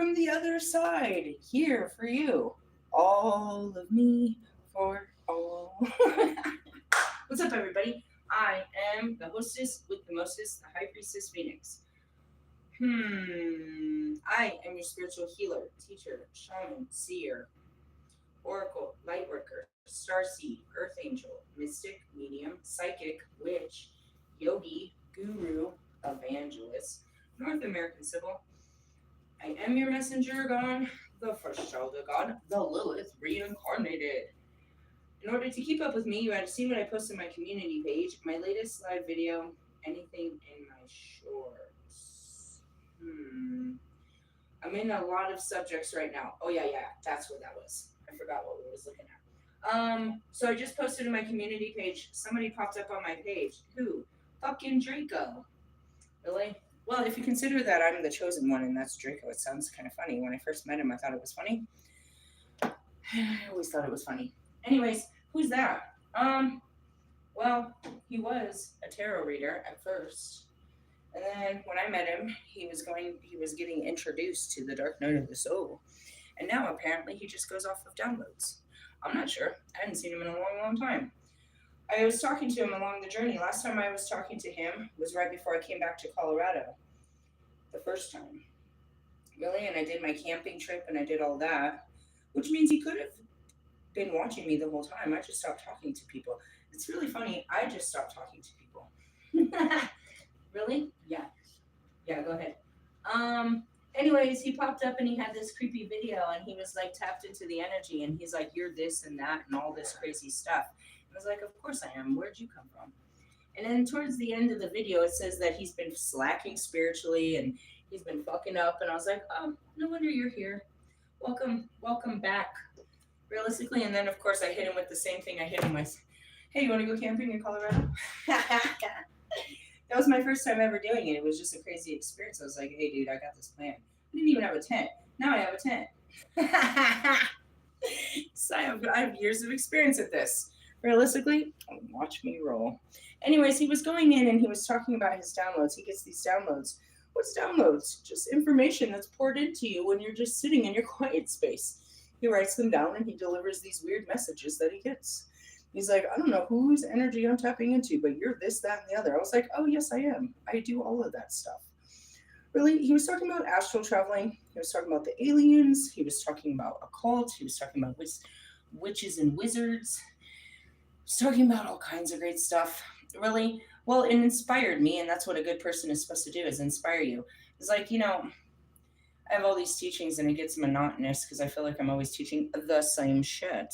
from the other side, here for you. All of me for all. What's up, everybody? I am the hostess with the mostest, the High Priestess Phoenix. I am your spiritual healer, teacher, shaman, seer, oracle, lightworker, starseed, earth angel, mystic, medium, psychic, witch, yogi, guru, evangelist, North American Civil. I am your messenger, God, the first child of God, the Lilith reincarnated. In order to keep up with me, you had to see what I post on my community page, my latest live video, anything in my shorts. I'm in a lot of subjects right now. Oh, yeah, that's what that was. I forgot what we was looking at. So I just posted in my community page. Somebody popped up on my page. Who? Fucking Draco. Really? Well, if you consider that I'm the chosen one and that's Draco, it sounds kind of funny. When I first met him, I thought it was funny. I always thought it was funny. Anyways, who's that? Well, he was a tarot reader at first. And then when I met him, he was getting introduced to the dark night of the soul. And now apparently he just goes off of downloads. I'm not sure. I hadn't seen him in a long, long time. I was talking to him along the journey. Last time I was talking to him was right before I came back to Colorado. The first time. Really? And I did my camping trip and I did all that. Which means he could have been watching me the whole time. I just stopped talking to people. It's really funny. I just stopped talking to people. Really? Yeah. Yeah, go ahead. Anyways, he popped up and he had this creepy video and he was like tapped into the energy and he's like, you're this and that and all this crazy stuff. And I was like, of course I am. Where'd you come from? And then towards the end of the video, it says that he's been slacking spiritually and he's been fucking up. And I was like, oh, no wonder you're here. Welcome back. Realistically. And then, of course, I hit him with the same thing I hit him with. Hey, you want to go camping in Colorado? That was my first time ever doing it. It was just a crazy experience. I was like, hey, dude, I got this plan. I didn't even have a tent. Now I have a tent. So I have years of experience at this. Realistically, watch me roll. Anyways, he was going in and he was talking about his downloads. He gets these downloads. What's downloads? Just information that's poured into you when you're just sitting in your quiet space. He writes them down and he delivers these weird messages that he gets. He's like, I don't know whose energy I'm tapping into, but you're this, that, and the other. I was like, oh, yes, I am. I do all of that stuff. Really, he was talking about astral traveling. He was talking about the aliens. He was talking about occult. He was talking about witches and wizards. He was talking about all kinds of great stuff. Really, well, it inspired me, and that's what a good person is supposed to do, is inspire you. It's like, I have all these teachings, and it gets monotonous because I feel like I'm always teaching the same shit.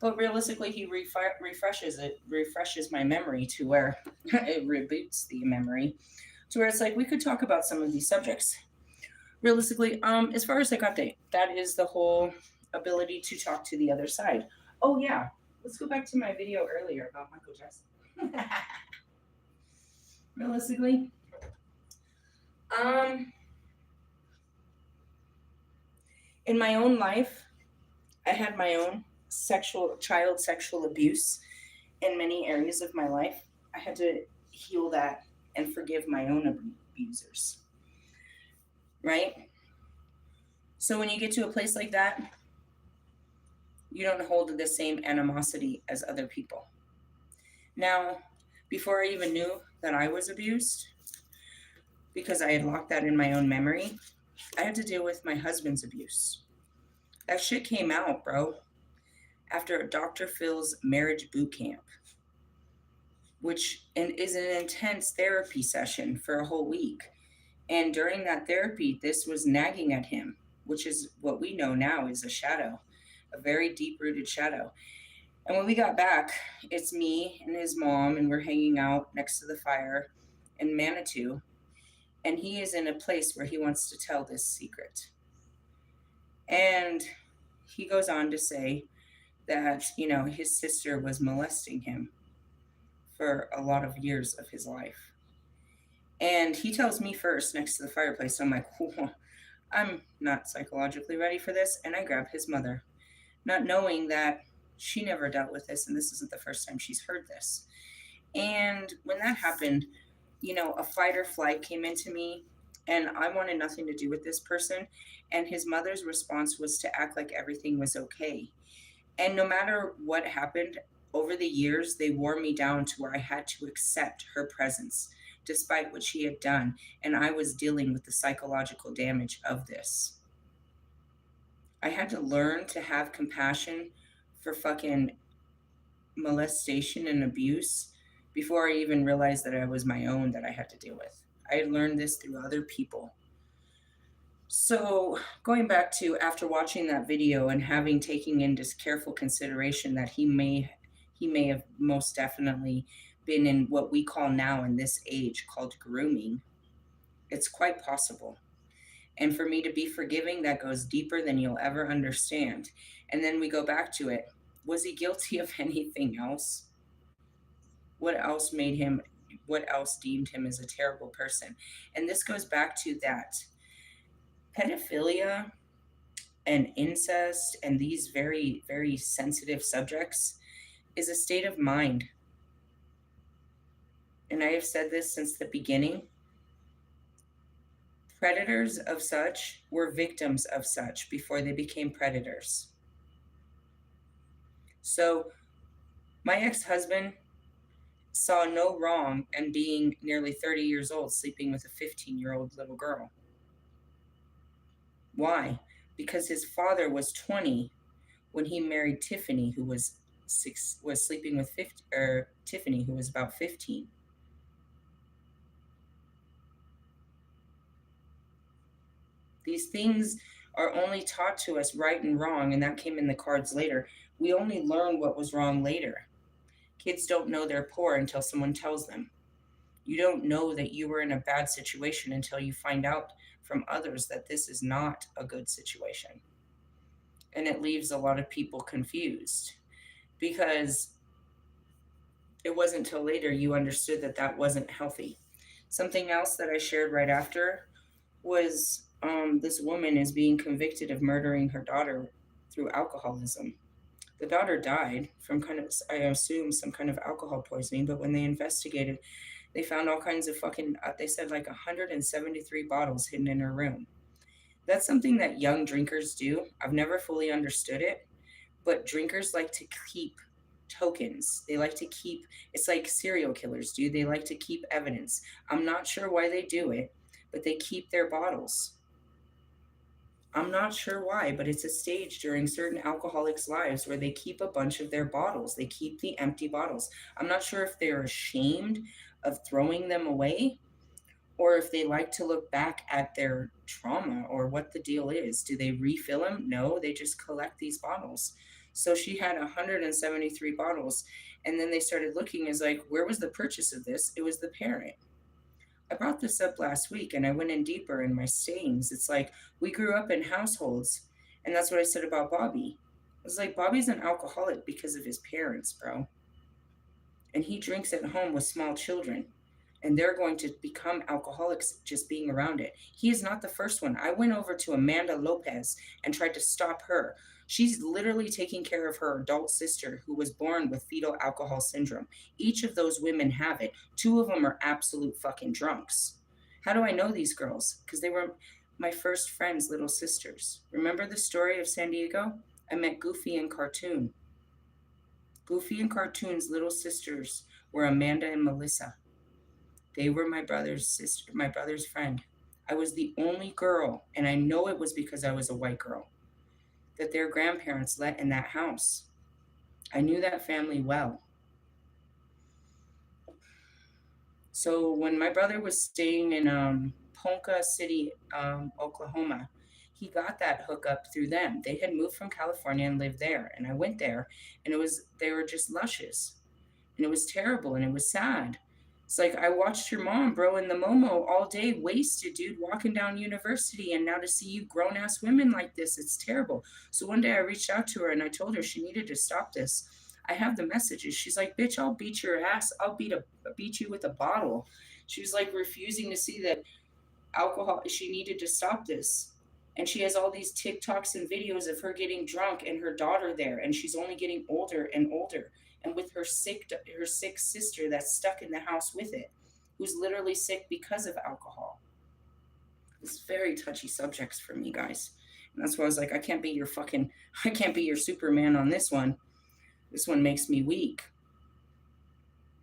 But realistically, he refreshes my memory to where it reboots the memory to where it's like we could talk about some of these subjects. Realistically, as far as I got that is the whole ability to talk to the other side. Oh yeah, let's go back to my video earlier about Michael Jackson. Realistically, in my own life, I had my own child sexual abuse in many areas of my life. I had to heal that and forgive my own abusers. Right? So when you get to a place like that, you don't hold the same animosity as other people. Now, before I even knew that I was abused, because I had locked that in my own memory, I had to deal with my husband's abuse. That shit came out, bro, after Dr. Phil's marriage boot camp, which is an intense therapy session for a whole week. And during that therapy, this was nagging at him, which is what we know now is a shadow, a very deep-rooted shadow. And when we got back, it's me and his mom, and we're hanging out next to the fire in Manitou. And he is in a place where he wants to tell this secret. And he goes on to say that, his sister was molesting him for a lot of years of his life. And he tells me first next to the fireplace. I'm like, whoa, I'm not psychologically ready for this. And I grab his mother, not knowing that she never dealt with this. And this isn't the first time she's heard this. And when that happened, a fight or flight came into me. And I wanted nothing to do with this person. And his mother's response was to act like everything was okay. And no matter what happened over the years, they wore me down to where I had to accept her presence, despite what she had done. And I was dealing with the psychological damage of this. I had to learn to have compassion for fucking molestation and abuse before I even realized that I was my own that I had to deal with. I had learned this through other people. So, going back to after watching that video and having taken into careful consideration that he may have most definitely been in what we call now in this age called grooming. It's quite possible. And for me to be forgiving, that goes deeper than you'll ever understand. And then we go back to it. Was he guilty of anything else? What else made him, what else deemed him as a terrible person? And this goes back to that pedophilia and incest and these very, very sensitive subjects is a state of mind. And I have said this since the beginning. Predators of such were victims of such before they became predators. So, my ex husband saw no wrong in being nearly 30 years old sleeping with a 15-year-old little girl. Why? Because his father was 20 when he married Tiffany, who was sleeping with Tiffany, who was about 15. These things are only taught to us right and wrong, and that came in the cards later. We only learn what was wrong later. Kids don't know they're poor until someone tells them. You don't know that you were in a bad situation until you find out from others that this is not a good situation. And it leaves a lot of people confused because it wasn't until later you understood that that wasn't healthy. Something else that I shared right after was this woman is being convicted of murdering her daughter through alcoholism. The daughter died from kind of, I assume, some kind of alcohol poisoning, but when they investigated, they found all kinds of fucking, they said like 173 bottles hidden in her room. That's something that young drinkers do. I've never fully understood it, but drinkers like to keep tokens. They like to keep, it's like serial killers do. They like to keep evidence. I'm not sure why they do it, but they keep their bottles. I'm not sure why, but it's a stage during certain alcoholics' lives where they keep a bunch of their bottles. They keep the empty bottles. I'm not sure if they're ashamed of throwing them away or if they like to look back at their trauma or what the deal is. Do they refill them? No, they just collect these bottles. So she had 173 bottles. And then they started looking as like, where was the purchase of this? It was the parent. I brought this up last week and I went in deeper in my sayings. It's like we grew up in households, and that's what I said about Bobby. I was like, Bobby's an alcoholic because of his parents, bro. And he drinks at home with small children. And they're going to become alcoholics just being around it. He is not the first one. I went over to Amanda Lopez and tried to stop her. She's literally taking care of her adult sister who was born with fetal alcohol syndrome. Each of those women have it. Two of them are absolute fucking drunks. How do I know these girls? Because they were my first friend's little sisters. Remember the story of San Diego? I met Goofy and Cartoon. Goofy and Cartoon's little sisters were Amanda and Melissa. They were my brother's sister, my brother's friend. I was the only girl, and I know it was because I was a white girl, that their grandparents let in that house. I knew that family well. So when my brother was staying in Ponca City, Oklahoma, he got that hookup through them. They had moved from California and lived there, and I went there, and they were just luscious, and it was terrible, and it was sad. It's like I watched your mom, bro, in the Momo all day, wasted, dude, walking down University, and now to see you grown ass women like this, it's terrible. So one day I reached out to her and I told her she needed to stop this. I have the messages. She's like, bitch, I'll beat your ass. I'll beat you with a bottle. She was like refusing to see that alcohol. She needed to stop this. And she has all these TikToks and videos of her getting drunk and her daughter there, and she's only getting older and older. And with her sick sister that's stuck in the house with it, who's literally sick because of alcohol. It's very touchy subjects for me, guys. And that's why I was like, I can't be your fucking, I can't be your Superman on this one. This one makes me weak.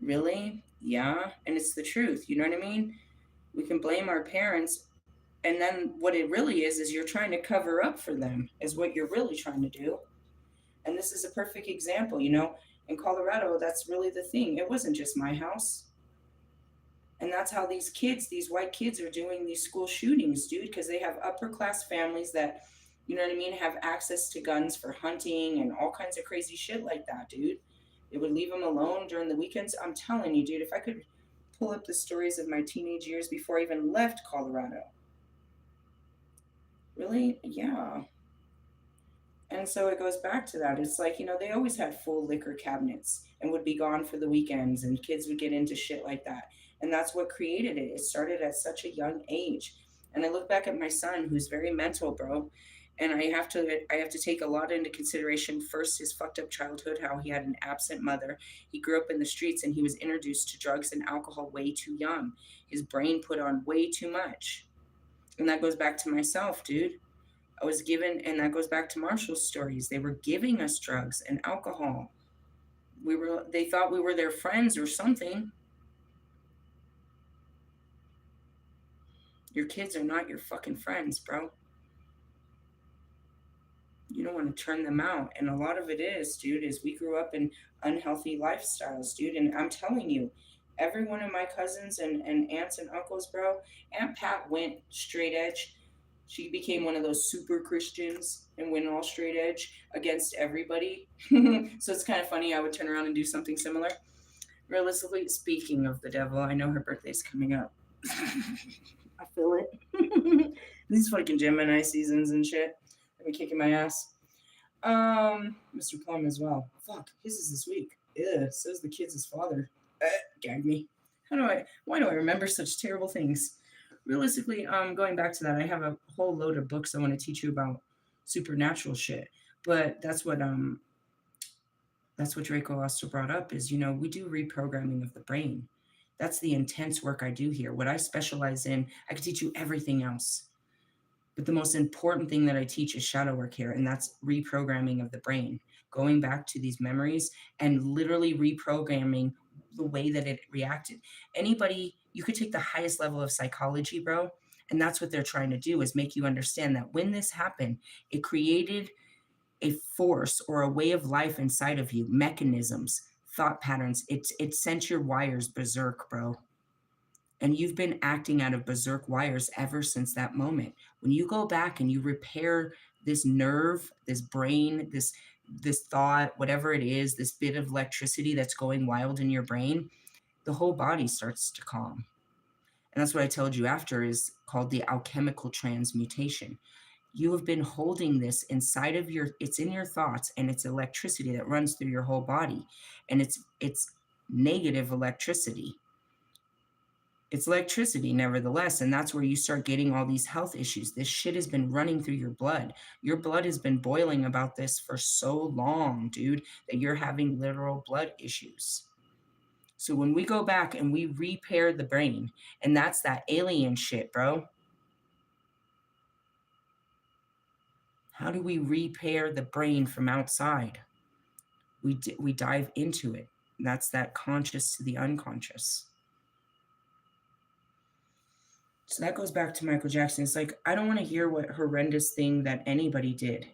Really? Yeah. And it's the truth. You know what I mean? We can blame our parents. And then what it really is you're trying to cover up for them, is what you're really trying to do. And this is a perfect example, you know? In Colorado, that's really the thing. It wasn't just my house. And that's how these kids, these white kids, are doing these school shootings, dude, because they have upper class families that, you know what I mean, have access to guns for hunting and all kinds of crazy shit like that, dude. They would leave them alone during the weekends. I'm telling you, dude, if I could pull up the stories of my teenage years before I even left Colorado. Really? Yeah. And so it goes back to that. It's like, you know, they always had full liquor cabinets and would be gone for the weekends, and kids would get into shit like that. And that's what created it. It started at such a young age. And I look back at my son, who's very mental, bro. And I have to take a lot into consideration. First, his fucked up childhood, how he had an absent mother. He grew up in the streets and he was introduced to drugs and alcohol way too young. His brain put on way too much. And that goes back to myself, dude. I was given, and that goes back to Marshall's stories. They were giving us drugs and alcohol. They thought we were their friends or something. Your kids are not your fucking friends, bro. You don't want to turn them out. And a lot of it is, dude, is we grew up in unhealthy lifestyles, dude. And I'm telling you, every one of my cousins and aunts and uncles, bro, Aunt Pat went straight edge. She became one of those super Christians and went all straight edge against everybody. So it's kind of funny. I would turn around and do something similar. Realistically, speaking of the devil, I know her birthday's coming up. I feel it. These fucking Gemini seasons and shit. I've been kicking my ass. Mr. Plum as well. Fuck, his is this week. Yeah, says the kid's father. Gag me. Why do I remember such terrible things? Realistically, going back to that, I have a whole load of books I want to teach you about supernatural shit. But that's what Draco also brought up is, you know, we do reprogramming of the brain. That's the intense work I do here. What I specialize in, I could teach you everything else. But the most important thing that I teach is shadow work here, and that's reprogramming of the brain, going back to these memories and literally reprogramming the way that it reacted. Anybody, you could take the highest level of psychology, bro, and that's what they're trying to do is make you understand that when this happened, it created a force or a way of life inside of you, mechanisms, thought patterns. It sent your wires berserk, bro. And you've been acting out of berserk wires ever since that moment. When you go back and you repair this nerve, this brain, this thought, whatever it is, this bit of electricity that's going wild in your brain, the whole body starts to calm. And that's what I told you after is called the alchemical transmutation. You have been holding this inside of it's in your thoughts, and it's electricity that runs through your whole body. And it's negative electricity. It's electricity, nevertheless, and that's where you start getting all these health issues. This shit has been running through your blood. Your blood has been boiling about this for so long, dude, that you're having literal blood issues. So when we go back and we repair the brain, and that's that alien shit, bro. How do we repair the brain from outside? We dive into it. That's that conscious to the unconscious. So that goes back to Michael Jackson. It's like, I don't want to hear what horrendous thing that anybody did.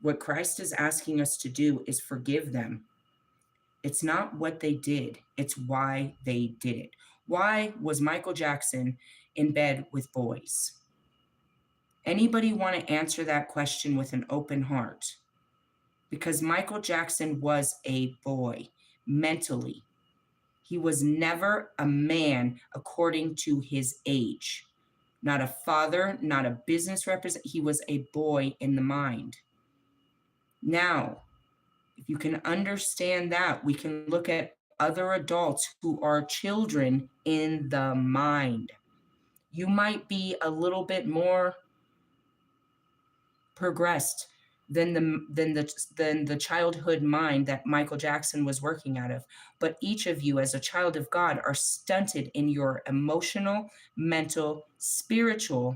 What Christ is asking us to do is forgive them. It's not what they did, it's why they did it. Why was Michael Jackson in bed with boys? Anybody want to answer that question with an open heart? Because Michael Jackson was a boy mentally. He was never a man according to his age. Not a father, not a business representative. He was a boy in the mind. Now, if you can understand that, we can look at other adults who are children in the mind. You might be a little bit more progressed than the childhood mind that Michael Jackson was working out of. But each of you, as a child of God, are stunted in your emotional, mental, spiritual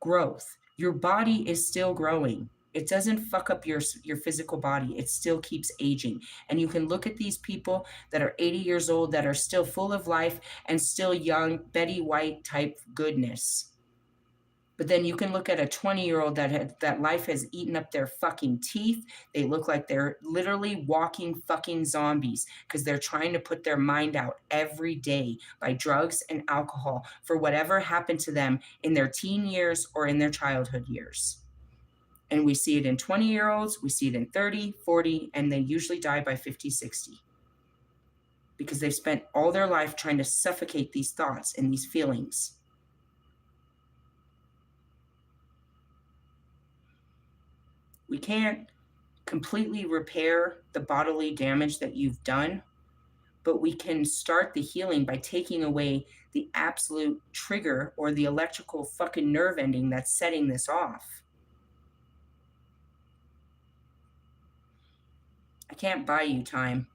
growth. Your body is still growing. It doesn't fuck up your physical body. It still keeps aging. And you can look at these people that are 80 years old that are still full of life and still young, Betty White type goodness. But then you can look at a 20-year-old that life has eaten up their fucking teeth. They look like they're literally walking fucking zombies because they're trying to put their mind out every day by drugs and alcohol for whatever happened to them in their teen years or in their childhood years. And we see it in 20-year-olds, we see it in 30, 40, and they usually die by 50, 60 because they've spent all their life trying to suffocate these thoughts and these feelings. We can't completely repair the bodily damage that you've done, but we can start the healing by taking away the absolute trigger or the electrical fucking nerve ending that's setting this off. I can't buy you time,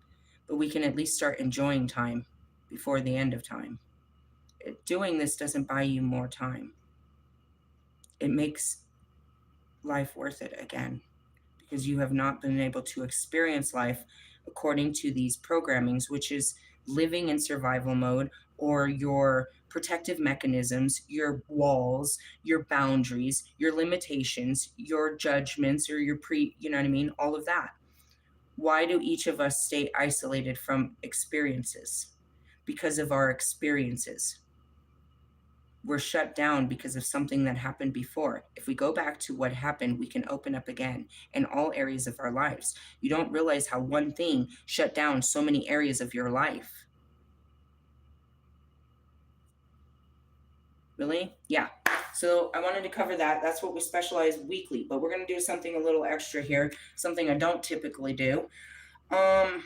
but we can at least start enjoying time before the end of time. Doing this doesn't buy you more time. It makes life worth it again because you have not been able to experience life according to these programmings, which is living in survival mode or your protective mechanisms, your walls, your boundaries, your limitations, your judgments, or your you know what I mean? All of that. Why do each of us stay isolated from experiences? Because of our experiences. We're shut down because of something that happened before. If we go back to what happened, we can open up again in all areas of our lives. You don't realize how one thing shut down so many areas of your life. Really? Yeah. So I wanted to cover that. That's what we specialize weekly, but we're going to do something a little extra here, something I don't typically do. How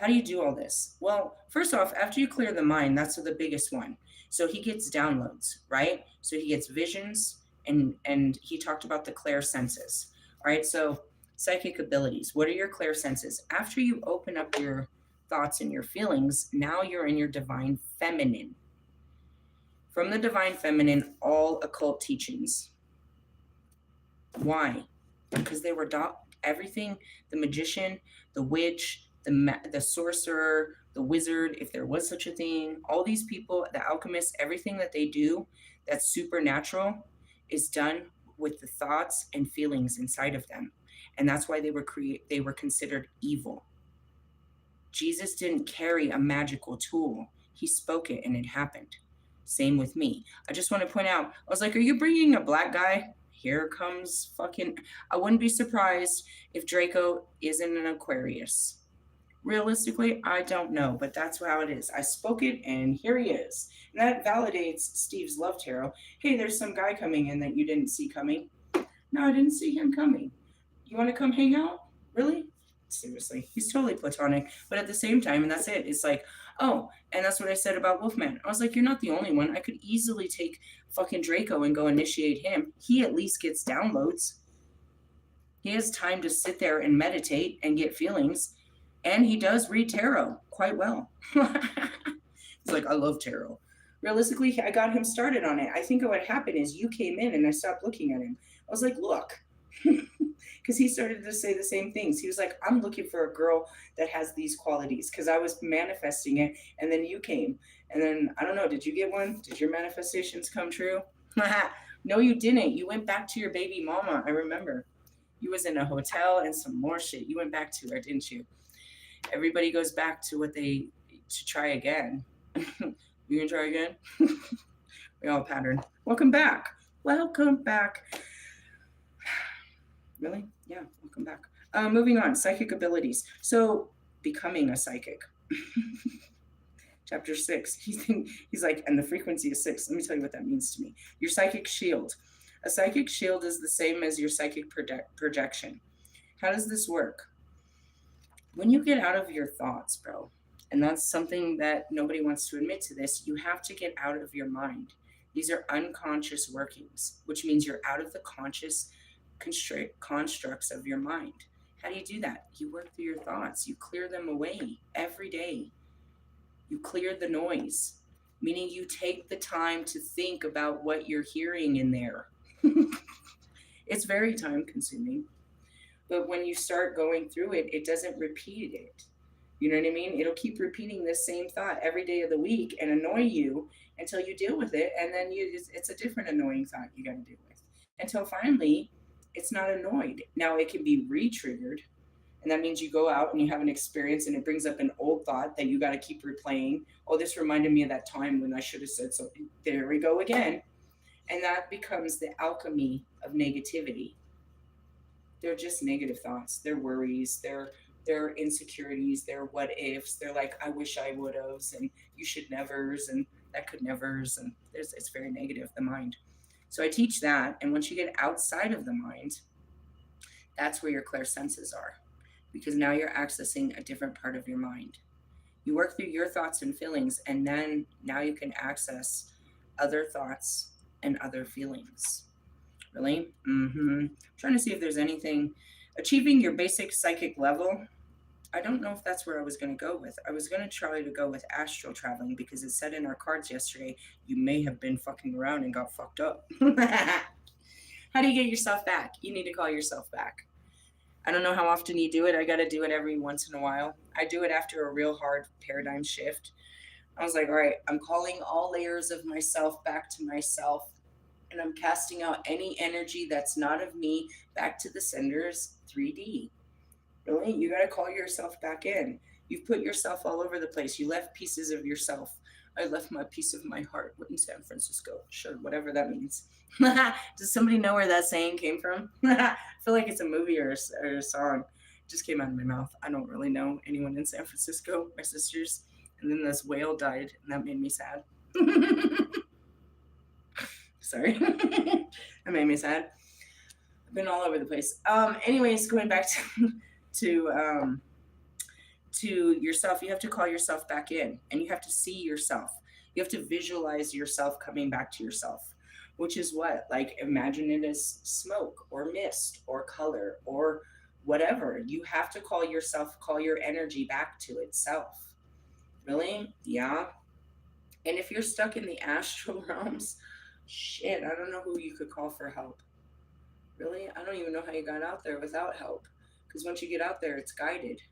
do you do all this? Well, first off, after you clear the mind, that's the biggest one. So he gets downloads, right? So he gets visions, and he talked about the clair senses. All right, so psychic abilities. What are your clair senses? After you open up your thoughts and your feelings, now you're in your divine feminine. From the divine feminine, all occult teachings. Why? Because they were everything, the magician, the witch, the sorcerer, the wizard, if there was such a thing, all these people, the alchemists, everything that they do that's supernatural is done with the thoughts and feelings inside of them. And that's why they were considered evil. Jesus didn't carry a magical tool. He spoke it and it happened. Same with me. I just want to point out, I was like, are you bringing a black guy? Here comes fucking, I wouldn't be surprised if Draco isn't an Aquarius. Realistically, I don't know, but that's how it is. I spoke it and here he is. And that validates Steve's love tarot. Hey, there's some guy coming in that you didn't see coming. No, I didn't see him coming. You want to come hang out? Really? Seriously, he's totally platonic, but at the same time, and that's it, it's like, oh, and that's what I said about Wolfman. I was like, you're not the only one. I could easily take fucking Draco and go initiate him. He at least gets downloads. He has time to sit there and meditate and get feelings, and he does read tarot quite well. He's like, I love tarot. Realistically, I got him started on it. I think what happened is you came in and I stopped looking at him. I was like, look. Because he started to say the same things. He was like, I'm looking for a girl that has these qualities because I was manifesting it. And then you came. And then, I don't know, did you get one? Did your manifestations come true? No, you didn't. You went back to your baby mama. I remember. You was in a hotel and some more shit. You went back to her, didn't you? Everybody goes back to to try again. You gonna try again? We all pattern. Welcome back. Welcome back. Really? Yeah, welcome back. Moving on, psychic abilities. So, becoming a psychic. Chapter 6. He's like, and the frequency is 6. Let me tell you what that means to me. Your psychic shield. A psychic shield is the same as your psychic projection. How does this work? When you get out of your thoughts, bro, and that's something that nobody wants to admit to this, you have to get out of your mind. These are unconscious workings, which means you're out of the conscious constructs of your mind. How do you do that? You work through your thoughts. You clear them away every day. You clear the noise. meaning you take the time to think about what you're hearing in there. It's very time consuming, but when you start going through it, it doesn't repeat it. You know what I mean? It'll keep repeating this same thought every day of the week and annoy you until you deal with it, and then it's a different annoying thought you got to deal with until finally it's not annoyed. Now it can be re-triggered, and that means you go out and you have an experience and it brings up an old thought that you got to keep replaying. Oh, this reminded me of that time when I should have said something. There we go again. And that becomes the alchemy of negativity. They're just negative thoughts. They're worries. They're insecurities. They're what ifs. They're like, I wish I would have, and you should nevers, and that could nevers, and it's very negative, the mind. So I teach that, and once you get outside of the mind, that's where your clear senses are, because now you're accessing a different part of your mind. You work through your thoughts and feelings, and then now you can access other thoughts and other feelings. Really? Trying to see if there's anything. Achieving your basic psychic level. I don't know if that's where I was going to go with. I was going to try to go with astral traveling because it said in our cards yesterday, you may have been fucking around and got fucked up. How do you get yourself back? You need to call yourself back. I don't know how often you do it. I got to do it every once in a while. I do it after a real hard paradigm shift. I was like, all right, I'm calling all layers of myself back to myself, and I'm casting out any energy that's not of me back to the sender's 3D. Really? You got to call yourself back in. You've put yourself all over the place. You left pieces of yourself. I left my piece of my heart in San Francisco. Sure, whatever that means. Does somebody know where that saying came from? I feel like it's a movie or a song. It just came out of my mouth. I don't really know anyone in San Francisco, my sisters. And then this whale died, and that made me sad. Sorry. That made me sad. I've been all over the place. Anyways, going back to yourself, you have to call yourself back in, and you have to see yourself. You have to visualize yourself coming back to yourself, which is what? Like, imagine it as smoke or mist or color or whatever. You have to call your energy back to itself. Really? Yeah. And if you're stuck in the astral realms, shit, I don't know who you could call for help. Really? I don't even know how you got out there without help. Because once you get out there, it's guided.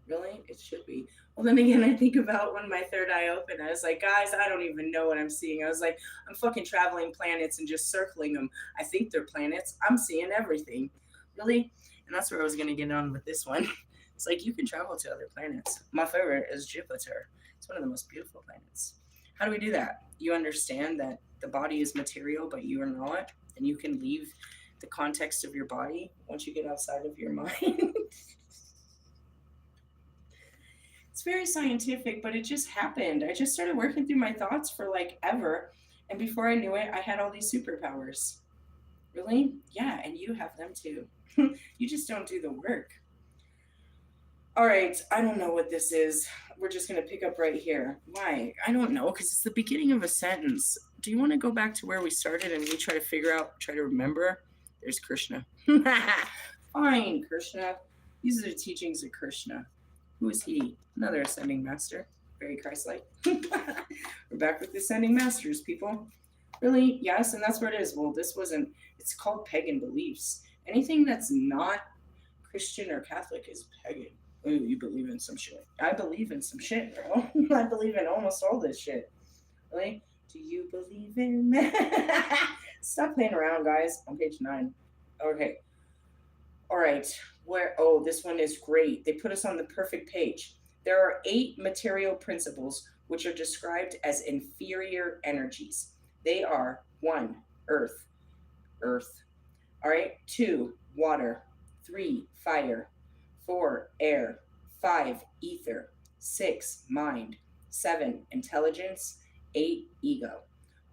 Really? It should be. Well, then again, I think about when my third eye opened. I was like, guys, I don't even know what I'm seeing. I was like, I'm fucking traveling planets and just circling them. I think they're planets. I'm seeing everything. Really? And that's where I was going to get on with this one. It's like, you can travel to other planets. My favorite is Jupiter. It's one of the most beautiful planets. How do we do that? You understand that the body is material, but you are not. And you can leave the context of your body once you get outside of your mind. It's very scientific, but it just happened. I just started working through my thoughts for like ever. And before I knew it, I had all these superpowers. Really? Yeah, and you have them too. You just don't do the work. All right, I don't know what this is. We're just going to pick up right here. Why? I don't know, because it's the beginning of a sentence. Do you want to go back to where we started and we try to remember? There's Krishna. Fine, Krishna. These are the teachings of Krishna. Who is he? Another ascending master. Very Christ-like. We're back with the ascending masters, people. Really? Yes, and that's where it is. Well, it's called pagan beliefs. Anything that's not Christian or Catholic is pagan. Oh, you believe in some shit. I believe in some shit, bro. I believe in almost all this shit. Really? Do you believe in... Stop playing around, guys. On page 9. Okay. All right. This one is great. They put us on the perfect page. There are 8 material principles which are described as inferior energies. They are 1, earth. All right. 2, water. 3, fire. 4, air. 5, ether. 6, mind. 7, intelligence. 8, ego.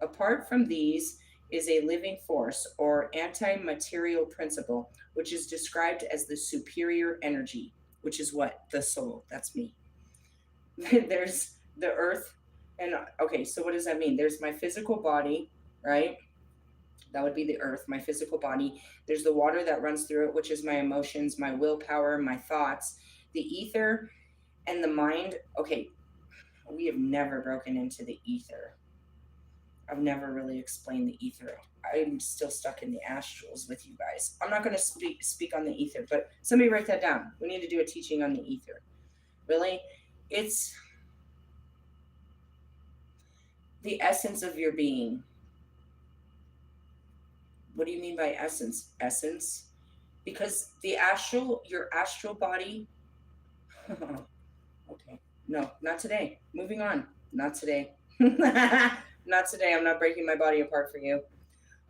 Apart from these is a living force or anti-material principle, which is described as the superior energy, which is what? The soul. That's me. There's the earth. And okay, so what does that mean? There's my physical body, right? That would be the earth, my physical body. There's the water that runs through it, which is my emotions, my willpower, my thoughts, the ether, and the mind. Okay, we have never broken into the ether. I've never really explained the ether. I'm still stuck in the astrals with you guys. I'm not going to speak on the ether, but somebody write that down. We need to do a teaching on the ether. Really, it's the essence of your being. What do you mean by essence? Essence? Because your astral body. Okay, no, not today. Moving on. Not today. Not today. I'm not breaking my body apart for you.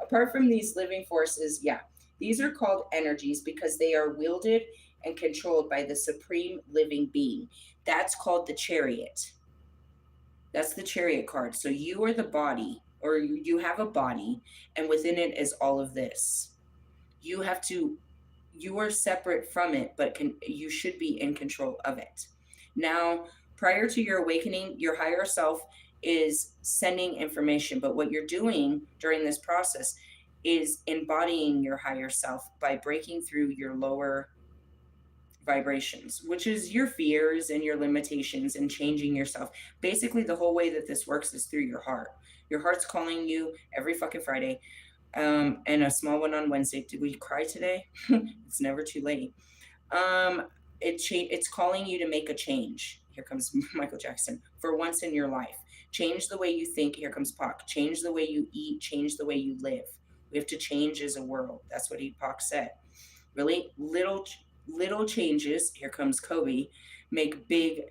Apart from these living forces, yeah, these are called energies because they are wielded and controlled by the supreme living being. That's called the chariot. That's the chariot card. So you are the body, or you have a body, and within it is all of this. You have to, you are separate from it, but you should be in control of it. Now, prior to your awakening, your higher self is sending information, but what you're doing during this process is embodying your higher self by breaking through your lower vibrations, which is your fears and your limitations and changing yourself. Basically, the whole way that this works is through your heart. Your heart's calling you every fucking Friday, and a small one on Wednesday. Did we cry today? It's never too late. Um, it's calling you to make a change. Here comes Michael Jackson. For once in your life, change the way you think. Here comes Pac. Change the way you eat. Change the way you live. We have to change as a world. That's what Pac said. Really little changes. Here comes Kobe. Make big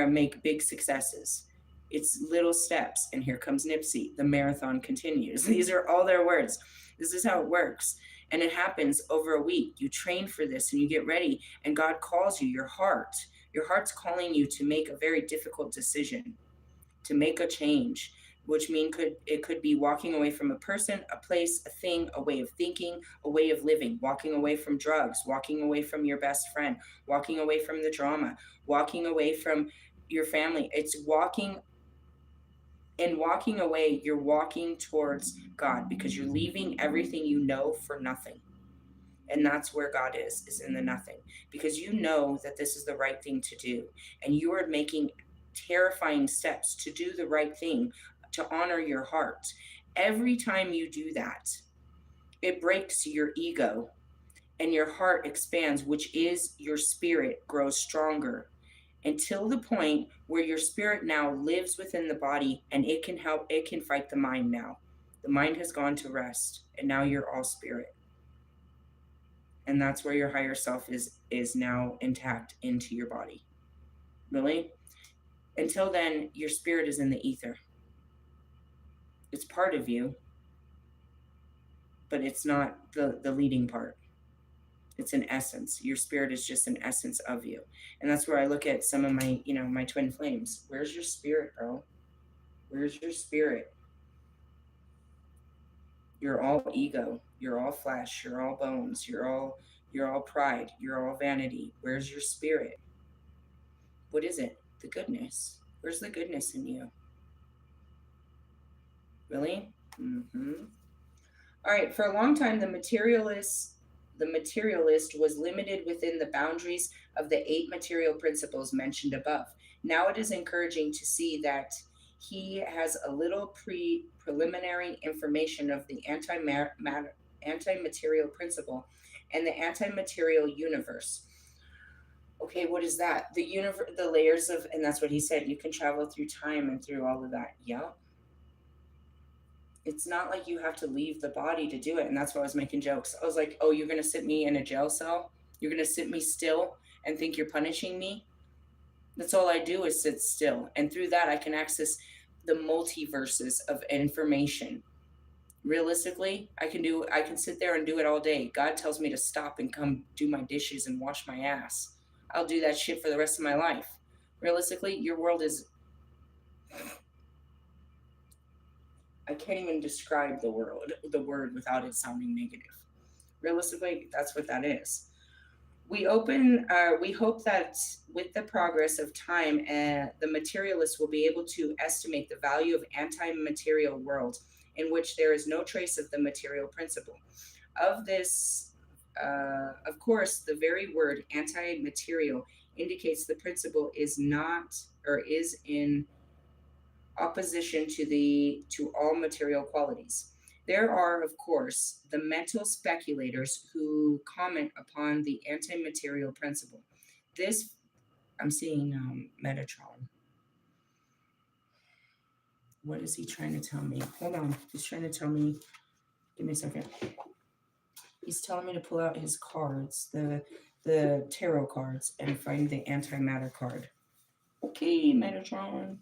make big successes. It's little steps. And here comes Nipsey. The marathon continues. These are all their words. This is how it works. And it happens over a week. You train for this and you get ready, and God calls you, your heart. Your heart's calling you to make a very difficult decision, to make a change, which could be walking away from a person, a place, a thing, a way of thinking, a way of living, walking away from drugs, walking away from your best friend, walking away from the drama, walking away from your family. It's walking, and walking away, you're walking towards God because you're leaving everything you know for nothing. And that's where God is in the nothing, because you know that this is the right thing to do, and you are making terrifying steps to do the right thing, to honor your heart. Every time you do that, it breaks your ego, and your heart expands, which is your spirit grows stronger, until the point where your spirit now lives within the body, and it can fight the mind now. The mind has gone to rest, and now you're all spirit. And that's where your higher self is now intact into your body. Really? Until then, your spirit is in the ether. It's part of you, but it's not the leading part. It's an essence. Your spirit is just an essence of you. And that's where I look at some of my, my twin flames. Where's your spirit, bro? Where's your spirit? You're all ego. You're all flesh. You're all bones. You're all pride. You're all vanity. Where's your spirit? What is it? The goodness. Where's the goodness in you? Really? Mm-hmm. All right. For a long time, the materialist was limited within the boundaries of the 8 material principles mentioned above. Now it is encouraging to see that he has a little preliminary information of the anti-material principle and the anti-material universe. Okay, what is that? The layers of, and that's what he said. You can travel through time and through all of that. Yep. It's not like you have to leave the body to do it. And that's why I was making jokes. I was like, oh, you're going to sit me in a jail cell? You're going to sit me still and think you're punishing me? That's all I do is sit still. And through that, I can access the multiverses of information. Realistically, I can sit there and do it all day. God tells me to stop and come do my dishes and wash my ass. I'll do that shit for the rest of my life. Realistically, your world is, I can't even describe the word without it sounding negative. Realistically, that's what that is. We hope that with the progress of time, the materialists will be able to estimate the value of anti-material world in which there is no trace of the material principle. Of this, of course, the very word anti-material indicates the principle is not, or is in opposition to all material qualities. There are, of course, the mental speculators who comment upon the anti-material principle. This, I'm seeing Metatron. What is he trying to tell me? Hold on. He's trying to tell me. Give me a second. He's telling me to pull out his cards, the tarot cards, and find the antimatter card. Okay, Metatron.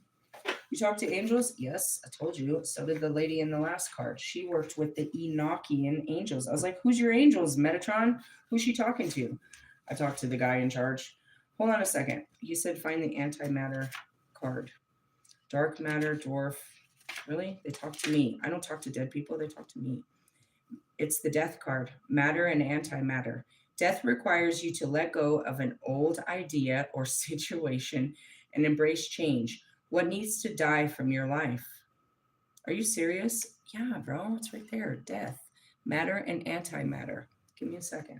You talk to angels? Yes, I told you. So did the lady in the last card. She worked with the Enochian angels. I was like, who's your angels, Metatron? Who's she talking to? I talked to the guy in charge. Hold on a second. He said find the antimatter card. Dark matter, dwarf. Really? They talk to me. I don't talk to dead people. They talk to me. It's the death card. Matter and antimatter. Death requires you to let go of an old idea or situation and embrace change. What needs to die from your life? Are you serious? Yeah, bro. It's right there. Death, matter, and antimatter. Give me a second.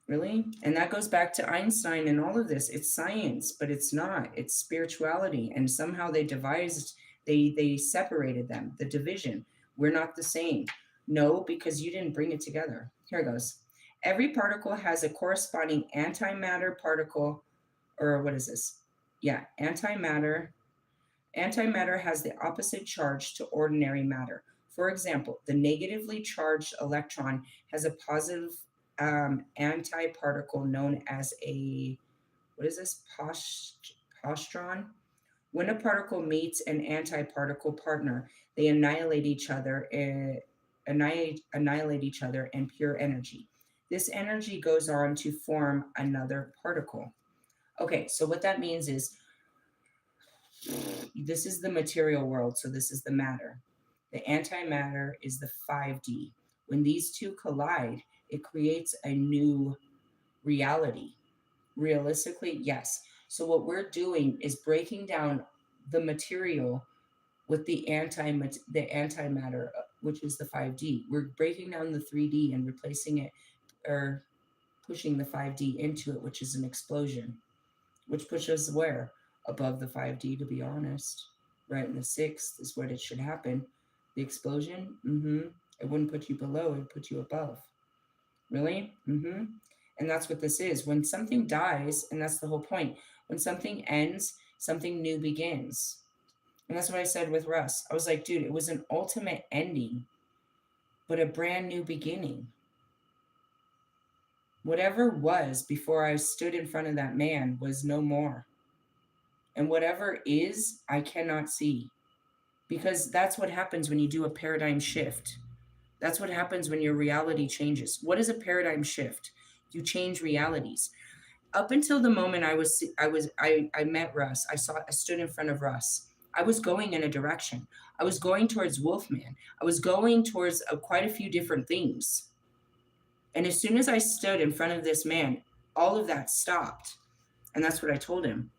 Really? And that goes back to Einstein and all of this. It's science, but it's not. It's spirituality. And somehow they separated them, the division. We're not the same. No, because you didn't bring it together. Here it goes. Every particle has a corresponding antimatter particle, or what is this? Yeah, antimatter. Antimatter has the opposite charge to ordinary matter. For example, the negatively charged electron has a positive antiparticle known as a, what is this, postron? When a particle meets an antiparticle partner, they annihilate each other in pure energy. This energy goes on to form another particle. Okay, so what that means is this is the material world, so this is the matter. The antimatter is the 5D. When these two collide, it creates a new reality. Realistically, yes. So what we're doing is breaking down the material with the antimatter, which is the 5D. We're breaking down the 3D and replacing it, or pushing the 5D into it, which is an explosion, which pushes where? Above the 5D, to be honest. Right in the 6th is what it should happen. The explosion, it wouldn't put you below, it would put you above. Really? And that's what this is. When something dies, and that's the whole point, when something ends, something new begins. And that's what I said with Russ. I was like, dude, it was an ultimate ending, but a brand new beginning. Whatever was before I stood in front of that man was no more. And whatever is, I cannot see. Because that's what happens when you do a paradigm shift. That's what happens when your reality changes. What is a paradigm shift? You change realities. Up until the moment I met Russ, I stood in front of Russ. I was going in a direction. I was going towards Wolfman. I was going towards quite a few different things. And as soon as I stood in front of this man, all of that stopped. And that's what I told him.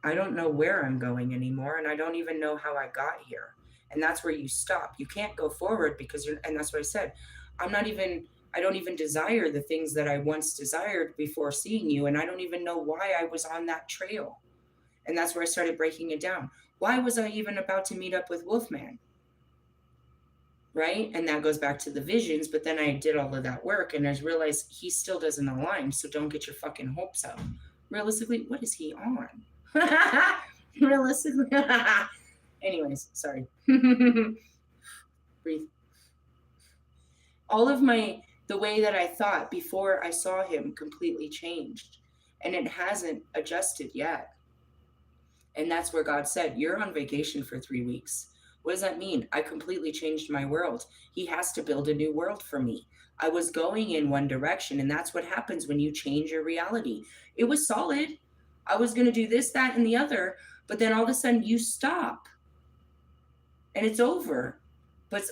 I don't know where I'm going anymore, and I don't even know how I got here. And that's where you stop. You can't go forward because and that's what I said. I don't even desire the things that I once desired before seeing you, and I don't even know why I was on that trail. And that's where I started breaking it down. Why was I even about to meet up with Wolfman? Right? And that goes back to the visions, but then I did all of that work, and I realized he still doesn't align, so don't get your fucking hopes up. Realistically, what is he on? Realistically. Anyways, sorry. Breathe. All of the way that I thought before I saw him completely changed, and it hasn't adjusted yet. And that's where God said, you're on vacation for 3 weeks. What does that mean? I completely changed my world. He has to build a new world for me. I was going in one direction, and that's what happens when you change your reality. It was solid. I was going to do this, that, and the other, but then all of a sudden you stop and it's over.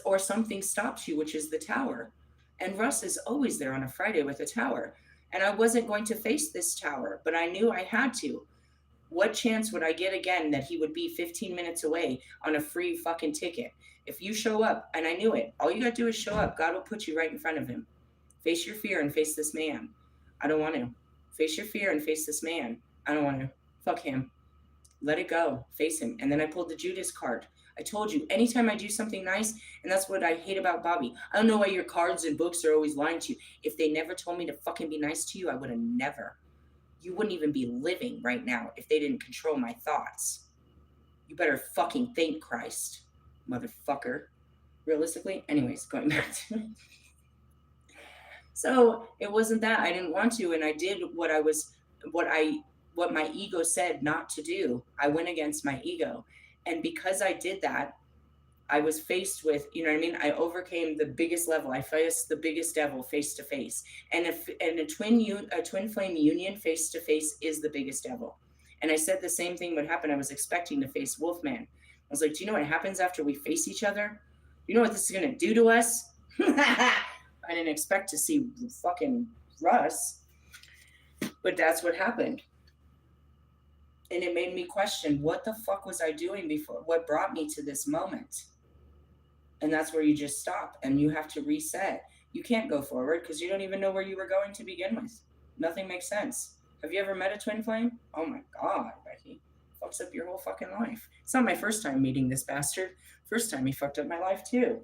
Or something stops you, which is the tower. And Russ is always there on a Friday with a tower. And I wasn't going to face this tower, but I knew I had to. What chance would I get again that he would be 15 minutes away on a free fucking ticket? If you show up, and I knew it, all you got to do is show up. God will put you right in front of him. Face your fear and face this man. I don't want to. Face your fear and face this man. I don't want to. Fuck him. Let it go. Face him. And then I pulled the Judas card. I told you, anytime I do something nice, and that's what I hate about Bobby. I don't know why your cards and books are always lying to you. If they never told me to fucking be nice to you, I would have never. You wouldn't even be living right now if they didn't control my thoughts. You better fucking thank Christ, motherfucker. Realistically, anyways, going back to so it wasn't that I didn't want to, and I did what I what my ego said not to do. I went against my ego, and because I did that, I was faced with, you know what I mean? I overcame the biggest level. I faced the biggest devil face to face. And if and a twin flame union face to face is the biggest devil. And I said the same thing would happen. I was expecting to face Wolfman. I was like, do you know what happens after we face each other? You know what this is gonna do to us? I didn't expect to see fucking Russ, but that's what happened. And it made me question what the fuck was I doing before? What brought me to this moment? And that's where you just stop and you have to reset. You can't go forward because you don't even know where you were going to begin with. Nothing makes sense. Have you ever met a twin flame? Oh my God, Becky. Fucks up your whole fucking life. It's not my first time meeting this bastard. First time he fucked up my life too.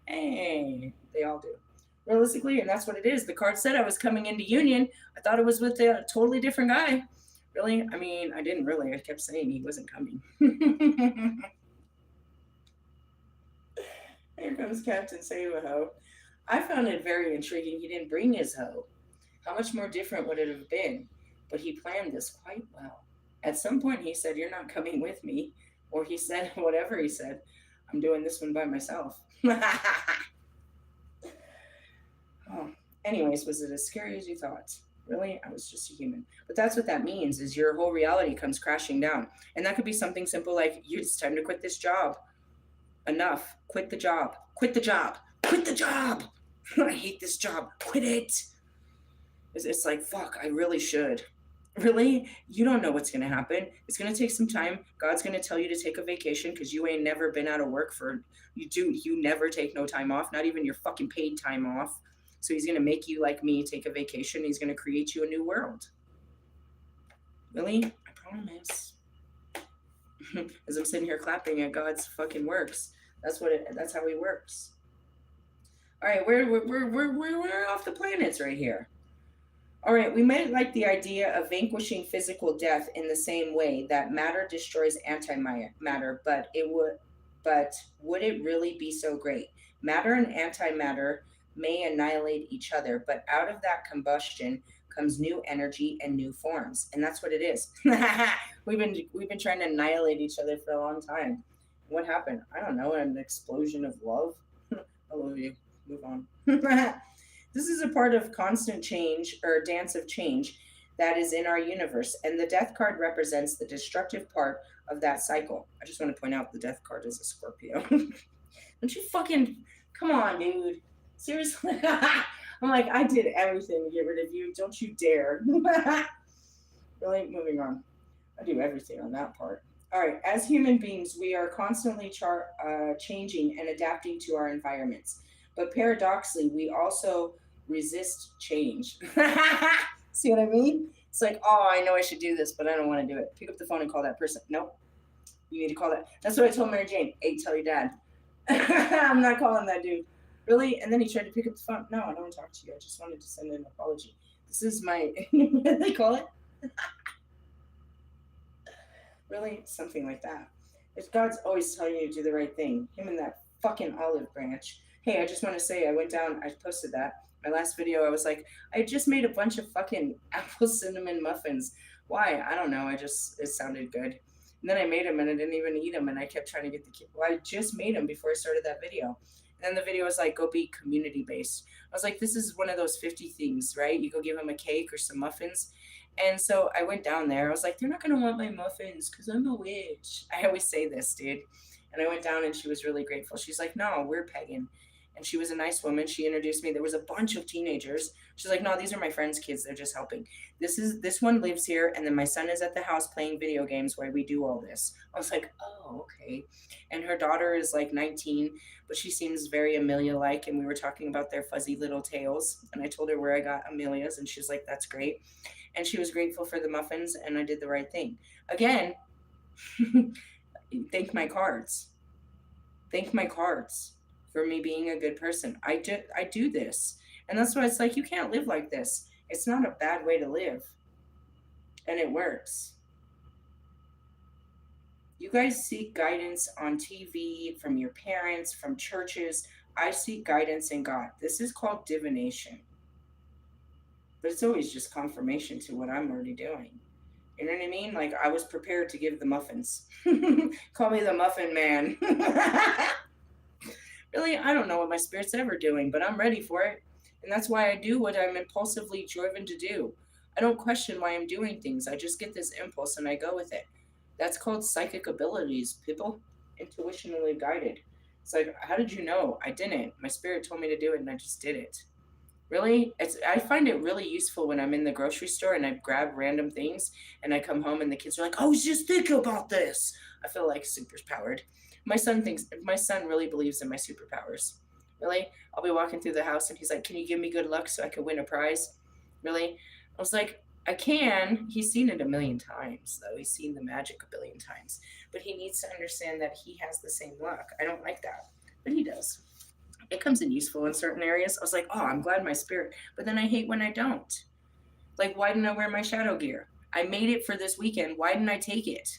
Hey, they all do. Realistically, and that's what it is. The card said I was coming into union. I thought it was with a totally different guy. Really? I mean, I didn't really. I kept saying he wasn't coming. Here comes Captain Save-A-Ho. I found it very intriguing he didn't bring his hoe. How much more different would it have been? But he planned this quite well. At some point, he said, "You're not coming with me." Or he said, whatever he said, "I'm doing this one by myself." Oh. Anyways, was it as scary as you thought? Really? I was just a human. But that's what that means, is your whole reality comes crashing down. And that could be something simple like, it's time to quit this job. Enough. Quit the job. Quit the job. Quit the job. I hate this job. Quit it. It's like, fuck, I really should. Really? You don't know what's going to happen. It's going to take some time. God's going to tell you to take a vacation because you ain't never been out of work you never take no time off, not even your fucking paid time off. So he's going to make you like me, take a vacation. He's going to create you a new world. Really? I promise. As I'm sitting here clapping at God's fucking works. That's how he works. All right, we're off the planets right here. All right, we might like the idea of vanquishing physical death in the same way that matter destroys antimatter, but would it really be so great? Matter and antimatter may annihilate each other, but out of that combustion comes new energy and new forms, and that's what it is. we've been trying to annihilate each other for a long time. What happened? I don't know. An explosion of love. I love you. Move on. This is a part of constant change or dance of change that is in our universe, and the death card represents the destructive part of that cycle. I just want to point out the death card is a Scorpio. Don't you fucking come on, dude. Seriously. I'm like, I did everything to get rid of you. Don't you dare. Really? Moving on. I do everything on that part. All right. As human beings, we are constantly changing and adapting to our environments. But paradoxically, we also resist change. See what I mean? It's like, oh, I know I should do this, but I don't want to do it. Pick up the phone and call that person. Nope. You need to call that. That's what I told Mary Jane. Hey, tell your dad. I'm not calling that dude. Really? And then he tried to pick up the phone. No, I don't want to talk to you. I just wanted to send an apology. This is my, what do they call it? Really? Something like that. If God's always telling you to do the right thing, him and that fucking olive branch. Hey, I just want to say I went down, I posted that. My last video, I was like, I just made a bunch of fucking apple cinnamon muffins. Why? I don't know. It sounded good. And then I made them and I didn't even eat them. And I kept trying to get the kid. Well, I just made them before I started that video. And then the video was like, go be community based. I was like, this is one of those 50 things, right? You go give them a cake or some muffins. And so I went down there. I was like, they're not going to want my muffins because I'm a witch. I always say this, dude. And I went down and she was really grateful. She's like, no, we're pagan. And she was a nice woman. She introduced me. There was a bunch of teenagers. She's like, no, these are my friends' kids. They're just helping. This one lives here, and then my son is at the house playing video games while we do all this. I was like, oh, okay. And her daughter is like 19, but she seems very Amelia like. And we were talking about their fuzzy little tails. And I told her where I got Amelia's, and she's like, that's great. And she was grateful for the muffins, and I did the right thing. Again, thank my cards. Thank my cards for me being a good person. I do this. And that's why it's like you can't live like this. It's not a bad way to live. And it works. You guys seek guidance on TV, from your parents, from churches. I seek guidance in God. This is called divination. But it's always just confirmation to what I'm already doing. You know what I mean? Like I was prepared to give the muffins. Call me the muffin man. Really, I don't know what my spirit's ever doing, but I'm ready for it. And that's why I do what I'm impulsively driven to do. I don't question why I'm doing things. I just get this impulse and I go with it. That's called psychic abilities, people. Intuitionally guided. It's like, how did you know? I didn't. My spirit told me to do it and I just did it. Really? I find it really useful when I'm in the grocery store and I grab random things and I come home and the kids are like, "I was just thinking about this." I feel like super powered. My son really believes in my superpowers. Really? I'll be walking through the house and he's like, "Can you give me good luck so I can win a prize?" Really? I was like, "I can." He's seen it a million times though. He's seen the magic a billion times. But he needs to understand that he has the same luck. I don't like that. But he does. It comes in useful in certain areas. I was like, oh, I'm glad my spirit. But then I hate when I don't. Like, why didn't I wear my shadow gear? I made it for this weekend. Why didn't I take it?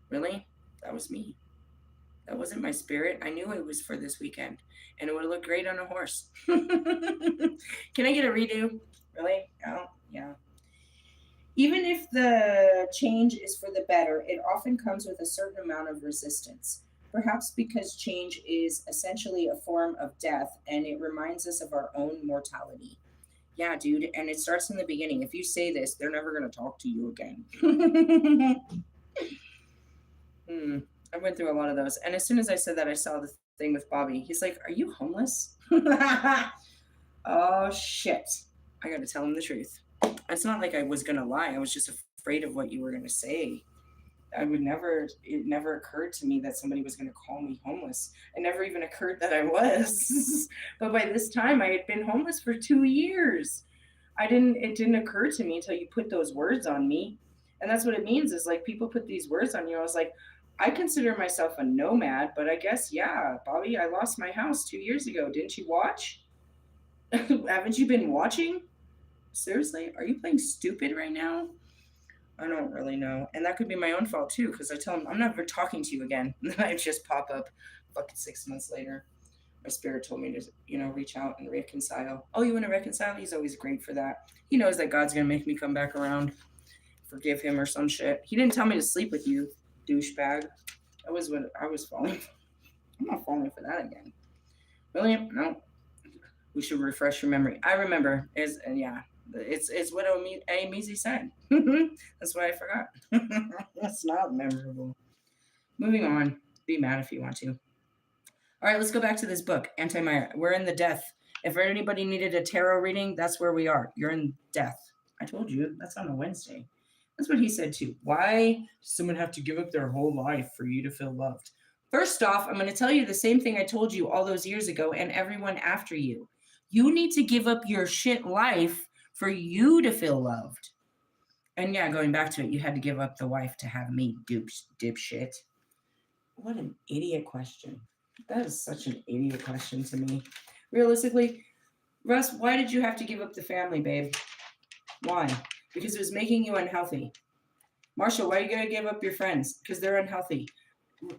Really? That was me. That wasn't my spirit. I knew it was for this weekend. And it would have looked great on a horse. Can I get a redo? Really? Oh, yeah. Even if the change is for the better, it often comes with a certain amount of resistance. Perhaps because change is essentially a form of death and it reminds us of our own mortality. Yeah, dude, and it starts in the beginning. If you say this, they're never going to talk to you again. Hmm. I went through a lot of those. And as soon as I said that, I saw the thing with Bobby. He's like, "Are you homeless?" Oh, shit. I got to tell him the truth. It's not like I was going to lie. I was just afraid of what you were going to say. It never occurred to me that somebody was going to call me homeless. It never even occurred that I was. But by this time, I had been homeless for 2 years. It didn't occur to me until you put those words on me. And that's what it means is like people put these words on you. I was like, I consider myself a nomad, but I guess, yeah, Bobby, I lost my house 2 years ago. Didn't you watch? Haven't you been watching? Seriously? Are you playing stupid right now? I don't really know. And that could be my own fault too, because I tell him, I'm never talking to you again. And then I just pop up fucking 6 months later. My spirit told me to, reach out and reconcile. Oh, you want to reconcile? He's always great for that. He knows that God's going to make me come back around, forgive him or some shit. He didn't tell me to sleep with you, douchebag. That was what I was falling for. I'm not falling for that again. William, no. We should refresh your memory. I remember. Yeah, it's what Amizi said. That's why I forgot. That's not memorable. Moving on. Be mad if you want to. All right, let's go back to this book, Anti-Maya. We're in the death. If anybody needed a tarot reading, that's where we are. You're in death. I told you. That's on a Wednesday. That's what he said too. Why does someone have to give up their whole life for you to feel loved? First off, I'm going to tell you the same thing I told you all those years ago and everyone after you. You need to give up your shit life for you to feel loved. And yeah, going back to it, you had to give up the wife to have me, dipshit. What an idiot question. That is such an idiot question to me. Realistically, Russ, why did you have to give up the family, babe? Why? Because it was making you unhealthy. Marshall, why are you going to give up your friends? Because they're unhealthy.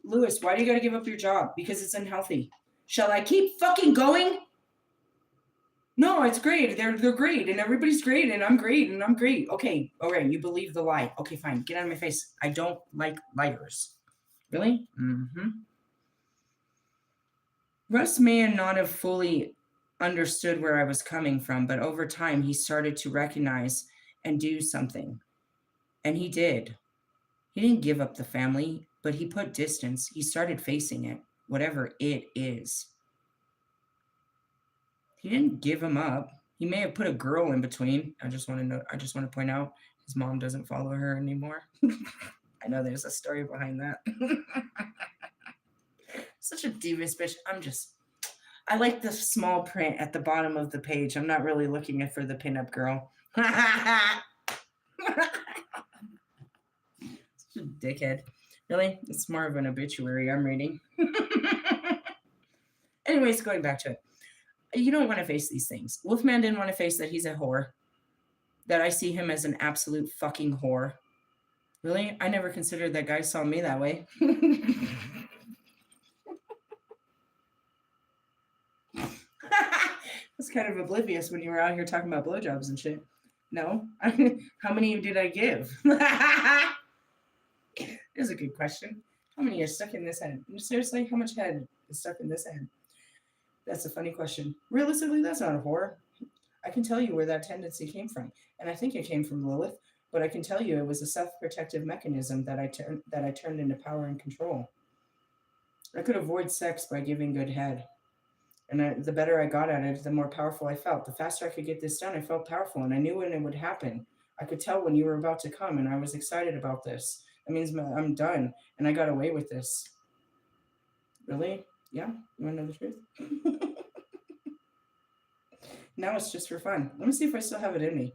Lewis, why do you got to give up your job? Because it's unhealthy. Shall I keep fucking going? No, it's great. They're great, and everybody's great, and I'm great, and I'm great. Okay, all right, you believe the lie. Okay, fine. Get out of my face. I don't like liars. Really? Mm-hmm. Russ may not have fully understood where I was coming from, but over time he started to recognize and do something. And he did. He didn't give up the family, but he put distance. He started facing it, whatever it is. He didn't give him up. He may have put a girl in between. I just want to point out his mom doesn't follow her anymore. I know there's a story behind that. Such a devious bitch. I like the small print at the bottom of the page. I'm not really looking for the pinup girl. Such a dickhead. Really? It's more of an obituary I'm reading. Anyways, going back to it. You don't want to face these things. Wolfman didn't want to face that he's a whore. That I see him as an absolute fucking whore. Really? I never considered that guy saw me that way. That's kind of oblivious when you were out here talking about blowjobs and shit. No? How many did I give? There's a good question. How many are stuck in this head? Seriously, how much head is stuck in this head? That's a funny question. Realistically, that's not a whore. I can tell you where that tendency came from, and I think it came from Lilith. But I can tell you it was a self-protective mechanism that I turned into power and control. I could avoid sex by giving good head, and the better I got at it, the more powerful I felt. The faster I could get this done, I felt powerful, and I knew when it would happen. I could tell when you were about to come, and I was excited about this. That means I'm done, and I got away with this. Really? Yeah? You want to know the truth? Now it's just for fun. Let me see if I still have it in me.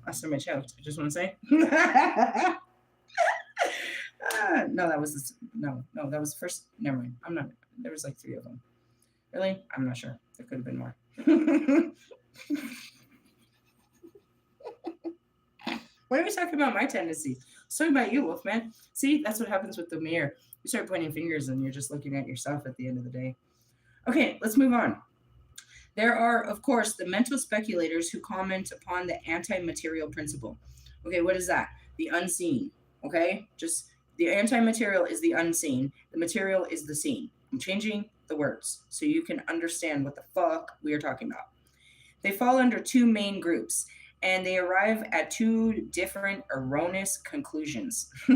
Last time I choked, I just want to say. No, that was that was the first. Never mind. I'm not. There was like 3 of them. Really? I'm not sure. There could have been more. Why are we talking about my tendencies? Let's talk about you, Wolfman. See, that's what happens with the mirror. You start pointing fingers and you're just looking at yourself at the end of the day. Okay, let's move on. There are, of course, the mental speculators who comment upon the anti-material principle. Okay, what is that? The unseen. Okay, just the anti-material is the unseen. The material is the seen. I'm changing the words so you can understand what the fuck we are talking about. They fall under 2 main groups, and they arrive at 2 different erroneous conclusions. I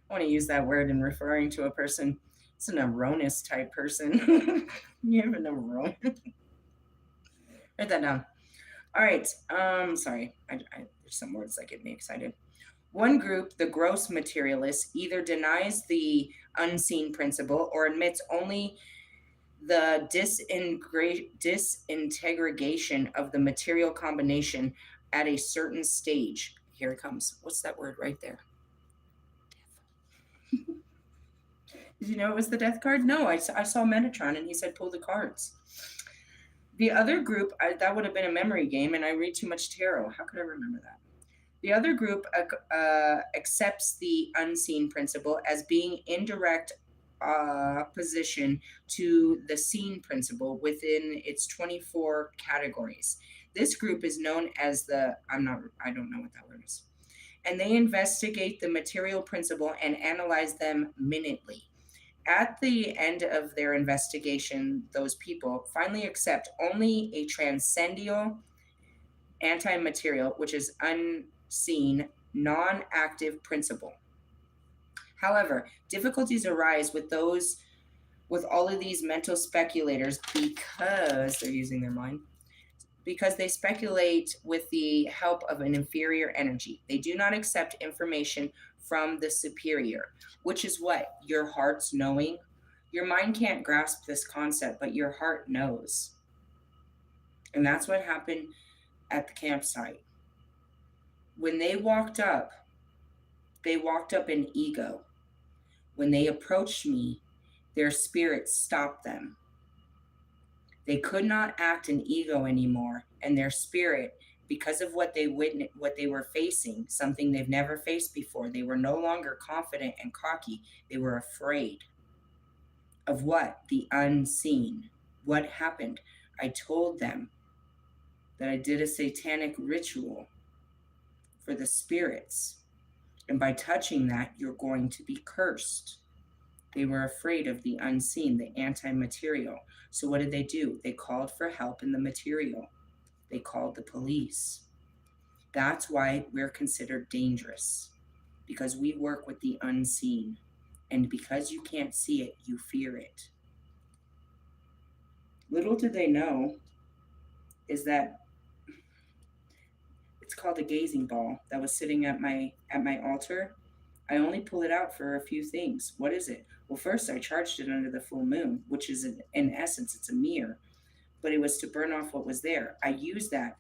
want to use that word in referring to a person. It's an erroneous type person. You have an erroneous. Write that down. All right. Sorry. There's some words that get me excited. One group, the gross materialist, either denies the unseen principle or admits only the disintegration of the material combination at a certain stage. Here it comes. What's that word right there? Did you know it was the death card? No, I saw Metatron and he said pull the cards. The other group, that would have been a memory game, and I read too much tarot. How could I remember that? The other group accepts the unseen principle as being indirect opposition to the seen principle within its 24 categories. This group is known as I don't know what that word is. And they investigate the material principle and analyze them minutely. At the end of their investigation, those people finally accept only a transcendental anti-material, which is unseen, non-active principle. However, difficulties arise with all of these mental speculators because they're using their mind, because they speculate with the help of an inferior energy. They do not accept information from the superior, which is what? Your heart's knowing. Your mind can't grasp this concept, but your heart knows. And that's what happened at the campsite. When they walked up in ego. When they approached me, their spirit stopped them. They could not act in ego anymore, and their spirit, because of what they were facing, something they've never faced before, they were no longer confident and cocky. They were afraid of what? The unseen. What happened? I told them that I did a satanic ritual for the spirits, and by touching that, you're going to be cursed. They were afraid of the unseen, the anti-material. So what did they do? They called for help in the material. They called the police. That's why we're considered dangerous, because we work with the unseen. And because you can't see it, you fear it. Little did they know is that it's called a gazing ball that was sitting at my altar. I only pull it out for a few things. What is it? Well, first I charged it under the full moon, which is in essence it's a mirror, but it was to burn off what was there. I use that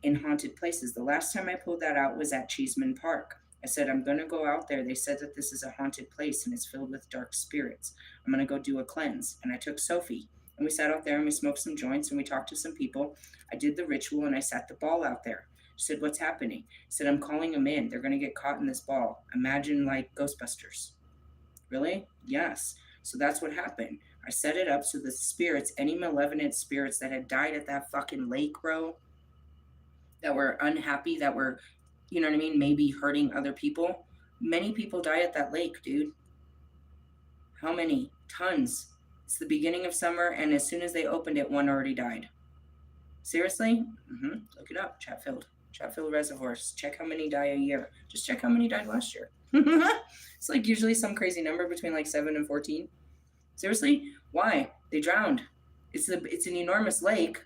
in haunted places. The last time I pulled that out was at Cheeseman Park. I said, I'm going to go out there. They said that this is a haunted place and it's filled with dark spirits. I'm going to go do a cleanse. And I took Sophie and we sat out there and we smoked some joints and we talked to some people. I did the ritual and I sat the ball out there. She said, what's happening? I said, I'm calling them in. They're going to get caught in this ball. Imagine like Ghostbusters. Really? Yes. So that's what happened. I set it up so the spirits, any malevolent spirits that had died at that fucking lake, bro, that were unhappy, that were, you know what I mean, maybe hurting other people. Many people die at that lake, dude. How many? Tons. It's the beginning of summer, and as soon as they opened it, one already died. Seriously? Look it up. Chatfield reservoirs. Check how many die a year. Just check how many died last year. It's like usually some crazy number between like 7 and 14. Seriously? Why? They drowned. It's an enormous lake,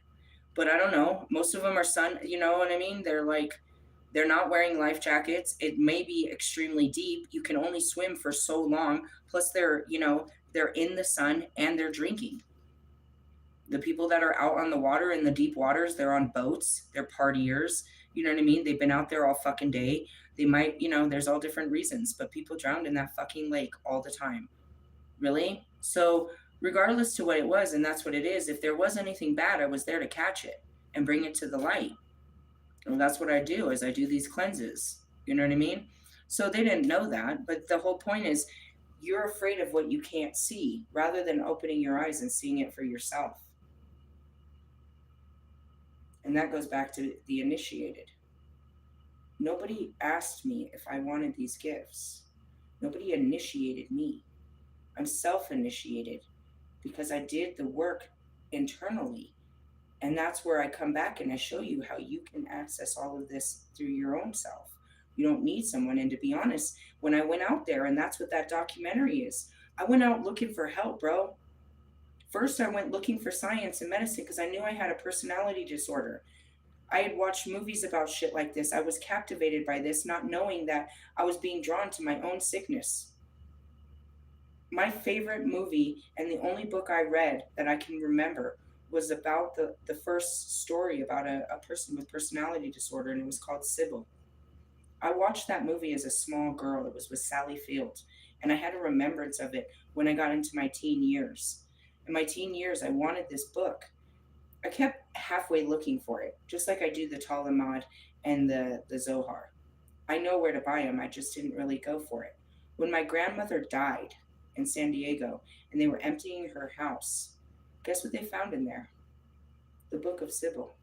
but I don't know. Most of them are you know what I mean? They're not wearing life jackets. It may be extremely deep. You can only swim for so long. Plus they're in the sun and they're drinking. The people that are out on the water in the deep waters, they're on boats, they're partiers. You know what I mean? They've been out there all fucking day. They might, there's all different reasons, but people drowned in that fucking lake all the time. Really? So, regardless to what it was, and that's what it is, if there was anything bad, I was there to catch it and bring it to the light. And that's what I do is I do these cleanses. You know what I mean? So they didn't know that, but the whole point is you're afraid of what you can't see rather than opening your eyes and seeing it for yourself. And that goes back to the initiated. Nobody asked me if I wanted these gifts. Nobody initiated me. I'm self initiated because I did the work internally. And that's where I come back and I show you how you can access all of this through your own self. You don't need someone. And to be honest, when I went out there, and that's what that documentary is, I went out looking for help, bro. First, I went looking for science and medicine because I knew I had a personality disorder. I had watched movies about shit like this. I was captivated by this, not knowing that I was being drawn to my own sickness. My favorite movie and the only book I read that I can remember was about the first story about a person with personality disorder, and it was called Sybil. I watched that movie as a small girl. It was with Sally Field, and I had a remembrance of it when I got into my teen years. In my teen years, I wanted this book. I kept halfway looking for it, just like I do the Talmud and the Zohar. I know where to buy them, I just didn't really go for it. When my grandmother died in San Diego and they were emptying her house, guess what they found in there? The Book of Sybil.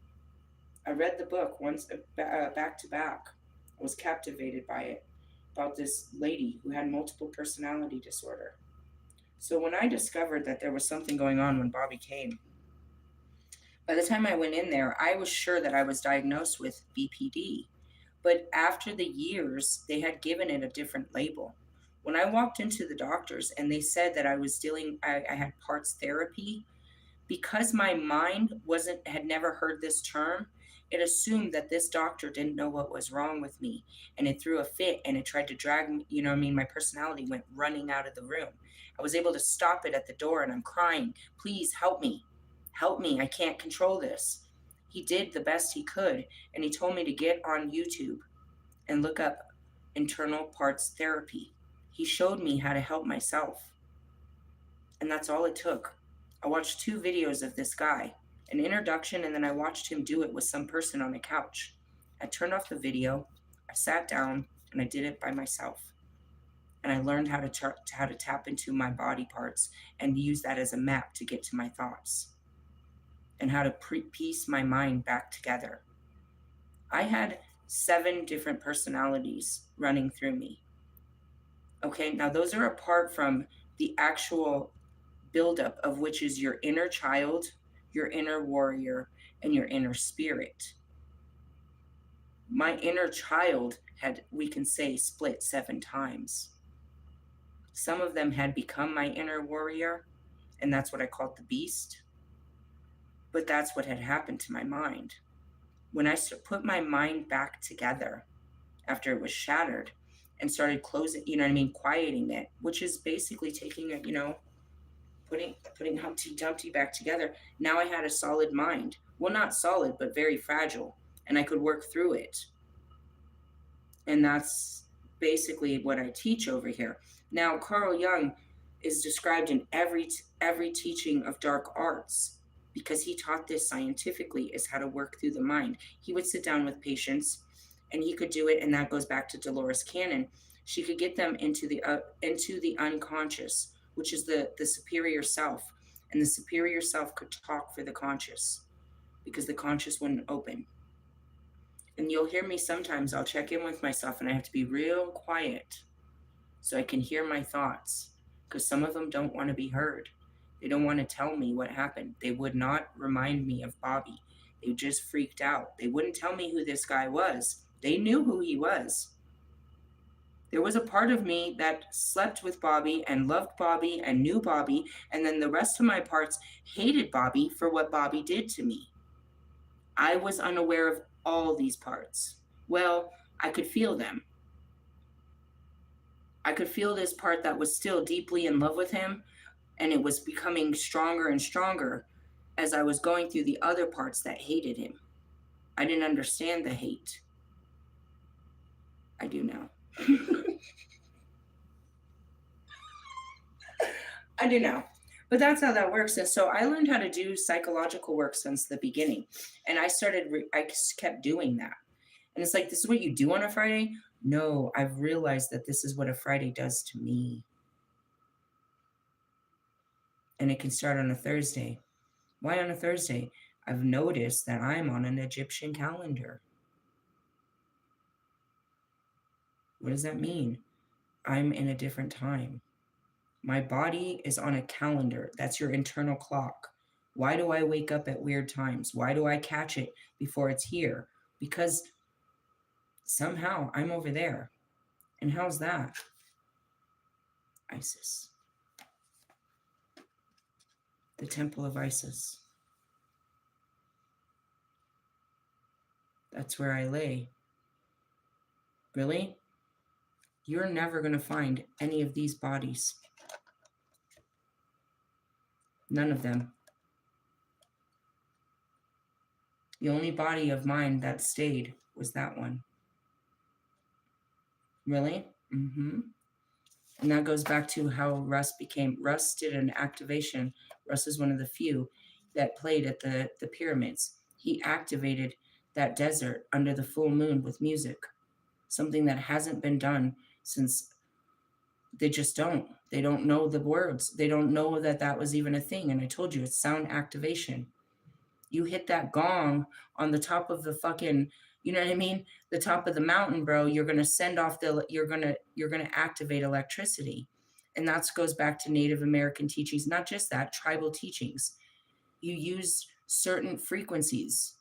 I read the book once back to back. I was captivated by it, about this lady who had multiple personality disorder. So when I discovered that there was something going on when Bobby came, by the time I went in there, I was sure that I was diagnosed with BPD. But after the years, they had given it a different label. When I walked into the doctors and they said that I had parts therapy, because my mind had never heard this term, it assumed that this doctor didn't know what was wrong with me, and it threw a fit and it tried to drag me. You know what I mean? My personality went running out of the room. I was able to stop it at the door and I'm crying, please help me, help me, I can't control this. He did the best he could, and he told me to get on YouTube and look up internal parts therapy. He showed me how to help myself, and that's all it took. I watched 2 videos of this guy, an introduction, and then I watched him do it with some person on a couch. I turned off the video, I sat down, and I did it by myself. And I learned how to tap into my body parts and use that as a map to get to my thoughts, and how to piece my mind back together. I had 7 different personalities running through me. Okay, now those are apart from the actual buildup of which is your inner child, your inner warrior, and your inner spirit. My inner child had, we can say, split 7 times. Some of them had become my inner warrior, and that's what I called the beast. But that's what had happened to my mind. When I put my mind back together after it was shattered and started closing, you know what I mean, quieting it, which is basically taking it, putting Humpty Dumpty back together. Now I had a solid mind. Well, not solid, but very fragile, and I could work through it. And that's basically what I teach over here. Now, Carl Jung is described in every teaching of dark arts because he taught this scientifically is how to work through the mind. He would sit down with patients and he could do it, and that goes back to Dolores Cannon. She could get them into the unconscious, which is the superior self, and the superior self could talk for the conscious because the conscious wouldn't open. And you'll hear me sometimes, I'll check in with myself and I have to be real quiet so I can hear my thoughts because some of them don't want to be heard. They don't want to tell me what happened. They would not remind me of Bobby. They just freaked out. They wouldn't tell me who this guy was. They knew who he was. There was a part of me that slept with Bobby and loved Bobby and knew Bobby, and then the rest of my parts hated Bobby for what Bobby did to me. I was unaware of all these parts. Well, I could feel them. I could feel this part that was still deeply in love with him, and it was becoming stronger and stronger as I was going through the other parts that hated him. I didn't understand the hate. I do now. I do now. But that's how that works. And so I learned how to do psychological work since the beginning. And I just kept doing that. And it's like, this is what you do on a Friday? No, I've realized that this is what a Friday does to me. And it can start on a Thursday. Why on a Thursday? I've noticed that I'm on an Egyptian calendar. What does that mean? I'm in a different time. My body is on a calendar. That's your internal clock. Why do I wake up at weird times? Why do I catch it before it's here? Because somehow I'm over there. And how's that? Isis. The Temple of Isis. That's where I lay. Really? You're never going to find any of these bodies. None of them. The only body of mine that stayed was that one. Really? Mm-hmm. And that goes back to how Russ did an activation. Russ is one of the few that played at the pyramids. He activated that desert under the full moon with music, something that hasn't been done since. They just don't. They don't know the words. They don't know that that was even a thing. And I told you, it's sound activation. You hit that gong on the top of the fucking, you know what I mean? The top of the mountain, bro, you're going to send off you're going to activate electricity. And that goes back to Native American teachings, not just that, tribal teachings. You use certain frequencies,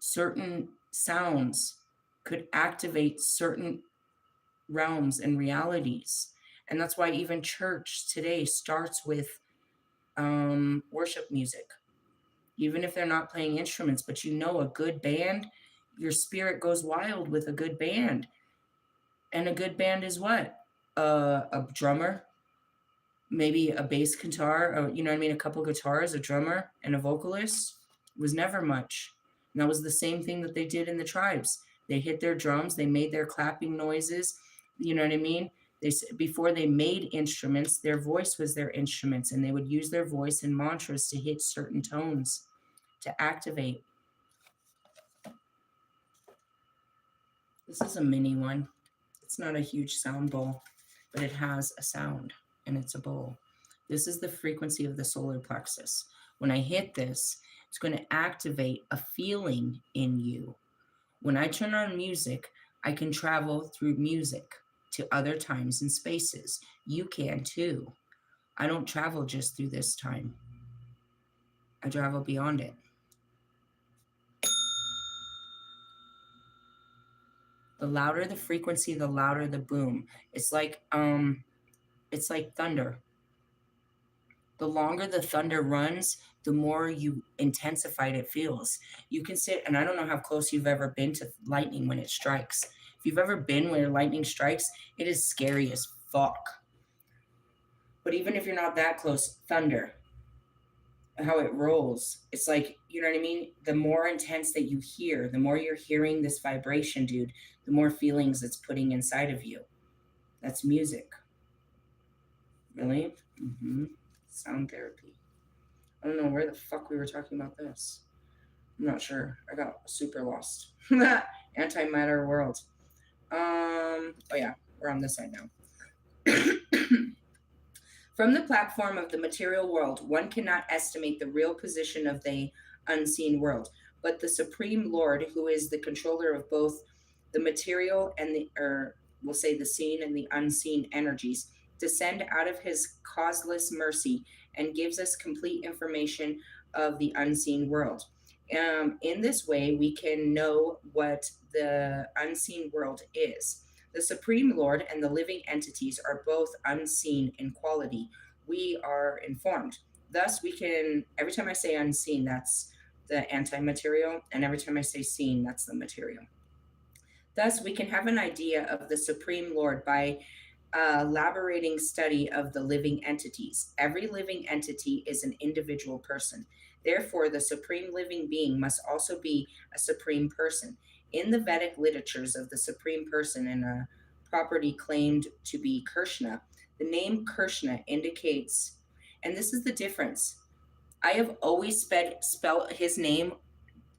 certain sounds could activate certain realms and realities. And that's why even church today starts with worship music. Even if they're not playing instruments, but a good band, your spirit goes wild with a good band. And a good band is what? A drummer, maybe a bass guitar, or, you know what I mean? A couple guitars, a drummer, and a vocalist. It was never much. And that was the same thing that they did in the tribes. They hit their drums, they made their clapping noises, you know what I mean? Before they made instruments, their voice was their instruments, and they would use their voice and mantras to hit certain tones to activate. This is a mini one. It's not a huge sound bowl, but it has a sound, and it's a bowl. This is the frequency of the solar plexus. When I hit this, it's going to activate a feeling in you. When I turn on music, I can travel through music to other times and spaces. You can too. I don't travel just through this time. I travel beyond it. The louder the frequency, the louder the boom. It's like thunder. The longer the thunder runs, the more you intensified it feels. You can sit, and I don't know how close you've ever been to lightning when it strikes. If you've ever been where lightning strikes, it is scary as fuck. But even if you're not that close, thunder, how it rolls, it's like, you know what I mean? The more intense that you hear, the more you're hearing this vibration, dude, the more feelings it's putting inside of you. That's music. Really? Sound therapy. I don't know where the fuck we were talking about this. I'm not sure. I got super lost. Antimatter world. Oh yeah, we're on this side now. From the platform of the material world, one cannot estimate the real position of the unseen world, but the Supreme Lord, who is the controller of both the material and or we'll say the seen and the unseen energies, descend out of his causeless mercy and gives us complete information of the unseen world. In this way, we can know what the unseen world is. The Supreme Lord and the living entities are both unseen in quality. We are informed. Thus, we can, every time I say unseen, that's the anti material, and every time I say seen, that's the material. Thus, we can have an idea of the Supreme Lord by elaborating study of the living entities. Every living entity is an individual person. Therefore, the supreme living being must also be a supreme person. In the Vedic literatures of the supreme person and a property claimed to be Krishna, the name Krishna indicates, and this is the difference. I have always spelled his name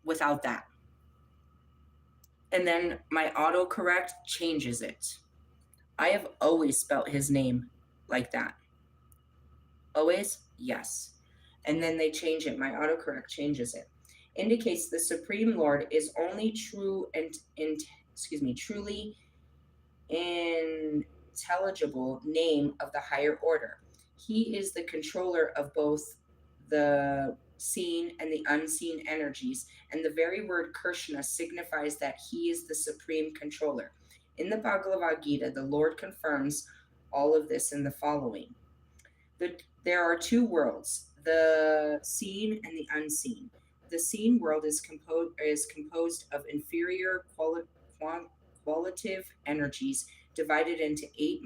without that. And then my autocorrect changes it. I have always spelt his name like that. Always? Yes. And then they change it. My autocorrect changes it. Indicates the Supreme Lord is only truly intelligible name of the higher order. He is the controller of both the seen and the unseen energies, and the very word Krishna signifies that he is the supreme controller. In the Bhagavad Gita, the Lord confirms all of this in the following. There are two worlds, the seen and the unseen. The seen world is composed of inferior qualitative energies divided into eight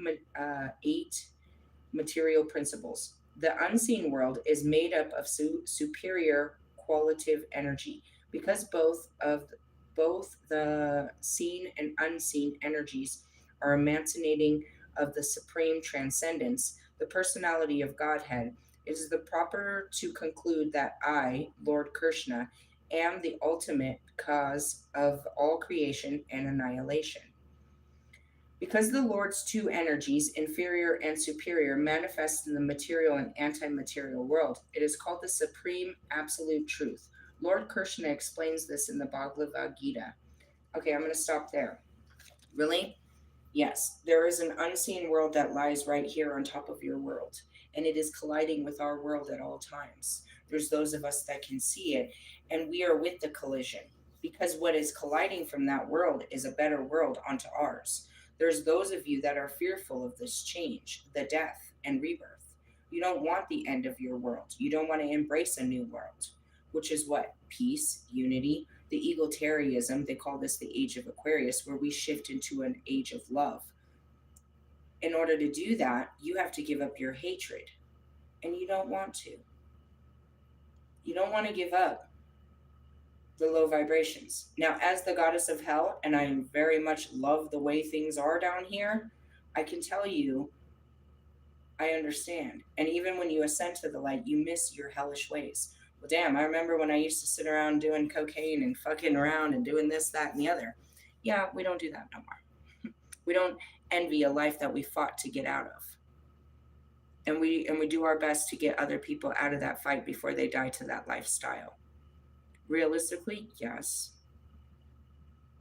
material principles. The unseen world is made up of superior qualitative energy because both the seen and unseen energies are emanating of the supreme transcendence, the personality of Godhead. It is the proper to conclude that I, Lord Krishna, am the ultimate cause of all creation and annihilation. Because the Lord's two energies, inferior and superior, manifest in the material and anti-material world, it is called the supreme absolute truth. Lord Krishna explains this in the Bhagavad Gita. Okay, I'm going to stop there. Really? Yes, there is an unseen world that lies right here on top of your world, and it is colliding with our world at all times. There's those of us that can see it, and we are with the collision because what is colliding from that world is a better world onto ours. There's those of you that are fearful of this change, the death and rebirth. You don't want the end of your world. You don't want to embrace a new world, which is what? Peace, unity, the egalitarianism. They call this the age of Aquarius, where we shift into an age of love. In order to do that, you have to give up your hatred, and you don't want to. You don't want to give up the low vibrations. Now, as the goddess of hell, and I very much love the way things are down here, I can tell you, I understand. And even when you ascend to the light, you miss your hellish ways. Well, damn, I remember when I used to sit around doing cocaine and fucking around and doing this, that, and the other. Yeah, we don't do that no more. We don't envy a life that we fought to get out of. And we do our best to get other people out of that fight before they die to that lifestyle. Realistically, yes.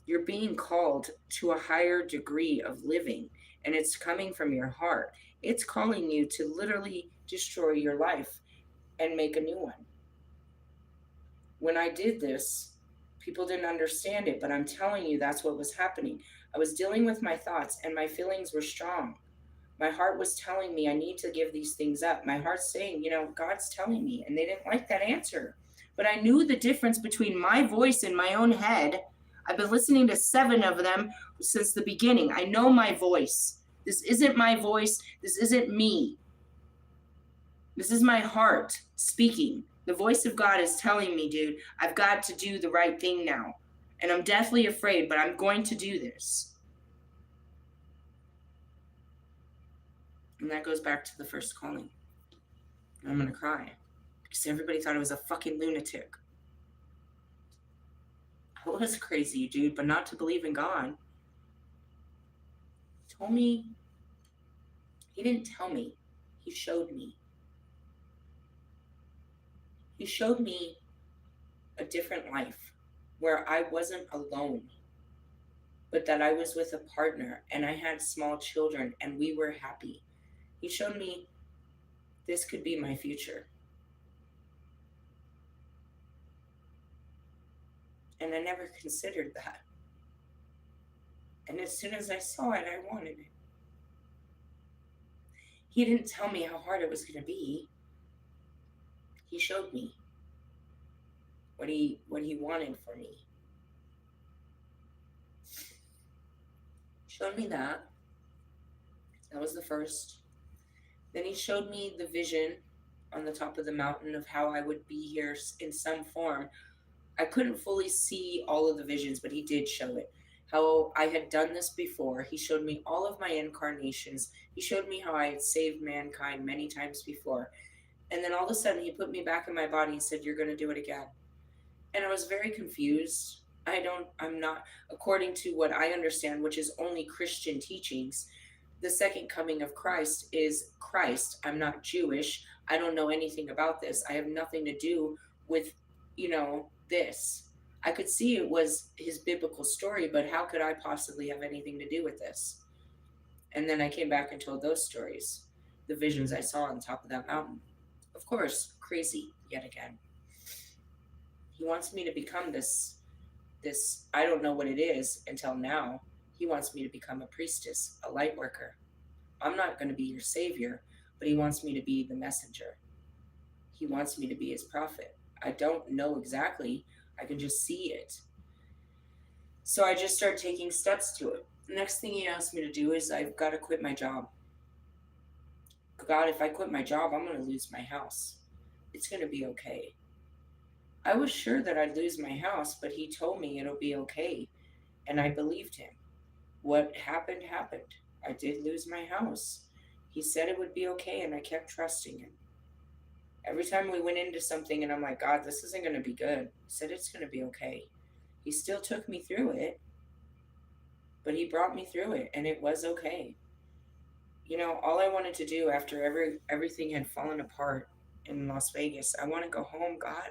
You're being called to a higher degree of living, and it's coming from your heart. It's calling you to literally destroy your life and make a new one. When I did this, people didn't understand it, but I'm telling you, that's what was happening. I was dealing with my thoughts, and my feelings were strong. My heart was telling me I need to give these things up. My heart's saying, God's telling me. And they didn't like that answer. But I knew the difference between my voice in my own head. I've been listening to 7 of them since the beginning. I know my voice. This isn't my voice. This isn't me. This is my heart speaking. The voice of God is telling me, dude, I've got to do the right thing now. And I'm deathly afraid, but I'm going to do this. And that goes back to the first calling. I'm going to cry because everybody thought I was a fucking lunatic. I was crazy, dude, but not to believe in God. He told me, he didn't tell me, he showed me. He showed me a different life where I wasn't alone, but that I was with a partner and I had small children and we were happy. He showed me this could be my future. And I never considered that. And as soon as I saw it, I wanted it. He didn't tell me how hard it was going to be. He showed me what he wanted for me. He showed me that. That was the first. Then he showed me the vision on the top of the mountain of how I would be here in some form. I couldn't fully see all of the visions, but he did show it. How I had done this before. He showed me all of my incarnations. He showed me how I had saved mankind many times before. And then all of a sudden he put me back in my body and said, you're going to do it again. And I was very confused. I'm not, according to what I understand, which is only Christian teachings, the second coming of Christ is Christ. I'm not Jewish. I don't know anything about this. I have nothing to do with, this. I could see it was his biblical story, but how could I possibly have anything to do with this? And then I came back and told those stories, the visions I saw on top of that mountain. Of course, crazy yet again. He wants me to become this, I don't know what it is until now. He wants me to become a priestess, a light worker. I'm not going to be your savior, but he wants me to be the messenger. He wants me to be his prophet. I don't know exactly. I can just see it. So I just start taking steps to it. The next thing he asked me to do is I've got to quit my job. God, if I quit my job, I'm going to lose my house. It's going to be okay. I was sure that I'd lose my house, but he told me it'll be okay. And I believed him. What happened, happened. I did lose my house. He said it would be okay, and I kept trusting him. Every time we went into something and I'm like, God, this isn't going to be good. He said it's going to be okay. He still took me through it, but he brought me through it, and it was okay. All I wanted to do after everything had fallen apart in Las Vegas, I want to go home, God.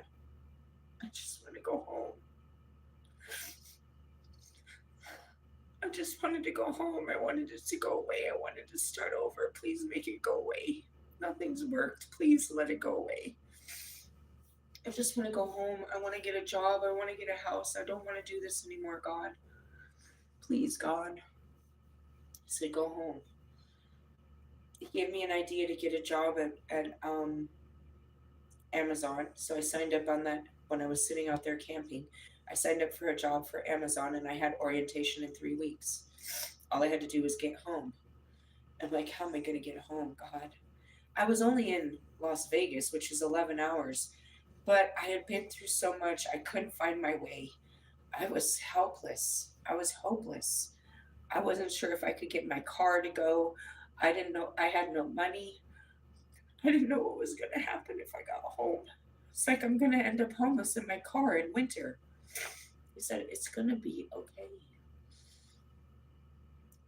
I just want to go home. I just wanted to go home. I wanted it to go away. I wanted to start over. Please make it go away. Nothing's worked. Please let it go away. I just want to go home. I want to get a job. I want to get a house. I don't want to do this anymore, God. Please, God. He said, go home. He gave me an idea to get a job at Amazon. So I signed up on that when I was sitting out there camping. I signed up for a job for Amazon, and I had orientation in 3 weeks. All I had to do was get home. I'm like, how am I going to get home, God? I was only in Las Vegas, which is 11 hours, but I had been through so much. I couldn't find my way. I was helpless. I was hopeless. I wasn't sure if I could get my car to go. I didn't know. I had no money. I didn't know what was going to happen if I got home. It's like I'm going to end up homeless in my car in winter. He said, it's going to be okay.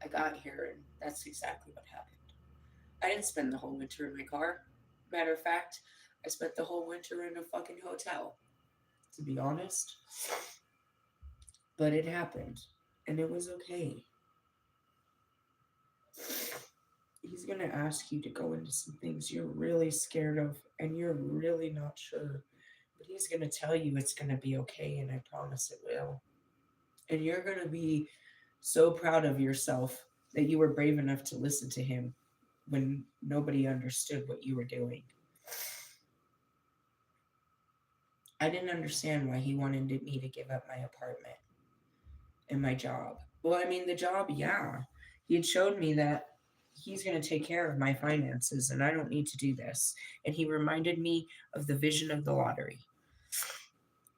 I got here, and that's exactly what happened. I didn't spend the whole winter in my car. Matter of fact, I spent the whole winter in a fucking hotel, to be honest. But it happened, and it was okay. He's going to ask you to go into some things you're really scared of, and you're really not sure. But he's going to tell you it's going to be okay, and I promise it will. And you're going to be so proud of yourself that you were brave enough to listen to him. when nobody understood what you were doing. I didn't understand why he wanted me to give up my apartment and my job. Well, I mean, the job, yeah. He had showed me that he's going to take care of my finances and I don't need to do this. And he reminded me of the vision of the lottery.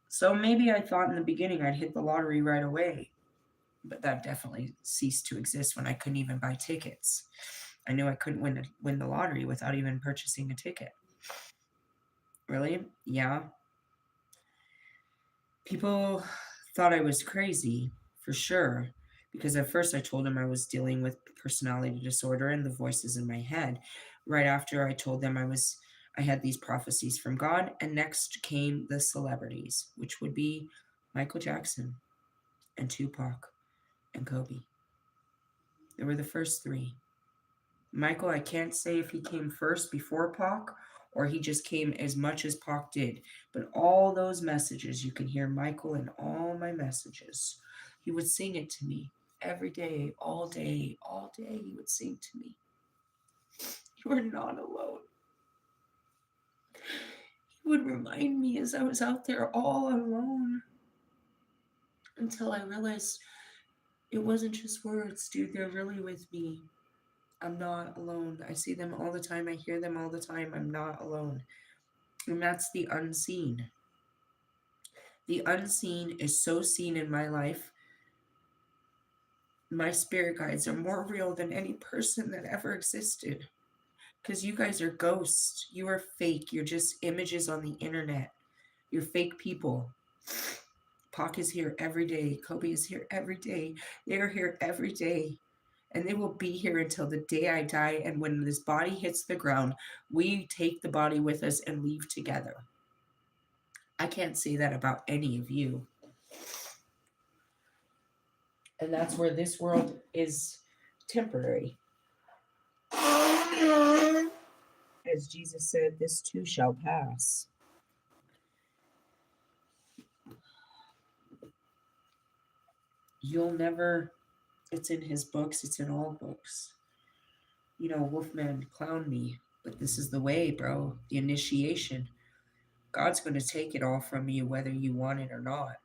So maybe I thought in the beginning I'd hit the lottery right away, but that definitely ceased to exist when I couldn't even buy tickets. I knew I couldn't win the lottery without even purchasing a ticket. Really? Yeah. People thought I was crazy, for sure, because at first I told them I was dealing with personality disorder and the voices in my head. Right after I told them I had these prophecies from God, and next came the celebrities, which would be Michael Jackson and Tupac and Kobe. They were the first three. Michael, I can't say if he came first before Pac or he just came as much as Pac did, but all those messages, you can hear Michael in all my messages. He would sing it to me every day, all day. He would sing to me. You are not alone. He would remind me as I was out there all alone until I realized it wasn't just words, dude. They're really with me. I'm not alone. I see them all the time. I hear them all the time. I'm not alone. And that's the unseen. The unseen is so seen in my life. My spirit guides are more real than any person that ever existed. Because you guys are ghosts. You are fake. You're just images on the internet. You're fake people. Pac is here every day. Kobe is here every day. They are here every day. And they will be here until the day I die. And when this body hits the ground, we take the body with us and leave together. I can't say that about any of you. And that's where this world is temporary. As Jesus said, this too shall pass. You'll never, it's in his books, it's in all books. You know, Wolfman clown me, but this is the way, bro. The initiation. God's going to take it all from you, whether you want it or not.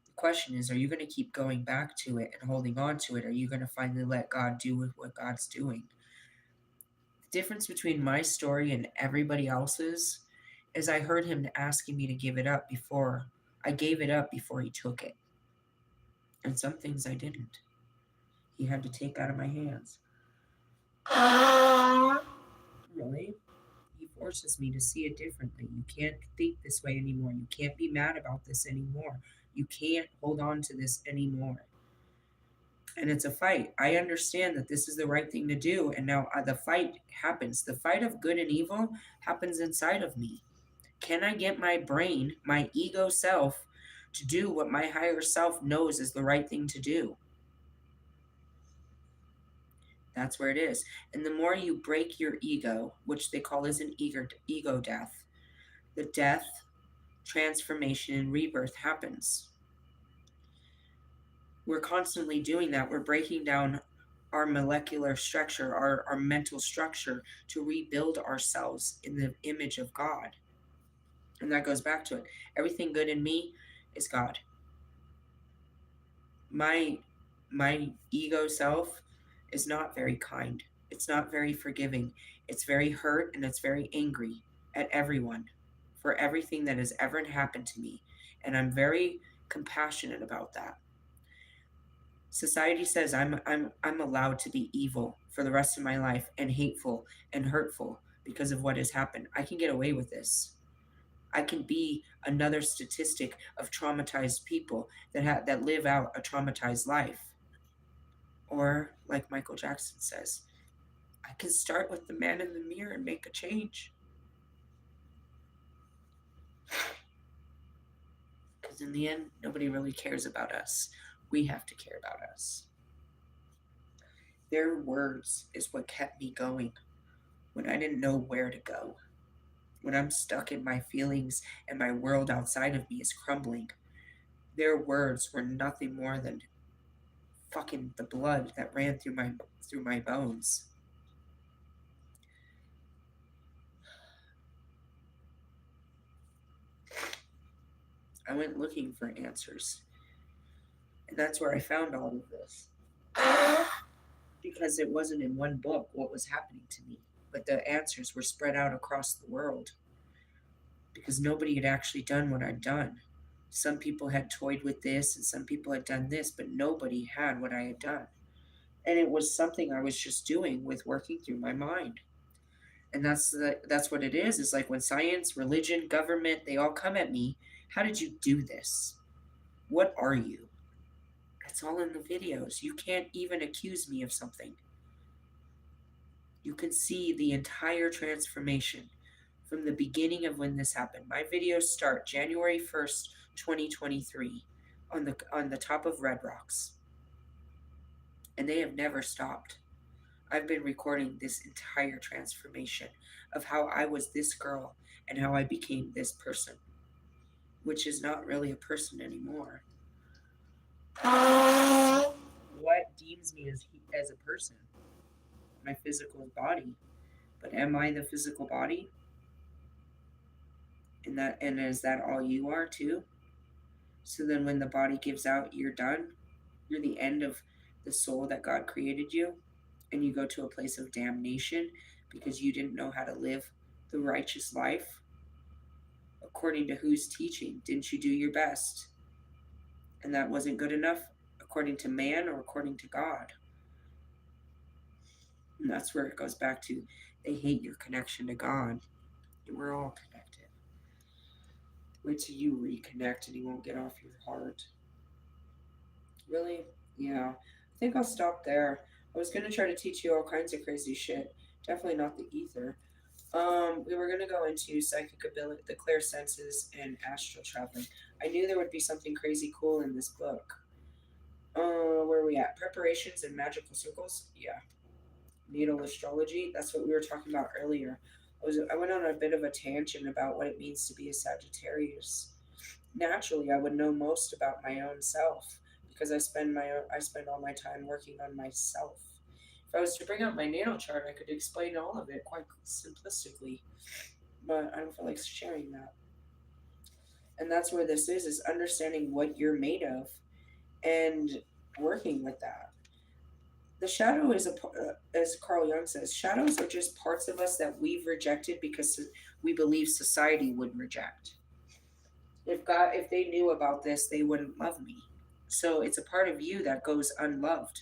The question is, are you going to keep going back to it and holding on to it? Or are you going to finally let God do what God's doing? The difference between my story and everybody else's is I heard him asking me to give it up before I gave it up before he took it. And some things I didn't. He had to take out of my hands. Really? He forces me to see it differently. You can't think this way anymore. You can't be mad about this anymore. You can't hold on to this anymore. And it's a fight. I understand that this is the right thing to do. And now the fight happens. The fight of good and evil happens inside of me. Can I get my brain, my ego self, to do what my higher self knows is the right thing to do? That's where it is. And the more you break your ego, which they call as an ego death, the death, transformation, and rebirth happens. We're constantly doing that. We're breaking down our molecular structure, our mental structure to rebuild ourselves in the image of God. And that goes back to it. Everything good in me is God. My ego self is not very kind. It's not very forgiving. It's very hurt and it's very angry at everyone for everything that has ever happened to me. And I'm very compassionate about that. Society says I'm allowed to be evil for the rest of my life and hateful and hurtful because of what has happened. I can get away with this. I can be another statistic of traumatized people that live out a traumatized life. Or, like Michael Jackson says, I can start with the man in the mirror and make a change. Because in the end, nobody really cares about us. We have to care about us. Their words is what kept me going when I didn't know where to go. When I'm stuck in my feelings and my world outside of me is crumbling. Their words were nothing more than fucking the blood that ran through my bones. I went looking for answers. And that's where I found all of this. Because it wasn't in one book what was happening to me, but the answers were spread out across the world because nobody had actually done what I'd done. Some people had toyed with this and some people had done this, but nobody had what I had done. And it was something I was just doing with working through my mind. And that's what it is. It's like when science, religion, government, they all come at me. How did you do this? What are you? It's all in the videos. You can't even accuse me of something. You can see the entire transformation from the beginning of when this happened. My videos start January 1st, 2023 on the top of Red Rocks. And they have never stopped. I've been recording this entire transformation of how I was this girl and how I became this person, which is not really a person anymore. What deems me as a person? My physical body. But am I the physical body? And is that all you are too? So then when the body gives out, you're done. You're the end of the soul that God created you, and you go to a place of damnation because you didn't know how to live the righteous life. According to whose teaching? Didn't you do your best? And that wasn't good enough according to man or according to God? And that's where it goes back to they hate your connection to God. We're all connected. Wait till you reconnect and you won't get off your heart. Really? Yeah. I think I'll stop there. I was gonna try to teach you all kinds of crazy shit. Definitely not the ether. We were gonna go into psychic ability, the clear senses, and astral traveling. I knew there would be something crazy cool in this book. Where are we at? Preparations and magical circles? Yeah. Natal astrology. That's what we were talking about earlier. I went on a bit of a tangent about what it means to be a Sagittarius. Naturally, I would know most about my own self because I spend all my time working on myself. If I was to bring up my natal chart, I could explain all of it quite simplistically, but I don't feel like sharing that. And that's where this is understanding what you're made of and working with that. The shadow is as Carl Jung says, shadows are just parts of us that we've rejected because we believe society would reject. If they knew about this, they wouldn't love me. So it's a part of you that goes unloved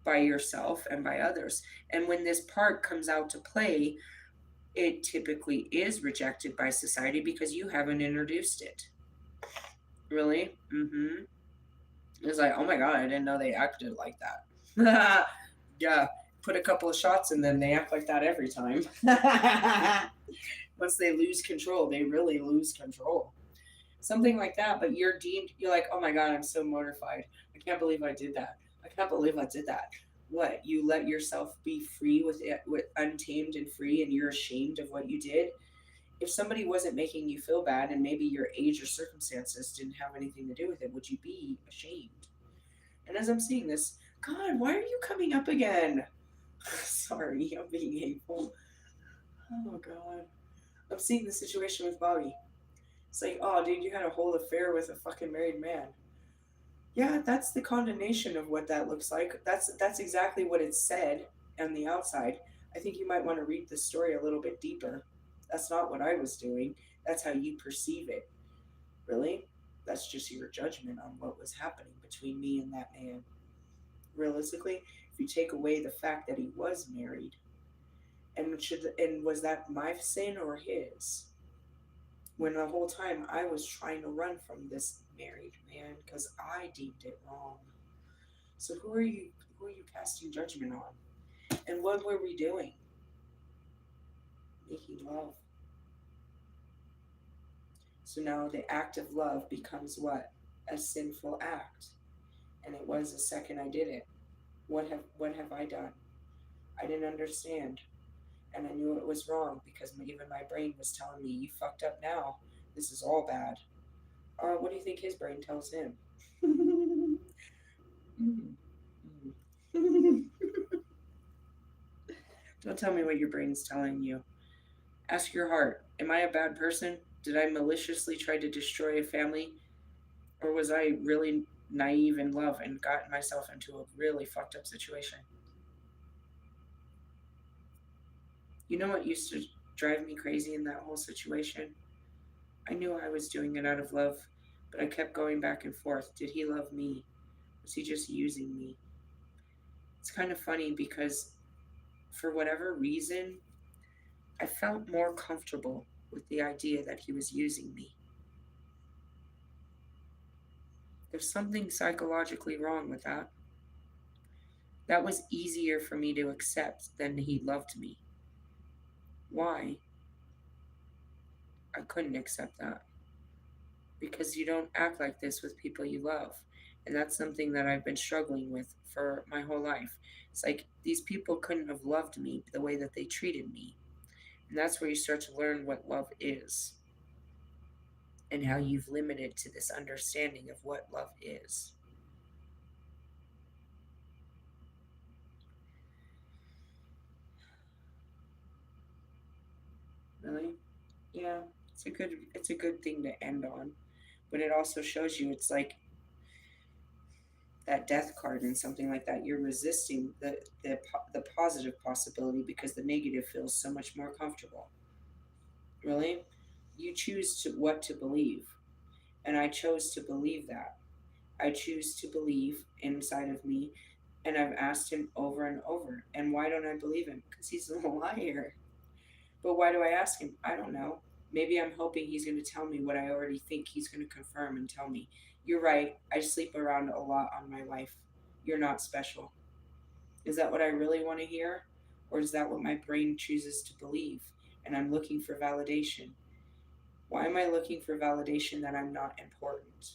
by yourself and by others. And when this part comes out to play, it typically is rejected by society because you haven't introduced it. Really? Mm-hmm. It's like, oh my god, I didn't know they acted like that. Yeah, put a couple of shots in them, they act like that every time. Once they lose control, they really lose control. Something like that, but you're like, oh my god, I'm so mortified. I can't believe I did that. I can't believe I did that. What? You let yourself be free with it, with untamed and free, and you're ashamed of what you did? If somebody wasn't making you feel bad and maybe your age or circumstances didn't have anything to do with it, would you be ashamed? And as I'm seeing this, God, why are you coming up again? Sorry, I'm being hateful. Oh God. I'm seeing the situation with Bobby. It's like, oh dude, you had a whole affair with a fucking married man. Yeah, that's the condemnation of what that looks like. That's exactly what it said on the outside. I think you might want to read the story a little bit deeper. That's not what I was doing. That's how you perceive it. Really? That's just your judgment on what was happening between me and that man. Realistically, if you take away the fact that he was married, and was that my sin or his? When the whole time I was trying to run from this married man because I deemed it wrong. So who are you casting judgment on? And what were we doing? Making love. So now the act of love becomes what? A sinful act. And it was the second I did it. What have I done? I didn't understand. And I knew it was wrong because even my brain was telling me, you fucked up now. This is all bad. What do you think his brain tells him? Don't tell me what your brain's telling you. Ask your heart. Am I a bad person? Did I maliciously try to destroy a family? Or was I really naive in love and got myself into a really fucked up situation? You know what used to drive me crazy in that whole situation? I knew I was doing it out of love, but I kept going back and forth. Did he love me? Was he just using me? It's kind of funny because for whatever reason, I felt more comfortable with the idea that he was using me. There's something psychologically wrong with that. That was easier for me to accept than he loved me. Why? I couldn't accept that because you don't act like this with people you love. And that's something that I've been struggling with for my whole life. It's like these people couldn't have loved me the way that they treated me. And that's where you start to learn what love is and how you've limited to this understanding of what love is. Really? Yeah. It's a good thing to end on. But it also shows you it's like that death card and something like that. You're resisting the positive possibility because the negative feels so much more comfortable. Really? You choose to what to believe. And I chose to believe that. I choose to believe inside of me, and I've asked him over and over. And why don't I believe him? Because he's a liar. But why do I ask him? I don't know. Maybe I'm hoping he's going to tell me what I already think he's going to confirm and tell me. You're right. I sleep around a lot on my wife. You're not special. Is that what I really want to hear? Or is that what my brain chooses to believe? And I'm looking for validation. Why am I looking for validation that I'm not important?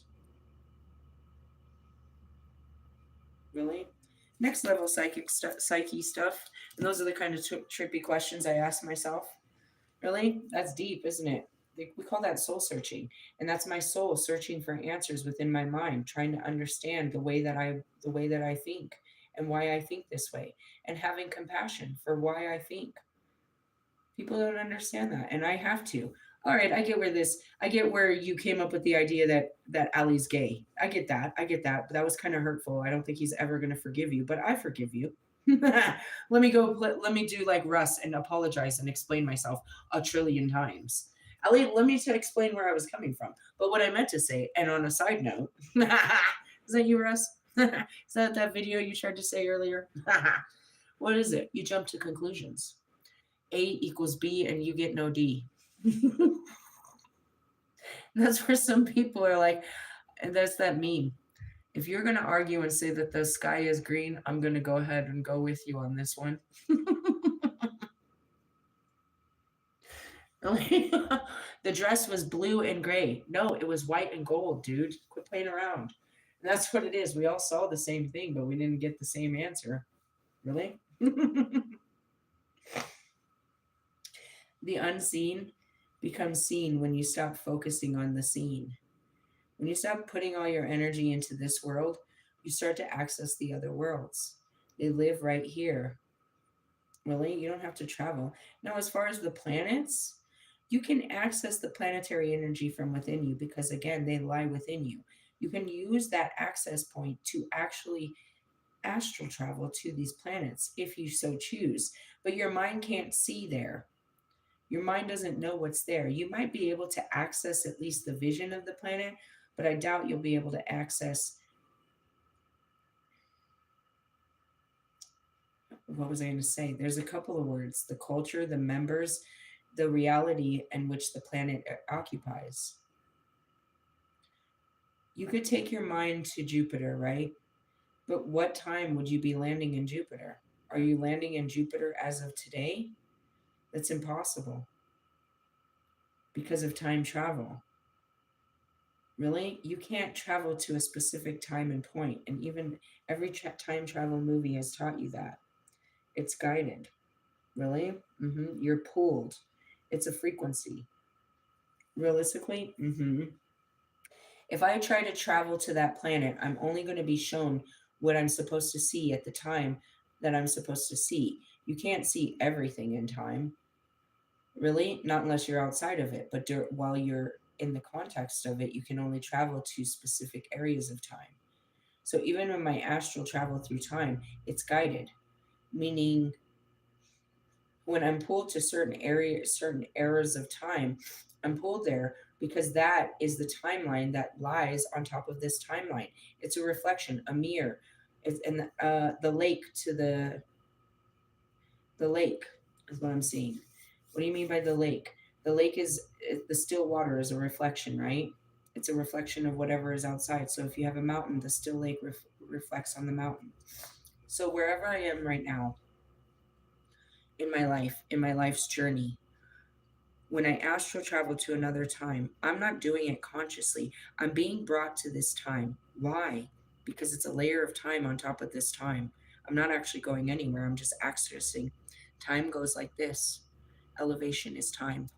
Really? Next level psyche stuff. And those are the kind of trippy questions I ask myself. Really? That's deep, isn't it? We call that soul searching. And that's my soul searching for answers within my mind, trying to understand the way that I think and why I think this way, and having compassion for why I think. People don't understand that, and I have to. All right, I get where you came up with the idea that Ali's gay. I get that. I get that. But that was kind of hurtful. I don't think he's ever going to forgive you, but I forgive you. Let me do like Russ and apologize and explain myself a trillion times. Ali, let me to explain where I was coming from. But what I meant to say, and on a side note, is that you, Russ? Is that video you tried to say earlier? What is it? You jump to conclusions. A equals B and you get no D. That's where some people are like, and that's that meme. If you're going to argue and say that the sky is green, I'm going to go ahead and go with you on this one. The dress was blue and gray. No, it was white and gold, dude. Quit playing around. And that's what it is. We all saw the same thing, but we didn't get the same answer. Really? The unseen becomes seen when you stop focusing on the seen. When you stop putting all your energy into this world, you start to access the other worlds. They live right here. Really? You don't have to travel. Now, as far as the planets, you can access the planetary energy from within you because, again, they lie within you. You can use that access point to actually astral travel to these planets if you so choose. But your mind can't see there. Your mind doesn't know what's there. You might be able to access at least the vision of the planet, but I doubt you'll be able to access, what was I going to say? There's a couple of words: the culture, the members, the reality in which the planet occupies. You could take your mind to Jupiter, right? But what time would you be landing in Jupiter? Are you landing in Jupiter as of today? That's impossible because of time travel. Really? You can't travel to a specific time and point, and even every time travel movie has taught you that. It's guided. Really? You're pulled. It's a frequency. Realistically, if I try to travel to that planet, I'm only going to be shown what I'm supposed to see at the time that I'm supposed to see. You can't see everything in time. Really? Not unless you're outside of it. But while you're in the context of it, you can only travel to specific areas of time. So even when my astral travel through time, it's guided, meaning when I'm pulled to certain areas, certain eras of time, I'm pulled there because that is the timeline that lies on top of this timeline. It's a reflection, a mirror. It's and the lake to the lake is what I'm seeing. What do you mean by the lake? The lake is the still water is a reflection, right? It's a reflection of whatever is outside. So if you have a mountain, the still lake reflects on the mountain. So wherever I am right now in my life's journey, when I astral travel to another time, I'm not doing it consciously. I'm being brought to this time. Why? Because it's a layer of time on top of this time. I'm not actually going anywhere. I'm just accessing. Time goes like this. Elevation is time.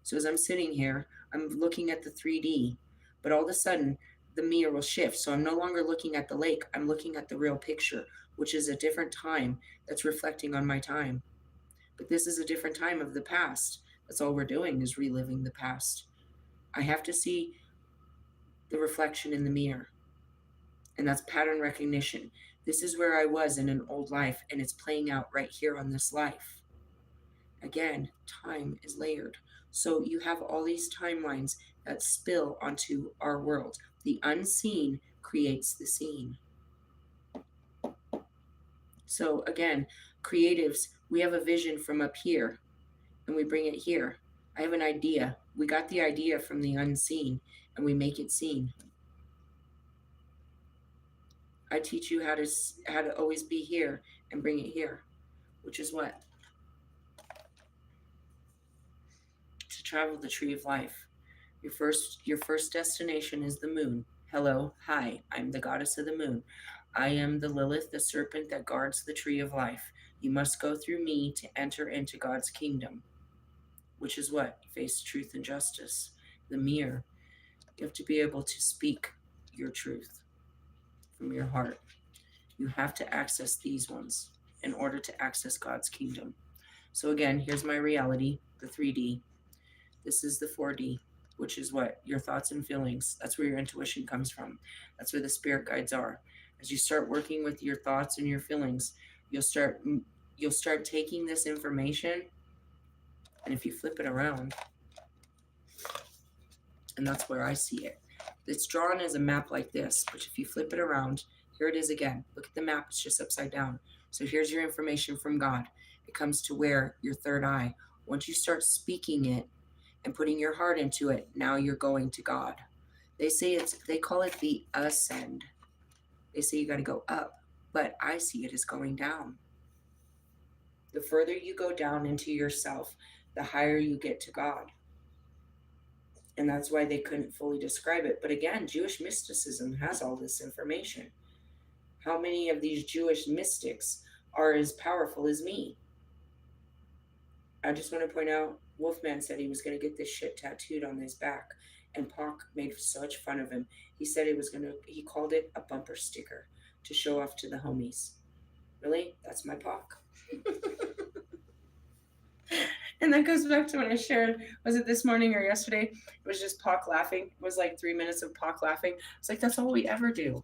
So as I'm sitting here, I'm looking at the 3D, but all of a sudden the mirror will shift. So I'm no longer looking at the lake. I'm looking at the real picture, which is a different time that's reflecting on my time. But this is a different time of the past. That's all we're doing is reliving the past. I have to see the reflection in the mirror, and that's pattern recognition. This is where I was in an old life, and it's playing out right here on this life. Again, time is layered. So you have all these timelines that spill onto our world. The unseen creates the seen. So again, creatives, we have a vision from up here and we bring it here. I have an idea. We got the idea from the unseen and we make it seen. I teach you how to always be here and bring it here, which is what? To travel the tree of life. Your first destination is the moon. Hello, hi, I'm the goddess of the moon. I am the Lilith, the serpent that guards the tree of life. You must go through me to enter into God's kingdom, which is what? Face truth and justice. The mirror. You have to be able to speak your truth from your heart. You have to access these ones in order to access God's kingdom. So again, here's my reality, the 3D. This is the 4D, which is what? Your thoughts and feelings. That's where your intuition comes from. That's where the spirit guides are. As you start working with your thoughts and your feelings, you'll start taking this information, and if you flip it around, and that's where I see it. It's drawn as a map like this, but if you flip it around, here it is again. Look at the map, it's just upside down. So here's your information from God. It comes to where? Your third eye. Once you start speaking it and putting your heart into it, now you're going to God. They call it the ascend. They say you got to go up, but I see it as going down. The further you go down into yourself, the higher you get to God. And that's why they couldn't fully describe it. But again, Jewish mysticism has all this information. How many of these Jewish mystics are as powerful as me? I just want to point out, Wolfman said he was going to get this shit tattooed on his back, and Pac made such fun of him. He said he called it a bumper sticker to show off to the homies. Really? That's my Pac. And that goes back to what I shared. Was it this morning or yesterday? It was just Pac laughing. It was like 3 minutes of Pac laughing. It's like, that's all we ever do.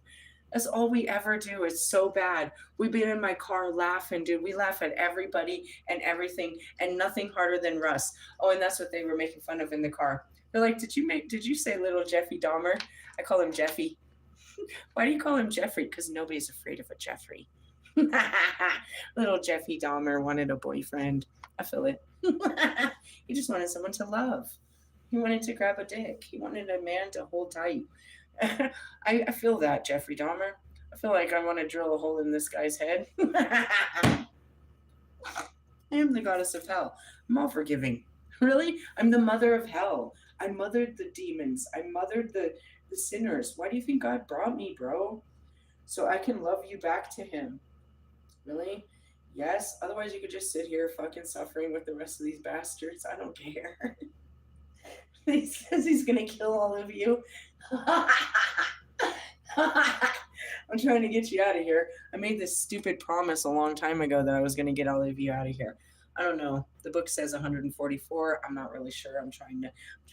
That's all we ever do. It's so bad. We've been in my car laughing, dude. We laugh at everybody and everything, and nothing harder than Russ. Oh, and that's what they were making fun of in the car. They're like, did you say little Jeffy Dahmer? I call him Jeffy. Why do you call him Jeffrey? Because nobody's afraid of a Jeffrey. Little Jeffy Dahmer wanted a boyfriend. I feel it. He just wanted someone to love. He wanted to grab a dick. He wanted a man to hold tight. I feel that, Jeffrey Dahmer. I feel like I want to drill a hole in this guy's head. I am the goddess of hell. I'm all forgiving. Really? I'm the mother of hell. I mothered the demons. I mothered the sinners. Why do you think God brought me, bro? So I can love you back to him. Really? Yes? Otherwise you could just sit here fucking suffering with the rest of these bastards. I don't care. He says he's gonna kill all of you. I'm trying to get you out of here. I made this stupid promise a long time ago that I was gonna get all of you out of here. I don't know. The book says 144. I'm not really sure.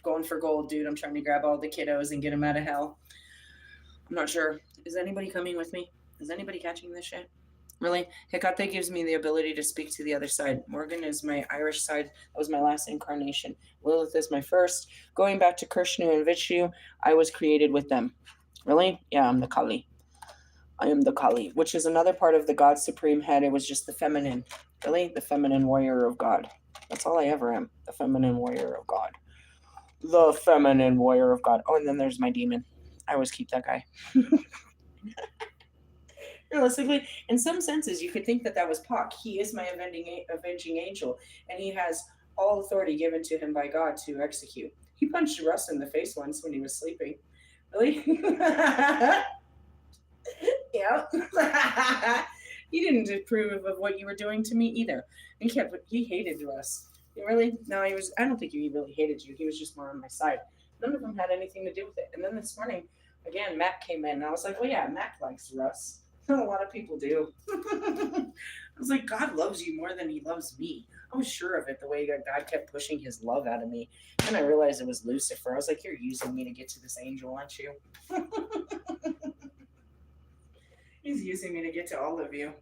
Going for gold, dude. I'm trying to grab all the kiddos and get them out of hell. I'm not sure. Is anybody coming with me? Is anybody catching this shit? Really? Hecate gives me the ability to speak to the other side. Morgan is my Irish side. That was my last incarnation. Lilith is my first. Going back to Krishna and Vishnu, I was created with them. Really? Yeah, I'm the Kali. I am the Kali, which is another part of the God Supreme Head. It was just the feminine. Really? The feminine warrior of God. That's all I ever am. The feminine warrior of God. The feminine warrior of God. Oh, and then there's my demon. I always keep that guy. Realistically, in some senses, you could think that that was Puck. He is my avenging angel, and he has all authority given to him by God to execute. He punched Russ in the face once when he was sleeping. Really? Yeah. He didn't approve of what you were doing to me either. He hated Russ. Really? No, he was. I don't think he really hated you. He was just more on my side. None of them had anything to do with it. And then this morning, again, Matt came in, and I was like, "Well, yeah, Matt likes Russ. A lot of people do." I was like, God loves you more than he loves me. I was sure of it the way that God kept pushing his love out of me. And I realized it was Lucifer. I was like, you're using me to get to this angel, aren't you? He's using me to get to all of you.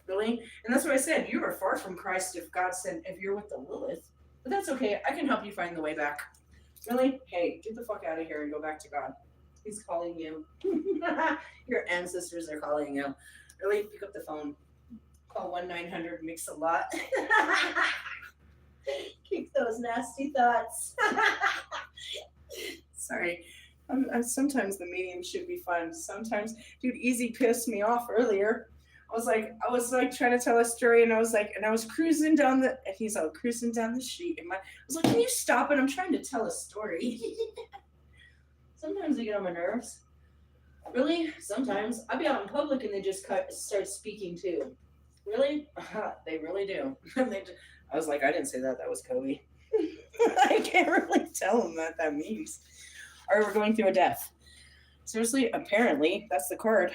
Really? And that's what I said. You are far from Christ if God said, if you're with the Lilith. But that's okay. I can help you find the way back. Really? Hey, get the fuck out of here and go back to God. He's calling you. Your ancestors are calling you. Really? Pick up the phone. Call 1-900-MIX-A-LOT. Keep those nasty thoughts. Sorry. Sometimes the medium should be fun. Sometimes, dude, Easy pissed me off earlier. I was like trying to tell a story, and I was cruising down and he's all cruising down the street. I was like, can you stop it? I'm trying to tell a story. Sometimes they get on my nerves. Really? Sometimes. I'll be out in public and they just start speaking too. Really? They really do. I was like, I didn't say that. That was Kobe. I can't really tell them that means. Or we're going through a death. Seriously? Apparently, that's the card.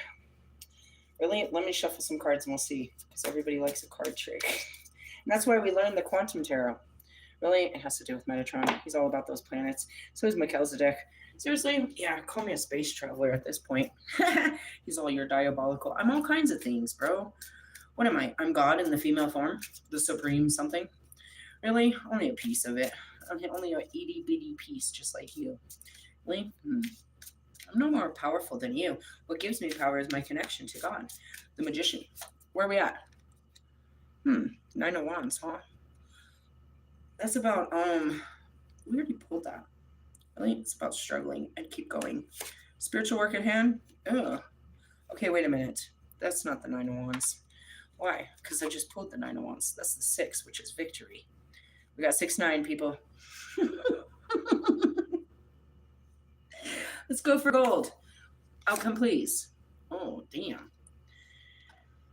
Really? Let me shuffle some cards and we'll see. Because everybody likes a card trick. And that's why we learned the quantum tarot. Really? It has to do with Metatron. He's all about those planets. So is Melchizedek. Seriously? Yeah, call me a space traveler at this point. He's all, you're diabolical. I'm all kinds of things, bro. What am I? I'm God in the female form? The supreme something? Really? Only a piece of it. Only a itty bitty piece, just like you. Really? I'm no more powerful than you. What gives me power is my connection to God, the magician. Where are we at? 9 of Wands, huh? That's about, we already pulled that. Really? It's about struggling and keep going. Spiritual work at hand? Ugh. Okay, wait a minute. That's not the 9 of Wands. Why? Because I just pulled the 9 of Wands. That's the 6, which is victory. We got 6-9, people. Let's go for gold. Outcome, please. Oh, damn.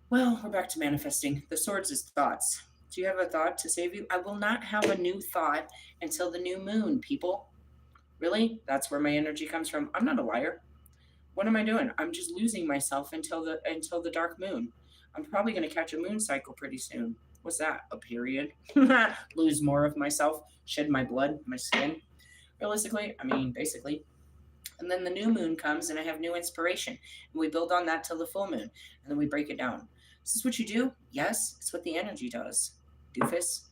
Well, we're back to manifesting. The swords is thoughts. Do you have a thought to save you? I will not have a new thought until the new moon, people. Really? That's where my energy comes from. I'm not a liar. What am I doing? I'm just losing myself until the dark moon. I'm probably going to catch a moon cycle pretty soon. What's that? A period? Lose more of myself, shed my blood, my skin. Realistically, I mean, basically. And then the new moon comes and I have new inspiration. And we build on that till the full moon. And then we break it down. Is this what you do? Yes, it's what the energy does. Doofus.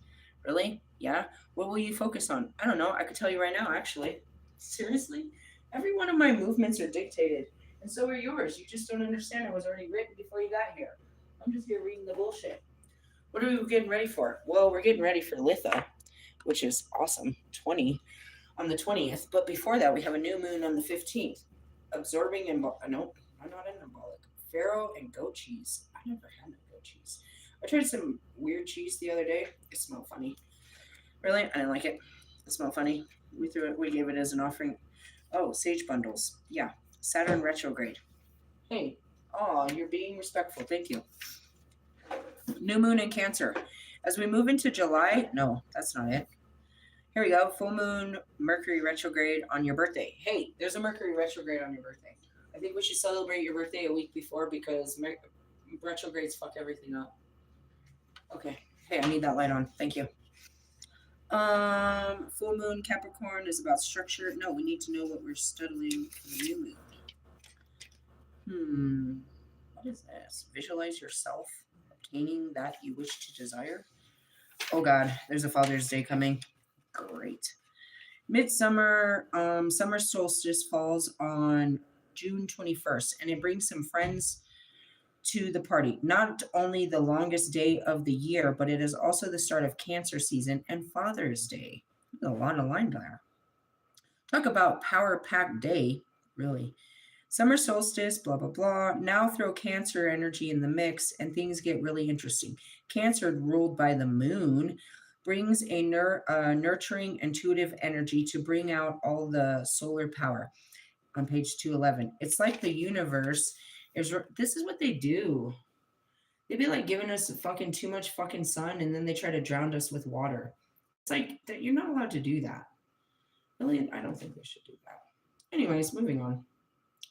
Really? Yeah? What will you focus on? I don't know. I could tell you right now, actually. Seriously? Every one of my movements are dictated. And so are yours. You just don't understand. It was already written before you got here. I'm just here reading the bullshit. What are we getting ready for? Well, we're getting ready for Litha, which is awesome. 20 on the 20th. But before that, we have a new moon on the 15th. Absorbing and... No, I'm not in symbolic. Farro and goat cheese. I never had no goat cheese. I tried some weird cheese the other day. It smelled funny. Really? I didn't like it. It smelled funny. We gave it as an offering. Oh, sage bundles. Yeah. Saturn retrograde. Hey. Oh, you're being respectful. Thank you. New moon in Cancer. As we move into July, no, that's not it. Here we go. Full moon, Mercury retrograde on your birthday. Hey, there's a Mercury retrograde on your birthday. I think we should celebrate your birthday a week before because retrogrades fuck everything up. Okay. Hey, I need that light on. Thank you. Full moon Capricorn is about structure. No, we need to know what we're studying for the new moon. What is this? Visualize yourself obtaining that you wish to desire. Oh God, there's a Father's Day coming. Great. Midsummer, summer solstice falls on June 21st, and it brings some friends to the party. Not only the longest day of the year, but it is also the start of Cancer season and Father's Day. There's a lot of line there. Talk about power packed day, really. Summer solstice, blah, blah, blah. Now throw Cancer energy in the mix and things get really interesting. Cancer, ruled by the moon, brings a nurturing, intuitive energy to bring out all the solar power on page 211. It's like the universe is, this is what they do. They'd be like giving us fucking too much fucking sun and then they try to drown us with water. It's like, that you're not allowed to do that. Really, I don't think they should do that. Anyways, moving on.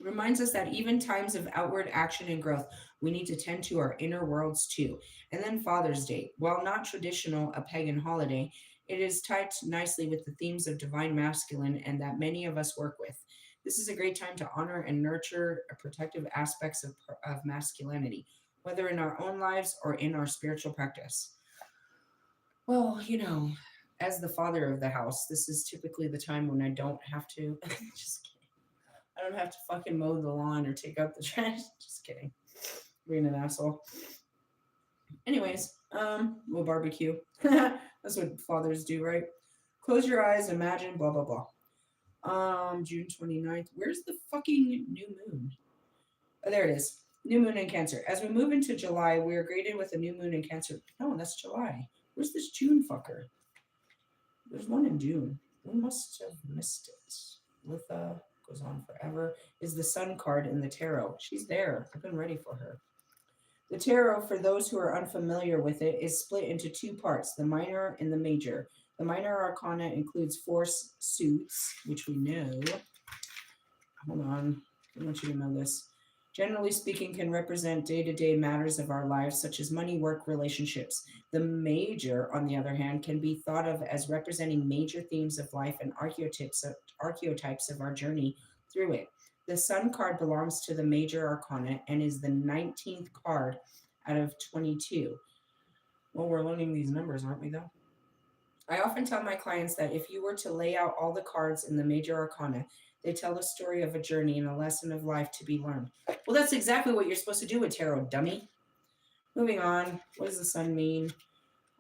Reminds us that even times of outward action and growth, we need to tend to our inner worlds too. And then Father's Day, while not traditional, a pagan holiday, it is tied nicely with the themes of divine masculine and that many of us work with. This is a great time to honor and nurture protective aspects of masculinity, whether in our own lives or in our spiritual practice. Well, as the father of the house, this is typically the time when I don't have to. Just kidding. I don't have to fucking mow the lawn or take out the trash. Just kidding. Being an asshole. Anyways, we'll barbecue. That's what fathers do, right? Close your eyes, imagine, blah, blah, blah. June 29th. Where's the fucking new moon? Oh, there it is. New moon in Cancer. As we move into July, we are greeted with a new moon in Cancer. No, that's July. Where's this June fucker? There's one in June. We must have missed it. Litha goes on forever. Is the Sun card in the tarot. She's there. I've been ready for her. The tarot, for those who are unfamiliar with it, is split into two parts, the minor and the major. The minor arcana includes four suits, which we know. Hold on. I want you to know this. Generally speaking, can represent day-to-day matters of our lives, such as money, work, relationships. The major, on the other hand, can be thought of as representing major themes of life and archetypes of our journey through it. The Sun card belongs to the major arcana and is the 19th card out of 22. Well, we're learning these numbers, aren't we, though? I often tell my clients that if you were to lay out all the cards in the major arcana, they tell the story of a journey and a lesson of life to be learned. Well, that's exactly what you're supposed to do with tarot, dummy. Moving on. What does the Sun mean?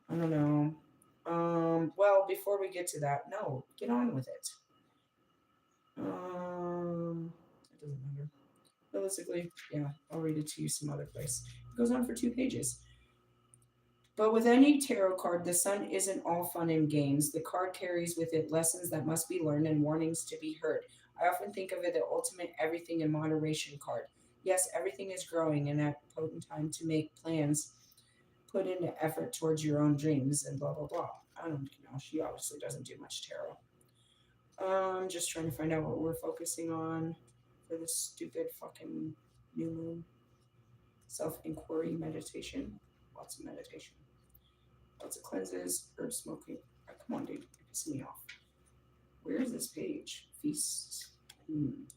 I don't know. Well, before we get to that, no, get on with it. It doesn't matter. Realistically, yeah, I'll read it to you some other place. It goes on for 2 pages. But with any tarot card, the Sun isn't all fun and games. The card carries with it lessons that must be learned and warnings to be heard. I often think of it the ultimate everything in moderation card. Yes, everything is growing and at potent time to make plans, put in effort towards your own dreams, and blah, blah, blah. I don't know. She obviously doesn't do much tarot. I'm just trying to find out what we're focusing on for this stupid fucking new moon. Self-inquiry meditation. Lots of meditation. Lots of cleanses, herb smoking. Oh, come on, dude. You're pissing me off. Where is this page? Feasts.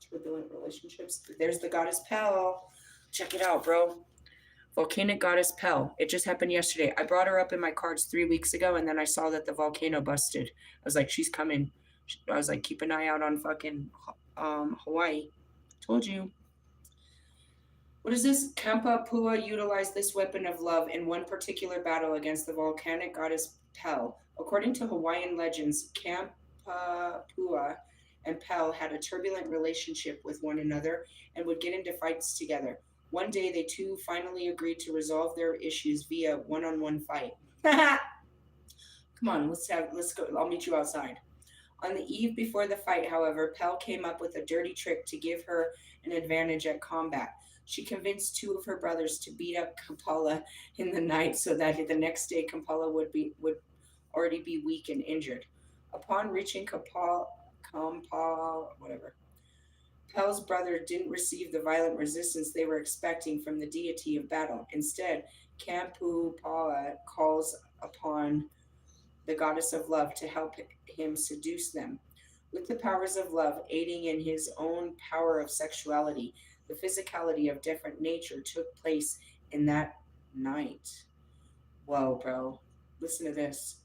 Turbulent relationships. There's the goddess Pel. Check it out, bro. Volcanic goddess Pel. It just happened yesterday. I brought her up in my cards 3 weeks ago, and then I saw that the volcano busted. I was like, she's coming. I was like, keep an eye out on fucking Hawaii. Told you. What is this? Kampa Pua utilized this weapon of love in one particular battle against the volcanic goddess Pel. According to Hawaiian legends, Kampa Pua and Pel had a turbulent relationship with one another and would get into fights together. One day, they two finally agreed to resolve their issues via one-on-one fight. Come on, let's go. I'll meet you outside. On the eve before the fight, however, Pel came up with a dirty trick to give her an advantage at combat. She convinced 2 of her brothers to beat up Kampala in the night so that the next day Kampala would already be weak and injured. Upon reaching Kampala, whatever, Pel's brother didn't receive the violent resistance they were expecting from the deity of battle. Instead, Kampu Pa'a calls upon the goddess of love to help him seduce them. With the powers of love aiding in his own power of sexuality, the physicality of different nature took place in that night. Whoa, bro. Listen to this.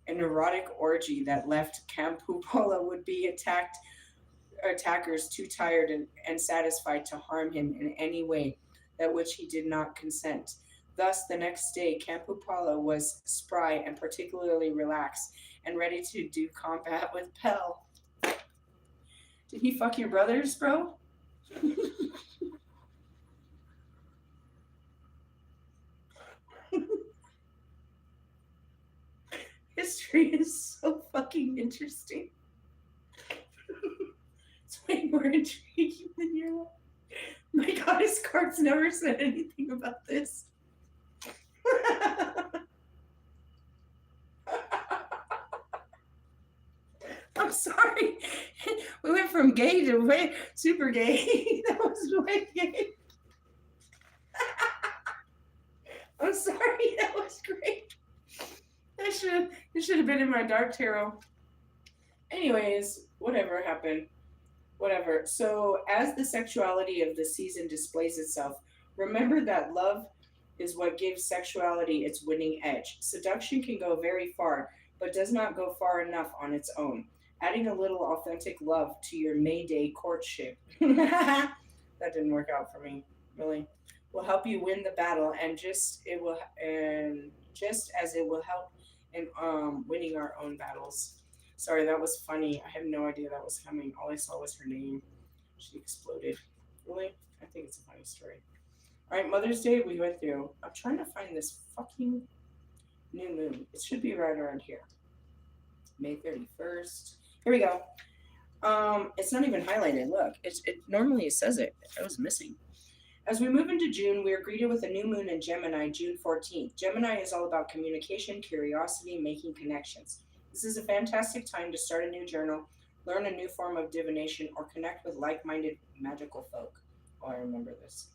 An erotic orgy that left Campupola would be attackers too tired and satisfied to harm him in any way that which he did not consent. Thus, the next day, Campupala was spry and particularly relaxed and ready to do combat with Pell. Did he fuck your brothers, bro? History is so fucking interesting. It's way more intriguing than your life. My goddess cards never said anything about this. I'm sorry. We went from gay to way super gay. That was way gay. I'm sorry. That was great. It should have been in my dark tarot. Anyways, whatever happened. Whatever. So, as the sexuality of the season displays itself, remember that love is what gives sexuality its winning edge. Seduction can go very far, but does not go far enough on its own. Adding a little authentic love to your Mayday courtship. That didn't work out for me, really. Will help you win the battle, and just as it will help in winning our own battles. Sorry, that was funny. I had no idea that was coming. All I saw was her name. She exploded. Really? I think it's a funny story. All right, Mother's Day we went through. I'm trying to find this fucking new moon. It should be right around here. May 31st. Here we go. It's not even highlighted. Look, it normally says it. I was missing. As we move into June, we are greeted with a new moon in Gemini, June 14th. Gemini is all about communication, curiosity, making connections. This is a fantastic time to start a new journal, learn a new form of divination, or connect with like-minded magical folk. Oh, I remember this.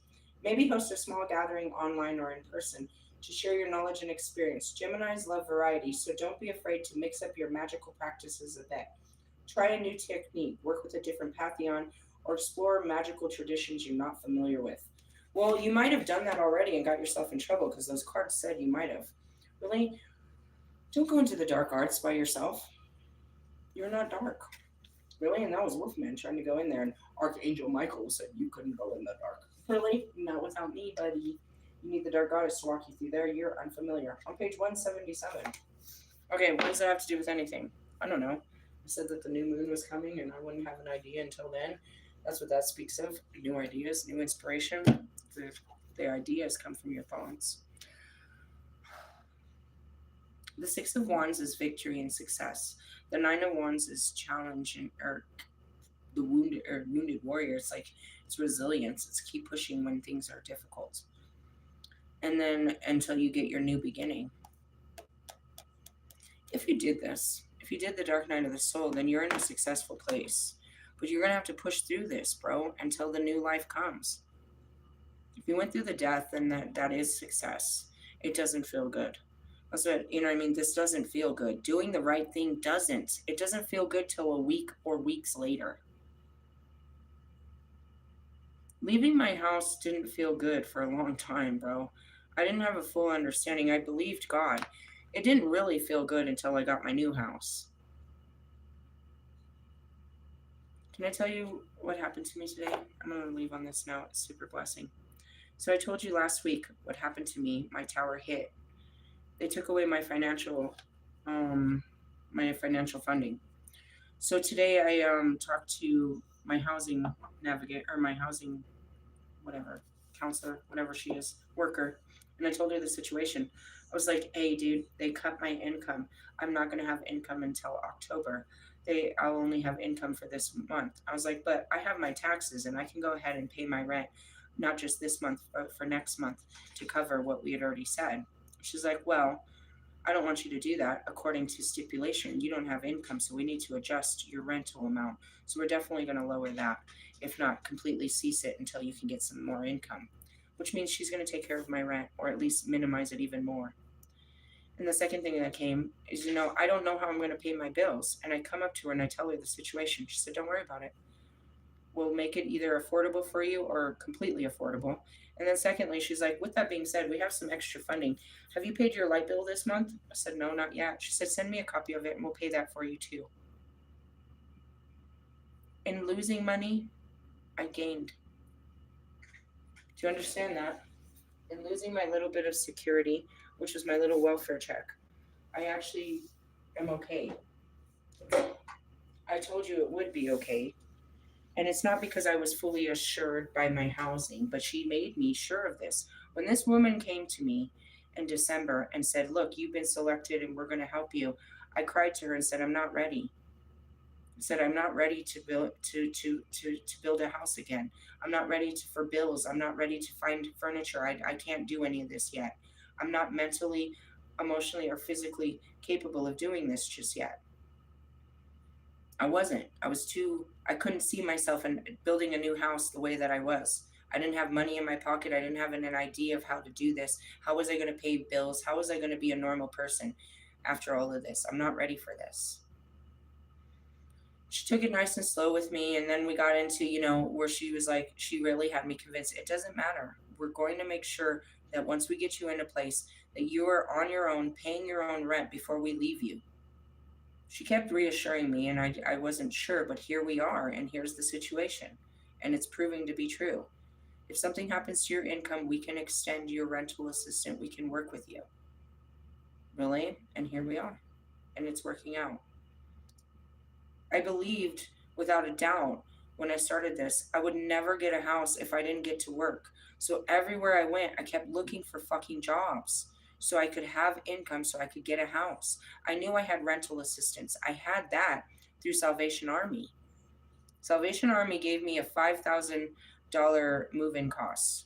Maybe host a small gathering online or in person to share your knowledge and experience. Geminis love variety, so don't be afraid to mix up your magical practices a bit. Try a new technique, work with a different pantheon, or explore magical traditions you're not familiar with. Well, you might have done that already and got yourself in trouble because those cards said you might have. Really? Don't go into the dark arts by yourself. You're not dark. Really? And that was Wolfman trying to go in there, and Archangel Michael said you couldn't go in the dark. Really? Not without me, buddy. You need the dark goddess to walk you through there. You're unfamiliar. On page 177. Okay, what does that have to do with anything? I don't know. I said that the new moon was coming and I wouldn't have an idea until then. That's what that speaks of. New ideas, new inspiration. The ideas come from your thoughts. The Six of Wands is victory and success. The Nine of Wands is challenge or the wounded warrior. It's like it's resilience. It's keep pushing when things are difficult. And then until you get your new beginning. If you did this, if you did the Dark Night of the Soul, then you're in a successful place. But you're going to have to push through this, bro, until the new life comes. If you went through the death, then that is success. It doesn't feel good. That's what, you know what I mean? This doesn't feel good. Doing the right thing doesn't. It doesn't feel good till a week or weeks later. Leaving my house didn't feel good for a long time, bro. I didn't have a full understanding. I believed God. It didn't really feel good until I got my new house. Can I tell you what happened to me today? I'm going to leave on this note. It's super blessing. So I told you last week what happened to me. My tower hit. They took away my financial funding. So today I talked to my housing navigator or my housing whatever counselor, whatever she is, worker, and I told her the situation. I was like, "Hey, dude, they cut my income. I'm not gonna have income until October. I'll only have income for this month." I was like, "But I have my taxes and I can go ahead and pay my rent, not just this month, but for next month to cover what we had already said." She's like, "Well, I don't want you to do that. According to stipulation, you don't have income, so we need to adjust your rental amount. So we're definitely going to lower that, if not completely cease it until you can get some more income," which means she's going to take care of my rent or at least minimize it even more. And the second thing that came is, I don't know how I'm going to pay my bills. And I come up to her and I tell her the situation. She said, don't worry about it. We'll make it either affordable for you or completely affordable. And then secondly, she's like, with that being said, we have some extra funding. Have you paid your light bill this month? I said, no, not yet. She said, send me a copy of it and we'll pay that for you too. In losing money, I gained. Do you understand that? In losing my little bit of security, which was my little welfare check, I actually am okay. I told you it would be okay. And it's not because I was fully assured by my housing, but she made me sure of this. When this woman came to me in December and said, look, you've been selected and we're going to help you, I cried to her and said, I'm not ready. I said, I'm not ready to build to build a house again. I'm not ready for bills. I'm not ready to find furniture. I can't do any of this yet. I'm not mentally, emotionally, or physically capable of doing this just yet. I wasn't. I couldn't see myself in building a new house the way that I was. I didn't have money in my pocket. I didn't have an idea of how to do this. How was I going to pay bills? How was I going to be a normal person after all of this? I'm not ready for this. She took it nice and slow with me. And then we got into, where she was like, she really had me convinced it doesn't matter. We're going to make sure that once we get you in a place that you are on your own, paying your own rent before we leave you. She kept reassuring me, and I wasn't sure, but here we are, and here's the situation. And it's proving to be true. If something happens to your income, we can extend your rental assistant. We can work with you. Really? And here we are. And it's working out. I believed without a doubt when I started this, I would never get a house if I didn't get to work. So everywhere I went, I kept looking for fucking jobs so I could have income so I could get a house. I knew I had rental assistance. I had that through Salvation Army. Salvation Army gave me a $5,000 move in cost.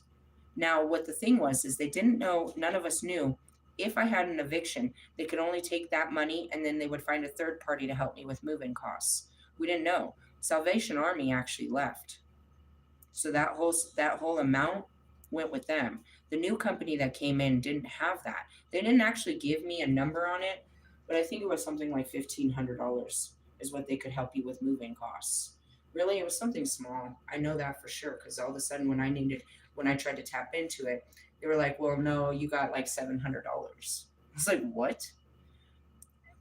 Now, what the thing was is they didn't know, none of us knew if I had an eviction, they could only take that money and then they would find a third party to help me with move-in costs. We didn't know. Salvation Army actually left. So that whole amount went with them. The new company that came in didn't have that. They didn't actually give me a number on it, but I think it was something like $1,500 is what they could help you with moving costs. Really, it was something small. I know that for sure because all of a sudden when I tried to tap into it, they were like, "Well, no, you got like $700." I was like, "What?"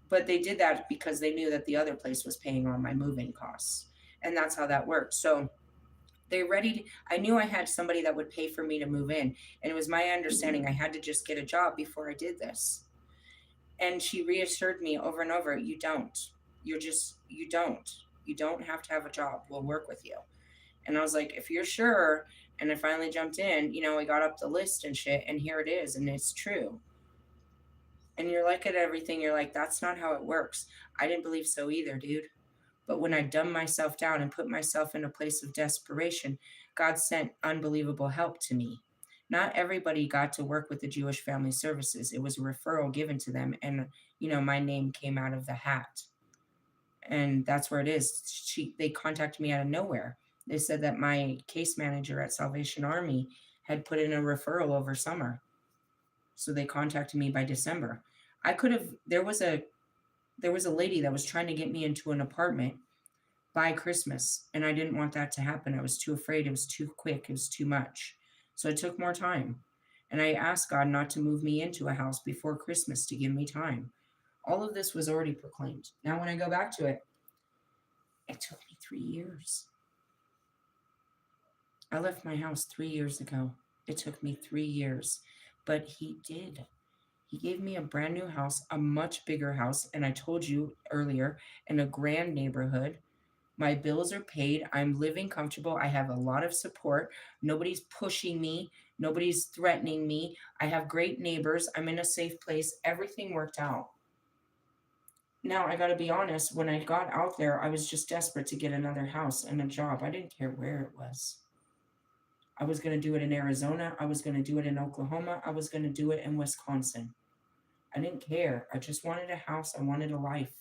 But they did that because they knew that the other place was paying on my moving costs, and that's how that worked. So I knew I had somebody that would pay for me to move in, and it was my understanding I had to just get a job before I did this. And she reassured me over and over, you don't. You don't. You don't have to have a job. We'll work with you. And I was like, if you're sure. And I finally jumped in, we got up the list and shit, and here it is, and it's true. And you're like at everything, you're like, that's not how it works. I didn't believe so either, dude. But when I dumbed myself down and put myself in a place of desperation, God sent unbelievable help to me. Not everybody got to work with the Jewish Family Services. It was a referral given to them, and my name came out of the hat. And that's where it is. They contacted me out of nowhere. They said that my case manager at Salvation Army had put in a referral over summer. So they contacted me by December. I could have there was a lady that was trying to get me into an apartment by Christmas, and I didn't want that to happen. I was too afraid. It was too quick. It was too much. So I took more time. And I asked God not to move me into a house before Christmas to give me time. All of this was already proclaimed. Now, when I go back to it, it took me 3 years. I left my house 3 years ago. It took me 3 years. But He did. He gave me a brand new house, a much bigger house. And I told you earlier, in a grand neighborhood. My bills are paid. I'm living comfortable. I have a lot of support. Nobody's pushing me. Nobody's threatening me. I have great neighbors. I'm in a safe place. Everything worked out. Now, I got to be honest, when I got out there, I was just desperate to get another house and a job. I didn't care where it was. I was going to do it in Arizona. I was going to do it in Oklahoma. I was going to do it in Wisconsin. I didn't care. I just wanted a house. I wanted a life.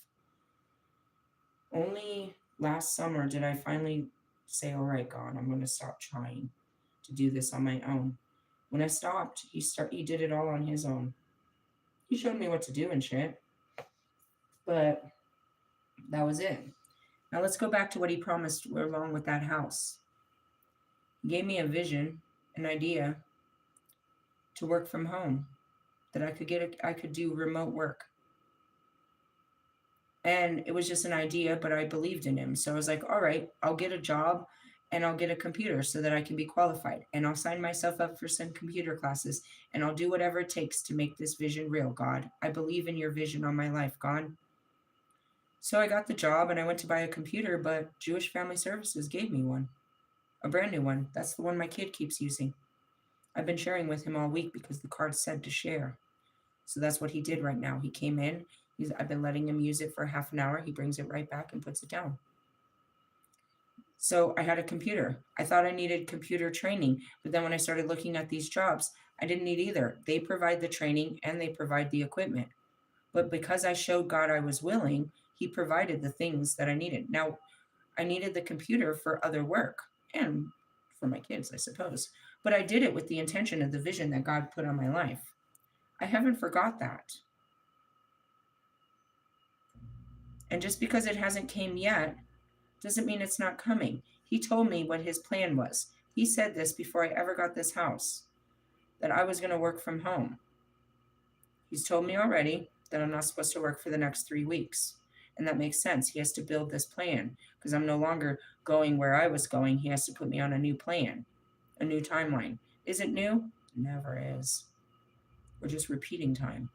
Only last summer did I finally say, all right, God, I'm going to stop trying to do this on my own. When I stopped, he did it all on his own. He showed me what to do and shit, but that was it. Now let's go back to what he promised along with that house. He gave me a vision, an idea to work from home, that I could do remote work. And it was just an idea, but I believed in him. So I was like, all right, I'll get a job and I'll get a computer so that I can be qualified. And I'll sign myself up for some computer classes and I'll do whatever it takes to make this vision real, God. I believe in your vision on my life, God. So I got the job and I went to buy a computer, but Jewish Family Services gave me one, a brand new one. That's the one my kid keeps using. I've been sharing with him all week because the card said to share. So that's what he did right now. He came in. I've been letting him use it for half an hour. He brings it right back and puts it down. So I had a computer. I thought I needed computer training, but then when I started looking at these jobs, I didn't need either. They provide the training and they provide the equipment. But because I showed God I was willing, he provided the things that I needed. Now, I needed the computer for other work and for my kids, I suppose. But I did it with the intention of the vision that God put on my life. I haven't forgot that. And just because it hasn't came yet doesn't mean it's not coming. He told me what his plan was. He said this before I ever got this house, that I was going to work from home. He's told me already that I'm not supposed to work for the next 3 weeks. And that makes sense. He has to build this plan because I'm no longer going where I was going. He has to put me on a new plan, a new timeline. Is it new? Never is. We're just repeating time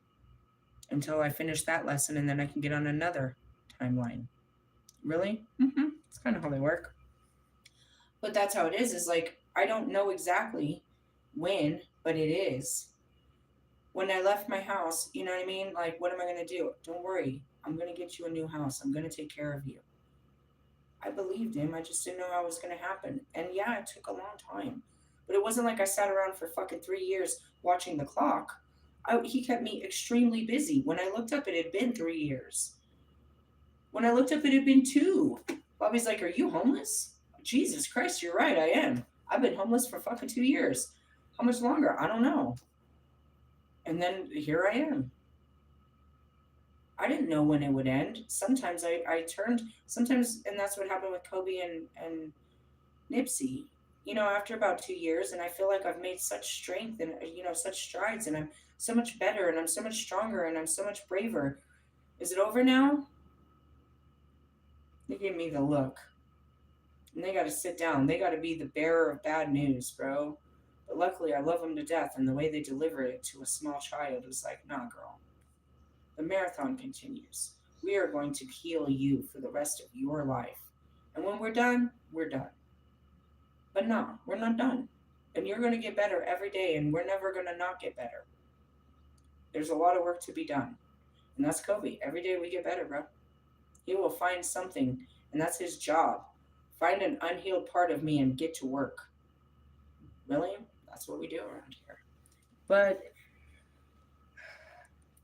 until I finish that lesson and then I can get on another timeline. Really? It's kind of how they work. But that's how it is like, I don't know exactly when, but it is. When I left my house, you know what I mean? Like, what am I going to do? Don't worry. I'm going to get you a new house. I'm going to take care of you. I believed him. I just didn't know how it was going to happen. And yeah, it took a long time. But it wasn't like I sat around for fucking 3 years watching the clock. He kept me extremely busy. When I looked up, it had been 3 years. When I looked up, it had been 2. Bobby's like, are you homeless? Jesus Christ, you're right, I am. I've been homeless for fucking 2 years. How much longer? I don't know. And then here I am. I didn't know when it would end. Sometimes I turned, sometimes, and that's what happened with Kobe and Nipsey. You know, after about 2 years, and I feel like I've made such strength and, such strides, and I'm so much better, and I'm so much stronger, and I'm so much braver. Is it over now? They gave me the look. And they got to sit down. They got to be the bearer of bad news, bro. But luckily, I love them to death, and the way they delivered it to a small child was like, nah, girl. The marathon continues. We are going to heal you for the rest of your life. And when we're done, we're done. But no, we're not done. And you're going to get better every day, and we're never going to not get better. There's a lot of work to be done. And that's Kobe. Every day we get better, bro. He will find something, and that's his job. Find an unhealed part of me and get to work. Really? That's what we do around here. But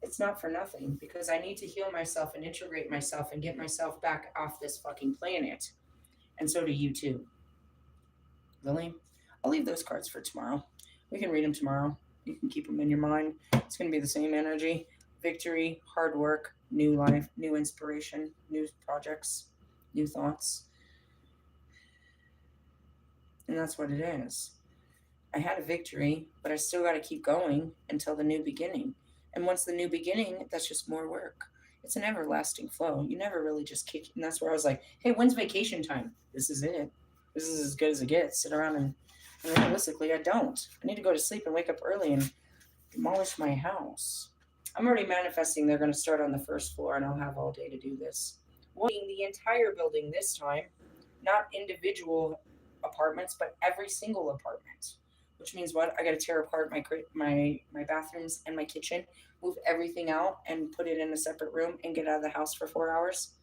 it's not for nothing because I need to heal myself and integrate myself and get myself back off this fucking planet. And so do you too. Really? I'll leave those cards for tomorrow. We can read them tomorrow. You can keep them in your mind. It's going to be the same energy. Victory, hard work, new life, new inspiration, new projects, new thoughts. And that's what it is. I had a victory, but I still got to keep going until the new beginning. And once the new beginning, that's just more work. It's an everlasting flow. You never really just kick. And that's where I was like, hey, when's vacation time? This is it. This is as good as it gets. Sit around and realistically, I don't. I need to go to sleep and wake up early and demolish my house. I'm already manifesting they're going to start on the first floor and I'll have all day to do this. Being the entire building this time, not individual apartments, but every single apartment. Which means what? I got to tear apart my bathrooms and my kitchen, move everything out, and put it in a separate room and get out of the house for 4 hours.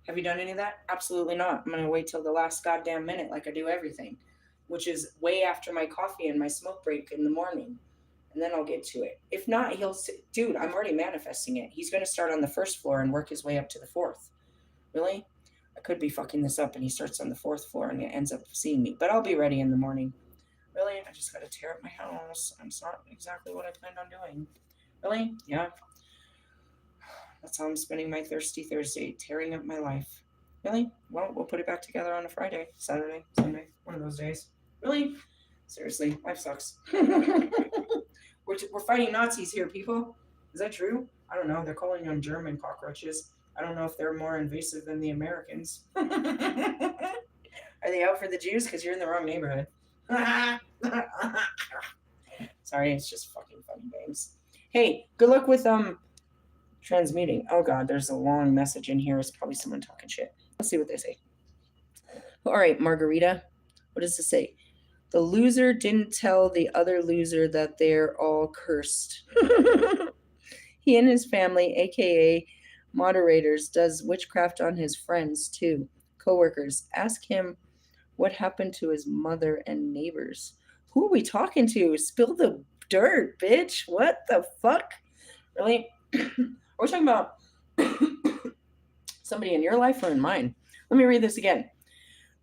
Have you done any of that? Absolutely not. I'm going to wait till the last goddamn minute like I do everything, which is way after my coffee and my smoke break in the morning. And then I'll get to it. If not, dude, I'm already manifesting it. He's going to start on the first floor and work his way up to the fourth. Really? I could be fucking this up and he starts on the fourth floor and it ends up seeing me. But I'll be ready in the morning. Really? I just got to tear up my house. It's not exactly what I planned on doing. Really? Yeah. That's how I'm spending my thirsty Thursday, tearing up my life. Really? Well, we'll put it back together on a Friday, Saturday, Sunday, one of those days. Really? Seriously, life sucks. We're fighting Nazis here, people. Is that true? I don't know. They're calling them German cockroaches. I don't know if they're more invasive than the Americans. Are they out for the Jews? Because you're in the wrong neighborhood. Sorry, it's just fucking funny games. Hey, good luck with transmuting. Oh god, there's a long message in here. It's probably someone talking shit. Let's see what they say. All right, Margarita. What does it say? The loser didn't tell the other loser that they're all cursed. He and his family, aka moderators, does witchcraft on his friends too. Coworkers. Ask him what happened to his mother and neighbors. Who are we talking to? Spill the dirt, bitch. What the fuck? Really? We're talking about somebody in your life or in mine. Let me read this again.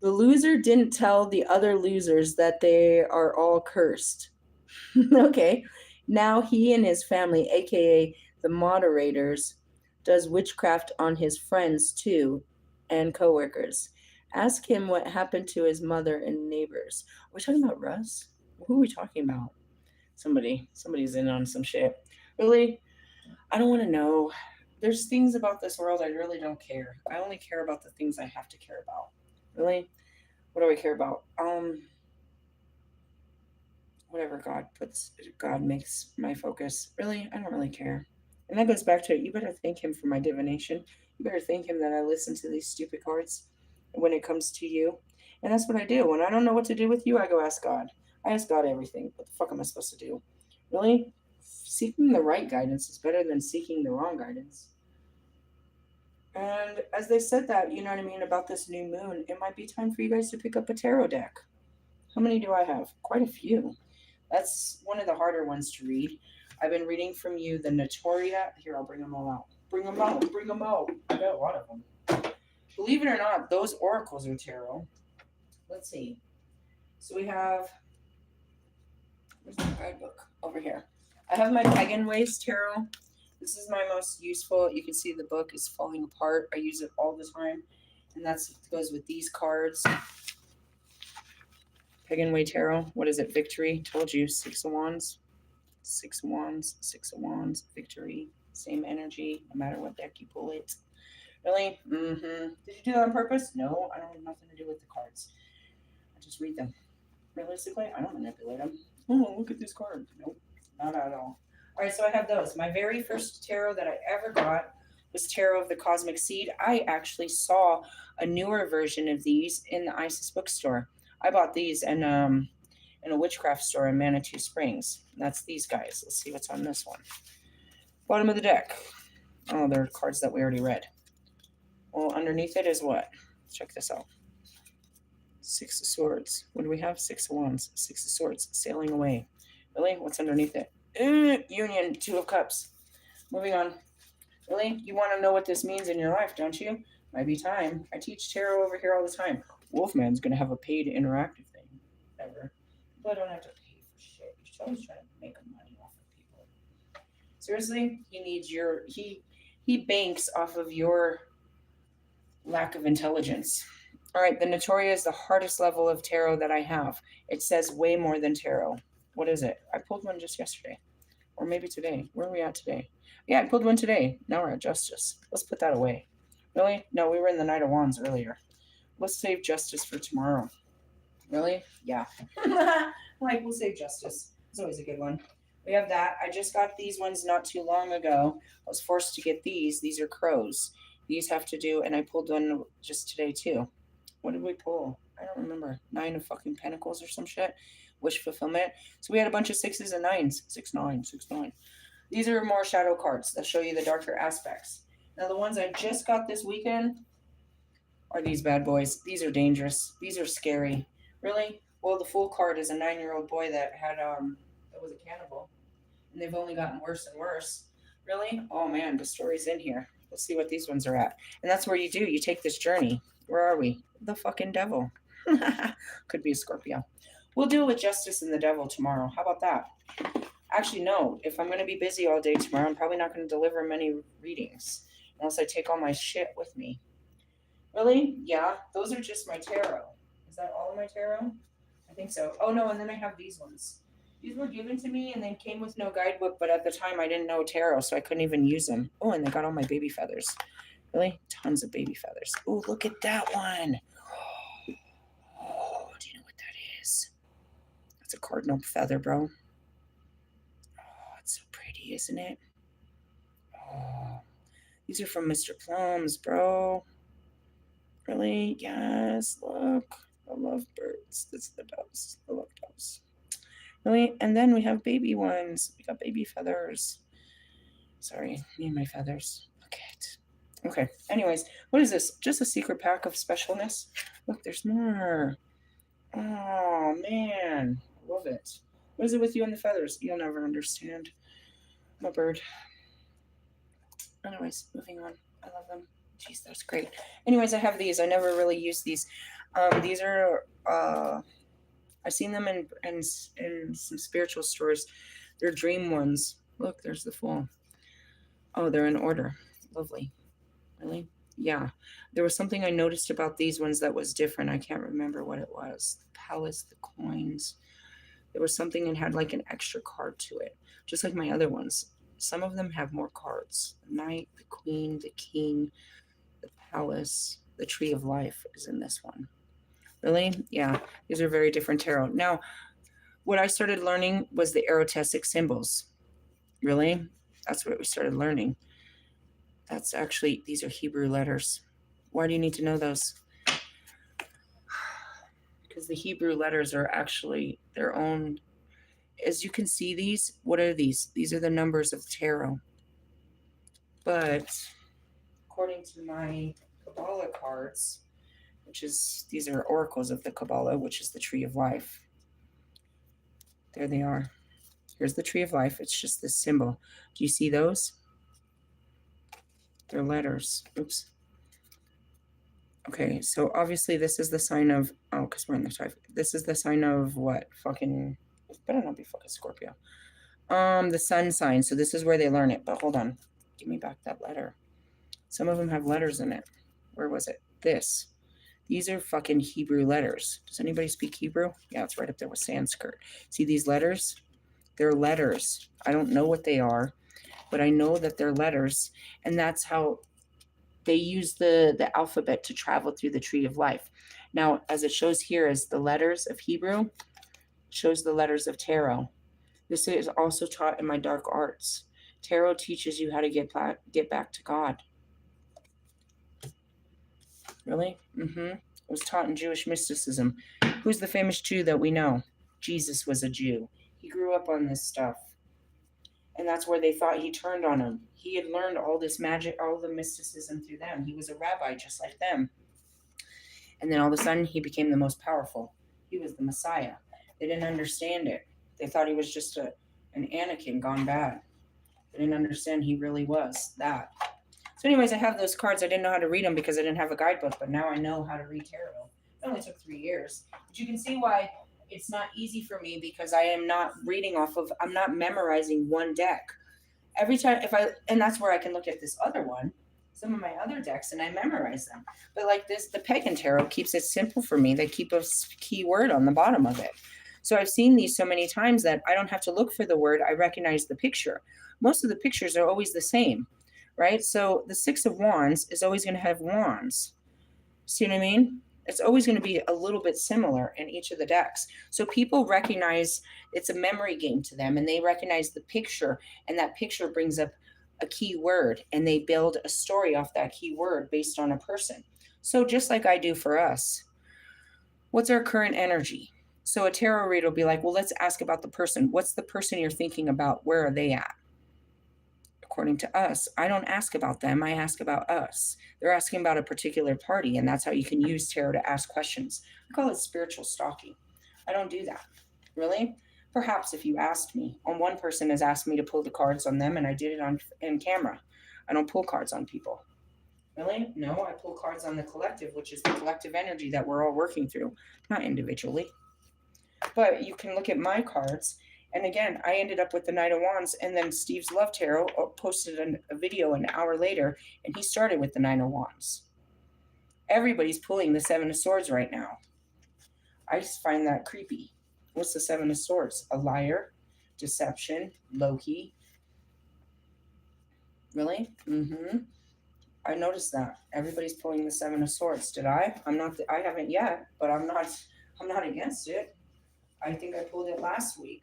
The loser didn't tell the other losers that they are all cursed. Okay. Now he and his family, aka the moderators, does witchcraft on his friends too and coworkers. Ask him what happened to his mother and neighbors. Are we talking about Russ? Who are we talking about? Somebody's in on some shit. Really? I don't want to know. There's things about this world I really don't care. I only care about the things I have to care about. Really? What do I care about? Whatever God makes my focus. Really? I don't really care. And that goes back to, you better thank him for my divination. You better thank him that I listen to these stupid cards when it comes to you. And that's what I do. When I don't know what to do with you, I go ask God. I ask God everything. What the fuck am I supposed to do? Really? Seeking the right guidance is better than seeking the wrong guidance. And as they said that, you know what I mean, about this new moon, it might be time for you guys to pick up a tarot deck. How many do I have? Quite a few. That's one of the harder ones to read. I've been reading from you the Notoria. Here, I'll bring them all out. Bring them out. Bring them out. I got a lot of them. Believe it or not, those oracles are tarot. Let's see. So we have, where's the guidebook? Over here. I have my Pagan Ways tarot. This is my most useful. You can see the book is falling apart. I use it all the time. And that goes with these cards. Pagan Way Tarot. What is it? Victory. Told you. 6 of Wands. 6 of Wands. 6 of Wands. Victory. Same energy. No matter what deck you pull it. Really? Mm-hmm. Did you do that on purpose? No. I don't have nothing to do with the cards. I just read them. Realistically, I don't manipulate them. Oh, look at this card. Nope. Not at all. All right, so I have those. My very first tarot that I ever got was Tarot of the Cosmic Seed. I actually saw a newer version of these in the Isis bookstore. I bought these in a witchcraft store in Manitou Springs. That's these guys. Let's see what's on this one. Bottom of the deck. Oh, they're cards that we already read. Well, underneath it is what? Check this out. 6 of Swords. What do we have? 6 of Wands. 6 of Swords. Sailing away. Really? What's underneath it? Union. 2 of Cups. Moving on. Really? You want to know what this means in your life, don't you? Might be time. I teach tarot over here all the time. Wolfman's going to have a paid interactive thing. Ever. But I don't have to pay for shit. You're always trying to make money off of people. Seriously? He needs your... He banks off of your lack of intelligence. All right, the Notoria is the hardest level of tarot that I have. It says way more than tarot. What is it? I pulled one just yesterday. Or maybe today. Where are we at today? Yeah, I pulled one today. Now we're at Justice. Let's put that away. Really? No, we were in the Knight of Wands earlier. Let's save Justice for tomorrow. Really? Yeah. Like, we'll save Justice. It's always a good one. We have that. I just got these ones not too long ago. I was forced to get these. These are crows. These have to do, and I pulled one just today too. What did we pull? I don't remember. 9 of fucking Pentacles or some shit. Wish fulfillment. So we had a bunch of 6s and 9s. 6, 9, 6, 9. These are more shadow cards that show you the darker aspects. Now the ones I just got this weekend are these bad boys. These are dangerous. These are scary. Really? Well, the Fool card is a 9-year-old boy that had that was a cannibal. And they've only gotten worse and worse. Really? Oh man, the story's in here. Let's see what these ones are at. And that's where you do. You take this journey. Where are we? The fucking devil. Could be a Scorpio. We'll deal with Justice and the devil tomorrow. How about that? Actually, no. If I'm going to be busy all day tomorrow, I'm probably not going to deliver many readings unless I take all my shit with me. Really? Yeah. Those are just my tarot. Is that all of my tarot? I think so. Oh, no. And then I have these ones. These were given to me and then came with no guidebook, but at the time I didn't know tarot, so I couldn't even use them. Oh, and they got all my baby feathers. Really? Tons of baby feathers. Oh, look at that one. Oh, do you know what that is? That's a cardinal feather, bro. Oh, it's so pretty, isn't it? Oh, these are from Mr. Plum's, bro. Really? Yes, look. I love birds. That's the doves. I love doves. Really? And then we have baby ones. We got baby feathers. Sorry, me and my feathers. Look at. Okay. Anyways, what is this? Just a secret pack of specialness? Look, there's more. Oh, man. I love it. What is it with you and the feathers? You'll never understand. I'm a bird. Anyways, moving on. I love them. Jeez, that's great. Anyways, I have these. I never really use these. These are, I've seen them in some spiritual stores. They're dream ones. Look, there's the full. Oh, they're in order. Lovely. Really? Yeah. There was something I noticed about these ones that was different. I can't remember what it was. The palace, the coins. There was something that had like an extra card to it, just like my other ones. Some of them have more cards. The knight, the queen, the king, the palace, the tree of life is in this one. Really? Yeah. These are very different tarot. Now, what I started learning was the erotestic symbols. Really? That's what we started learning. That's actually, these are Hebrew letters. Why do you need to know those? Because the Hebrew letters are actually their own. As you can see these, what are these? These are the numbers of tarot. But according to my Kabbalah cards, which is, these are oracles of the Kabbalah, which is the tree of life. There they are. Here's the tree of life. It's just this symbol. Do you see those? They're letters. Oops. Okay, so obviously this is the sign of, oh, because we're in the type. This is the sign of what? Fucking, it better not be fucking Scorpio. The sun sign. So this is where they learn it. But hold on. Give me back that letter. Some of them have letters in it. Where was it? This. These are fucking Hebrew letters. Does anybody speak Hebrew? Yeah, it's right up there with Sanskrit. See these letters? They're letters. I don't know what they are, but I know that they're letters. And that's how they use the alphabet to travel through the tree of life. Now, as it shows here as the letters of Hebrew, shows the letters of tarot. This is also taught in my dark arts. Tarot teaches you how to get back to God. Really? It was taught in Jewish mysticism. Who's the famous Jew that we know? Jesus was a Jew. He grew up on this stuff. And that's where they thought he turned on him. He had learned all this magic, all the mysticism through them. He was a rabbi just like them. And then all of a sudden, he became the most powerful. He was the Messiah. They didn't understand it. They thought he was just an Anakin gone bad. They didn't understand he really was that. So anyways, I have those cards. I didn't know how to read them because I didn't have a guidebook, but now I know how to read tarot. It only took 3 years. But you can see why it's not easy for me because I am not reading off of, I'm not memorizing one deck. Every time, and that's where I can look at this other one, some of my other decks, and I memorize them. But like this, the Pagan Tarot keeps it simple for me. They keep a key word on the bottom of it. So I've seen these so many times that I don't have to look for the word. I recognize the picture. Most of the pictures are always the same, right? So the Six of Wands is always going to have wands. See what I mean? It's always going to be a little bit similar in each of the decks. So people recognize it's a memory game to them, and they recognize the picture, and that picture brings up a key word, and they build a story off that key word based on a person. So just like I do for us, what's our current energy? So a tarot reader will be like, well, let's ask about the person. What's the person you're thinking about? Where are they at? According to us, I don't ask about them. I ask about us. They're asking about a particular party, and that's how you can use tarot to ask questions. I call it spiritual stalking. I don't do that. Really? Perhaps if you asked me. One person has asked me to pull the cards on them, and I did it in camera. I don't pull cards on people. Really? No, I pull cards on the collective, which is the collective energy that we're all working through, not individually. But you can look at my cards, And again, I ended up with the Knight of Wands, and then Steve's Love Tarot posted a video an hour later, and he started with the Nine of Wands. Everybody's pulling the Seven of Swords right now. I just find that creepy. What's the Seven of Swords? A liar, deception, Loki. Really? Mm-hmm. I noticed that everybody's pulling the Seven of Swords. Did I? I'm not. I haven't yet, but I'm not. I'm not against it. I think I pulled it last week.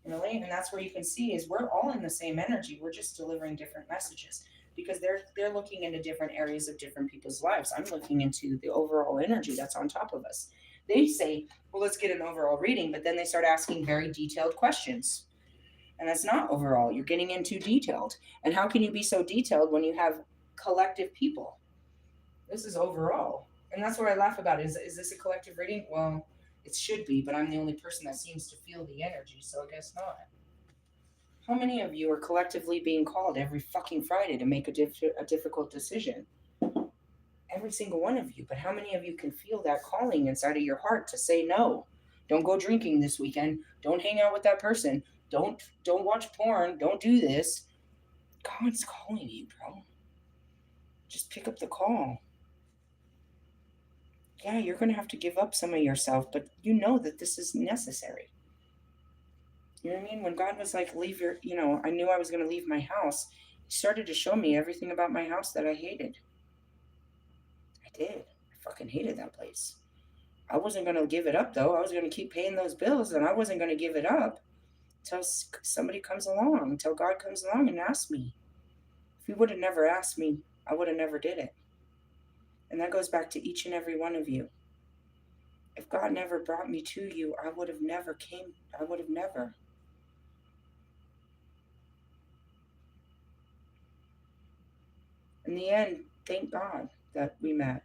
Really, and that's where you can see is we're all in the same energy. We're just delivering different messages because they're looking into different areas of different people's lives. I'm looking into the overall energy that's on top of us. They say, well, let's get an overall reading, but then they start asking very detailed questions. And that's not overall. You're getting into detailed. And how can you be so detailed when you have collective people? This is overall. And that's what I laugh about. Is this a collective reading? Well, it should be, but I'm the only person that seems to feel the energy, so I guess not. How many of you are collectively being called every fucking Friday to make a difficult decision? Every single one of you. But how many of you can feel that calling inside of your heart to say no? Don't go drinking this weekend. Don't hang out with that person. Don't watch porn. Don't do this. God's calling you, bro. Just pick up the call. Yeah, you're going to have to give up some of yourself, but you know that this is necessary. You know what I mean? When God was like, leave your, I knew I was going to leave my house. He started to show me everything about my house that I hated. I did. I fucking hated that place. I wasn't going to give it up, though. I was going to keep paying those bills, and I wasn't going to give it up until somebody comes along, until God comes along and asks me. If he would have never asked me, I would have never did it. And that goes back to each and every one of you. If God never brought me to you, I would have never came. I would have never. In the end, thank God that we met.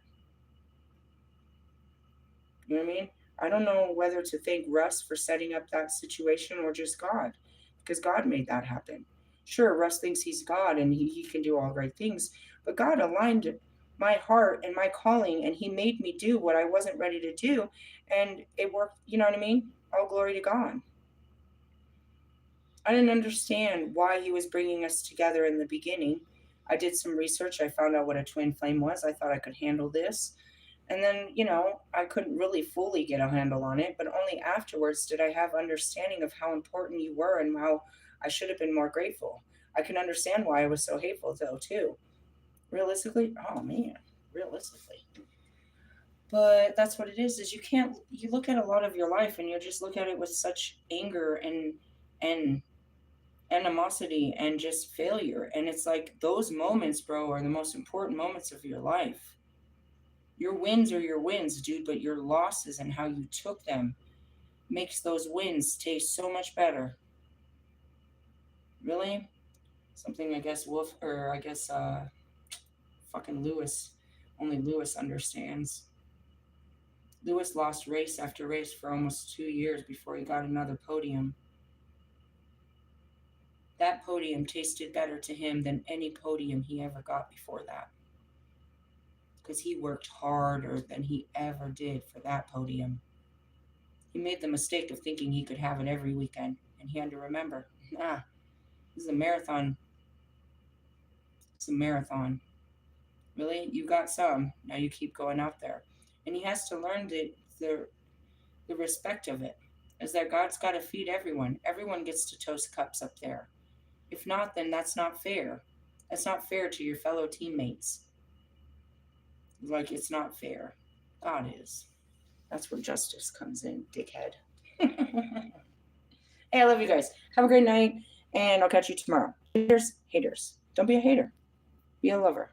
You know what I mean? I don't know whether to thank Russ for setting up that situation or just God, because God made that happen. Sure, Russ thinks he's God and he can do all great things, but God aligned my heart and my calling, and he made me do what I wasn't ready to do, and it worked. You know what I mean? All glory to God. I didn't understand why he was bringing us together in the beginning. I did some research. I found out what a twin flame was. I thought I could handle this. And then, I couldn't really fully get a handle on it, but only afterwards did I have understanding of how important you were and how I should have been more grateful. I can understand why I was so hateful, though, too. Realistically, oh man, realistically. But that's what it is you look at a lot of your life and you just look at it with such anger and animosity and just failure. And it's like those moments, bro, are the most important moments of your life. Your wins are your wins, dude, but your losses and how you took them makes those wins taste so much better. Really? Something I guess fucking Lewis, only Lewis understands. Lewis lost race after race for almost 2 years before he got another podium. That podium tasted better to him than any podium he ever got before that. Because he worked harder than he ever did for that podium. He made the mistake of thinking he could have it every weekend, and he had to remember, this is a marathon. It's a marathon. Really? You got some. Now you keep going out there. And he has to learn the respect of it. Is that God's got to feed everyone. Everyone gets to toast cups up there. If not, then that's not fair. That's not fair to your fellow teammates. Like, it's not fair. God is. That's where justice comes in, dickhead. Hey, I love you guys. Have a great night, and I'll catch you tomorrow. Haters. Don't be a hater. Be a lover.